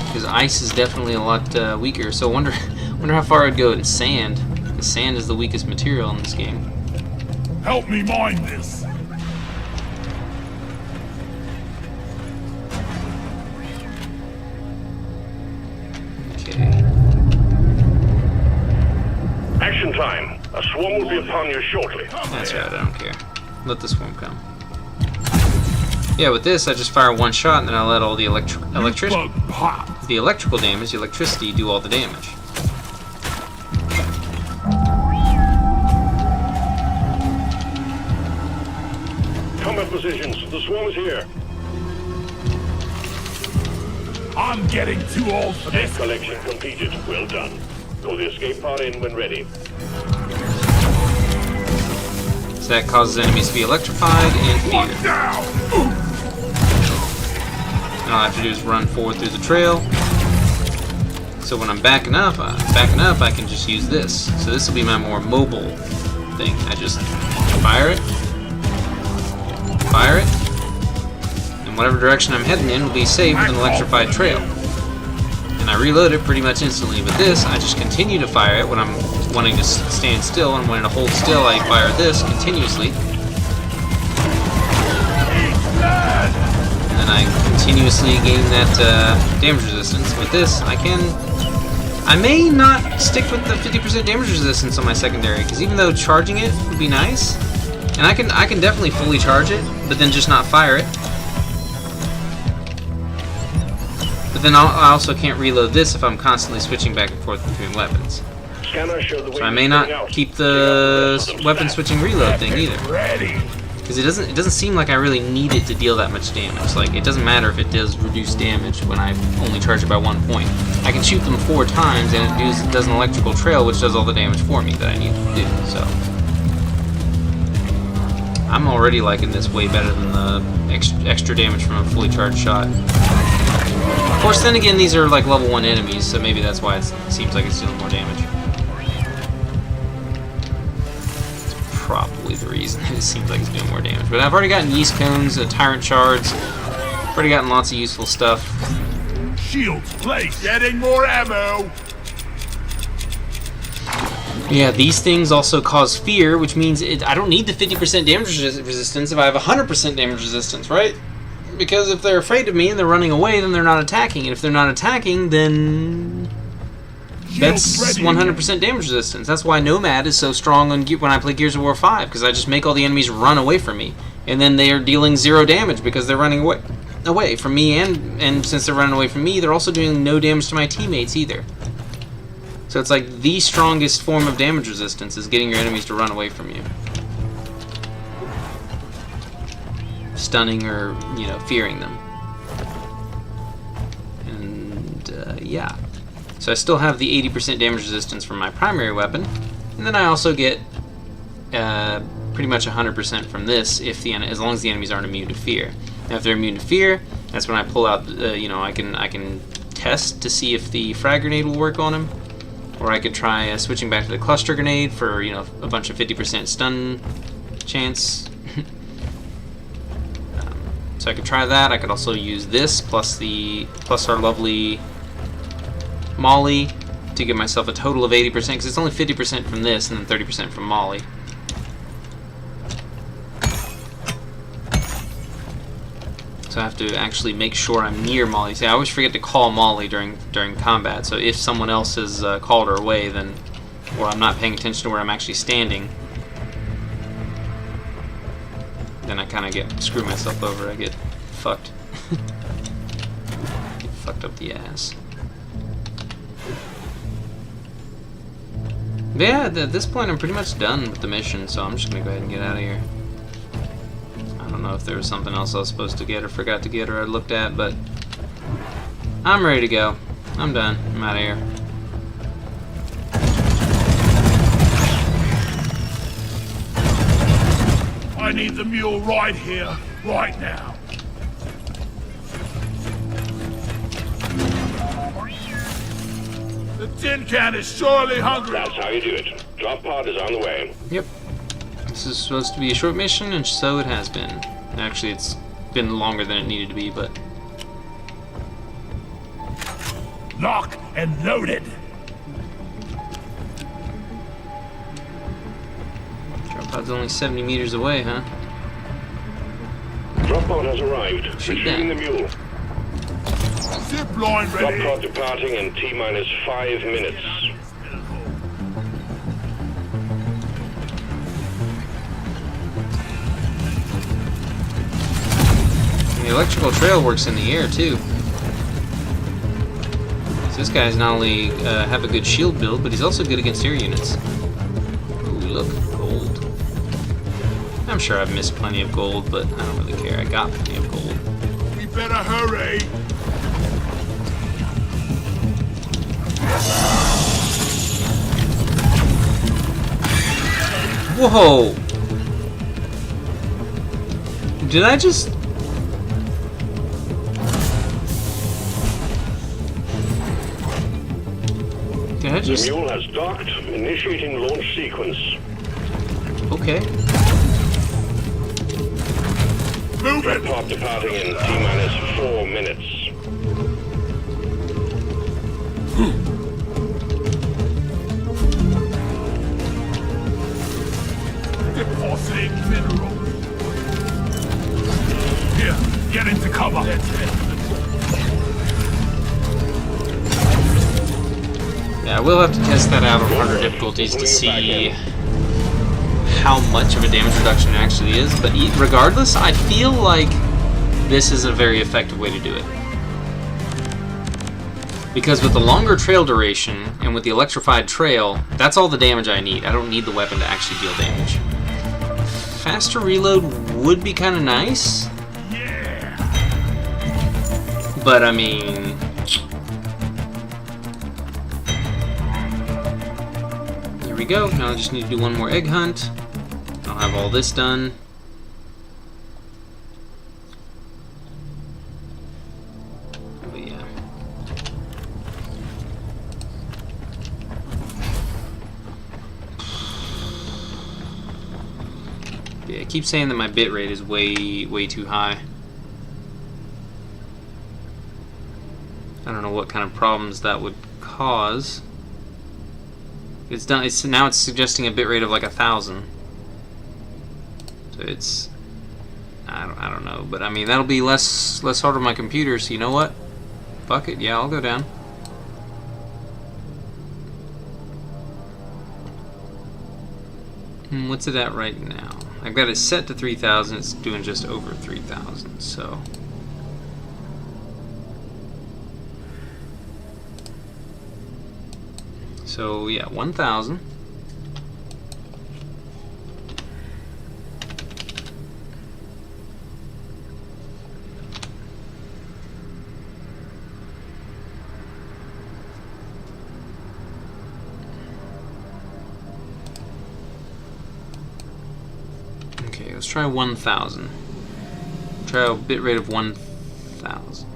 Because ice is definitely a lot weaker, so wonder how far I'd go in sand. Because sand is the weakest material in this game. Help me mine this. Okay. Action time. A swarm will be upon you shortly. That's right, I don't care. Let the swarm come. Yeah, with this, I just fire one shot, and then I let all the electrical damage, the electricity, do all the damage. Combat positions. The swarm is here. I'm getting too old for this. Collection completed. Well done. Call the escape pod in when ready. So that causes enemies to be electrified and feared. Down. And all I have to do is run forward through the trail. So when I'm backing up, I can just use this. So this will be my more mobile thing. I just fire it, and whatever direction I'm heading in will be safe with an electrified trail. And I reload it pretty much instantly. With this, I just continue to fire it when I'm wanting to stand still, and wanting to hold still, I fire this continuously. And then I continuously gain that damage resistance. With this, I may not stick with the 50% damage resistance on my secondary, because even though charging it would be nice, and I can definitely fully charge it, but then just not fire it. But then I also can't reload this if I'm constantly switching back and forth between weapons. So I may not keep the weapon switching reload thing either. Because it doesn't seem like I really need it to deal that much damage. Like, it doesn't matter if it does reduce damage when I only charge it by 1 point. I can shoot them 4 times and it does an electrical trail, which does all the damage for me that I need to do. So I'm already liking this way better than the extra damage from a fully charged shot. Of course, then again, these are like level 1 enemies, so maybe that's why it seems like it's dealing more damage. That's probably the reason it seems like it's doing more damage. But I've already gotten yeast cones, tyrant shards. I've already gotten lots of useful stuff. Shields placed. Getting more ammo. Yeah, these things also cause fear, which means I don't need the 50% damage resistance if I have 100% damage resistance, right? Because if they're afraid of me and they're running away, then they're not attacking. And if they're not attacking, then that's 100% damage resistance. That's why Nomad is so strong when I play Gears of War 5, because I just make all the enemies run away from me. And then they are dealing 0 damage because they're running away from me, and since they're running away from me, they're also doing no damage to my teammates either. So it's like the strongest form of damage resistance is getting your enemies to run away from you. Stunning or, you know, fearing them. And, yeah. So I still have the 80% damage resistance from my primary weapon. And then I also get pretty much 100% from this if as long as the enemies aren't immune to fear. Now if they're immune to fear, that's when I pull out, you know, I can test to see if the frag grenade will work on him. Or I could try switching back to the cluster grenade for, you know, a bunch of 50% stun chance. So I could try that. I could also use this plus our lovely Molly to give myself a total of 80% because it's only 50% from this and then 30% from Molly. So I have to actually make sure I'm near Molly. See, I always forget to call Molly during combat. So if someone else has called her away, then, or I'm not paying attention to where I'm actually standing, then I kind of screw myself over. I get fucked. Get fucked up the ass. But yeah, at this point I'm pretty much done with the mission, so I'm just gonna go ahead and get out of here. I don't know if there was something else I was supposed to get or forgot to get or I looked at, but I'm ready to go. I'm done. I'm out of here. I need the mule right here, right now. The tin can is surely hungry. That's how you do it. Drop pod is on the way. Yep. This is supposed to be a short mission, and so it has been. Actually, it's been longer than it needed to be, but... Lock and loaded. Drop pod's only 70 meters away, huh? Drop pod has arrived. Shoot Retrieving that. the mule. Zip line Drop ready. pod departing in T-minus 5 minutes. The electrical trail works in the air, too. So this guy's not only have a good shield build, but he's also good against air units. Ooh, look, gold. I'm sure I've missed plenty of gold, but I don't really care. I got plenty of gold. We better hurry. Whoa! Did I just... Did I The just... mule has docked. Initiating launch sequence. Okay. Move Drop it. pod departing in T-minus 4 minutes. Depositing minerals. Here, get into cover. Yeah, we'll have to test that out on harder difficulties to see how much of a damage reduction it actually is. But regardless, I feel like this is a very effective way to do it. Because with the longer trail duration and with the electrified trail, that's all the damage I need. I don't need the weapon to actually deal damage. Faster reload would be kind of nice. Yeah. But I mean... There we go. Now I just need to do one more egg hunt. I'll have all this done. It keeps saying that my bitrate is way too high. I don't know what kind of problems that would cause. It's done. Now it's suggesting a bitrate of like 1,000. So it's, I don't know, but I mean that'll be less hard on my computer. So you know what? Fuck it. Yeah, I'll go down. What's it at right now? I've got it set to 3,000. It's doing just over 3,000. So. So yeah, 1,000. Okay, let's try 1,000. Try a bit rate of 1,000.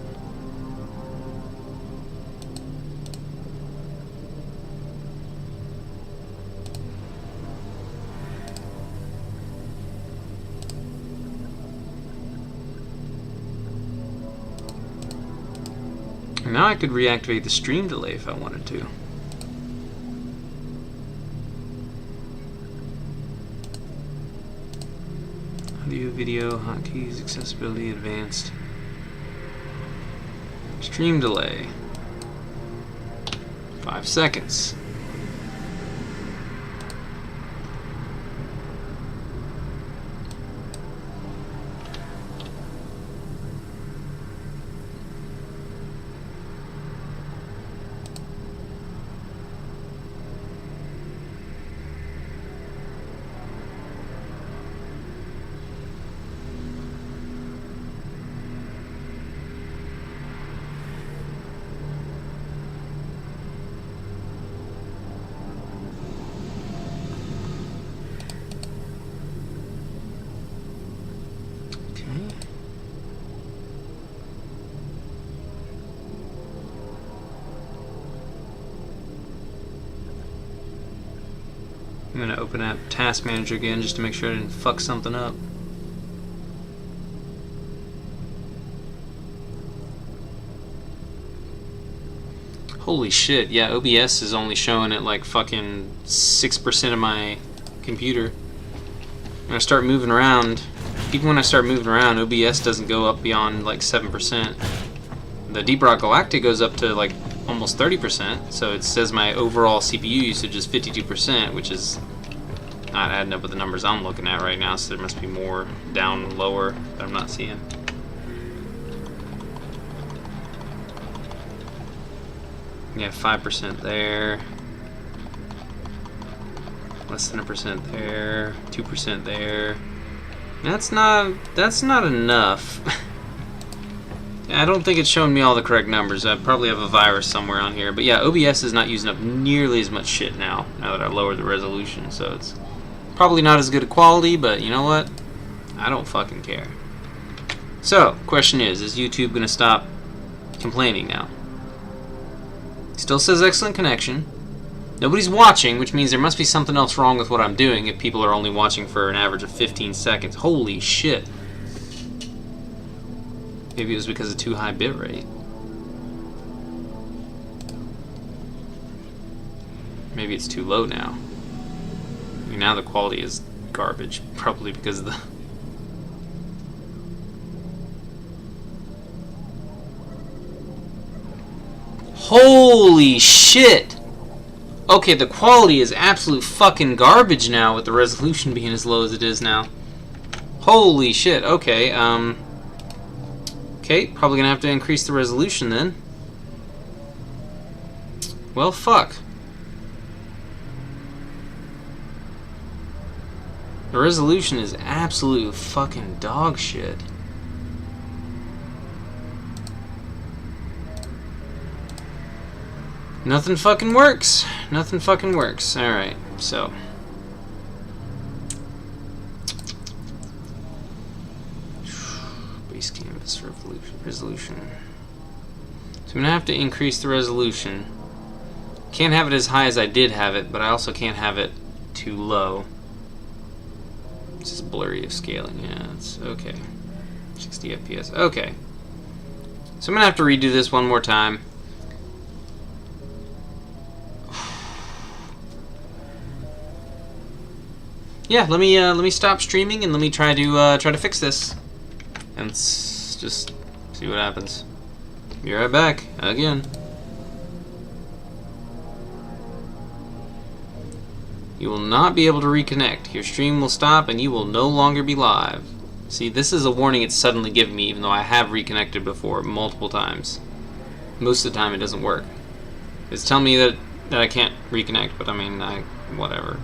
Now I could reactivate the stream delay if I wanted to. Audio, video, hotkeys, accessibility, advanced. Stream delay. 5 seconds. I'm gonna open up Task Manager again just to make sure I didn't fuck something up. Holy shit, yeah, OBS is only showing at like fucking 6% of my computer. When I start moving around, even when I start moving around, OBS doesn't go up beyond like 7%. The Deep Rock Galactic goes up to like almost 30%, so it says my overall CPU usage is 52%, which is not adding up with the numbers I'm looking at right now, so there must be more down lower that I'm not seeing. Yeah, 5% there, less than 1% there, 2% there. That's not enough. I don't think it's showing me all the correct numbers. I probably have a virus somewhere on here. But yeah, OBS is not using up nearly as much shit now that I lowered the resolution. So it's probably not as good a quality, but you know what? I don't fucking care. So, question is YouTube going to stop complaining now? Still says excellent connection. Nobody's watching, which means there must be something else wrong with what I'm doing if people are only watching for an average of 15 seconds. Holy shit. Maybe it was because of too high bitrate. Maybe it's too low now. I mean, now the quality is garbage, probably because of the... Holy shit! Okay, the quality is absolute fucking garbage now with the resolution being as low as it is now. Holy shit, okay, okay, probably gonna have to increase the resolution then. Well, fuck. The resolution is absolute fucking dog shit. Nothing fucking works. Nothing fucking works. Alright, so. Base canvas resolution. So I'm going to have to increase the resolution. Can't have it as high as I did have it, but I also can't have it too low. It's just blurry of scaling. Yeah, it's okay. 60 FPS. Okay. So I'm gonna have to redo this one more time. Yeah, let me stop streaming and let me try to fix this, and just see what happens. Be right back again. You will not be able to reconnect. Your stream will stop and you will no longer be live. See, this is a warning it's suddenly giving me, even though I have reconnected before multiple times. Most of the time it doesn't work. It's telling me that I can't reconnect, but I mean, whatever.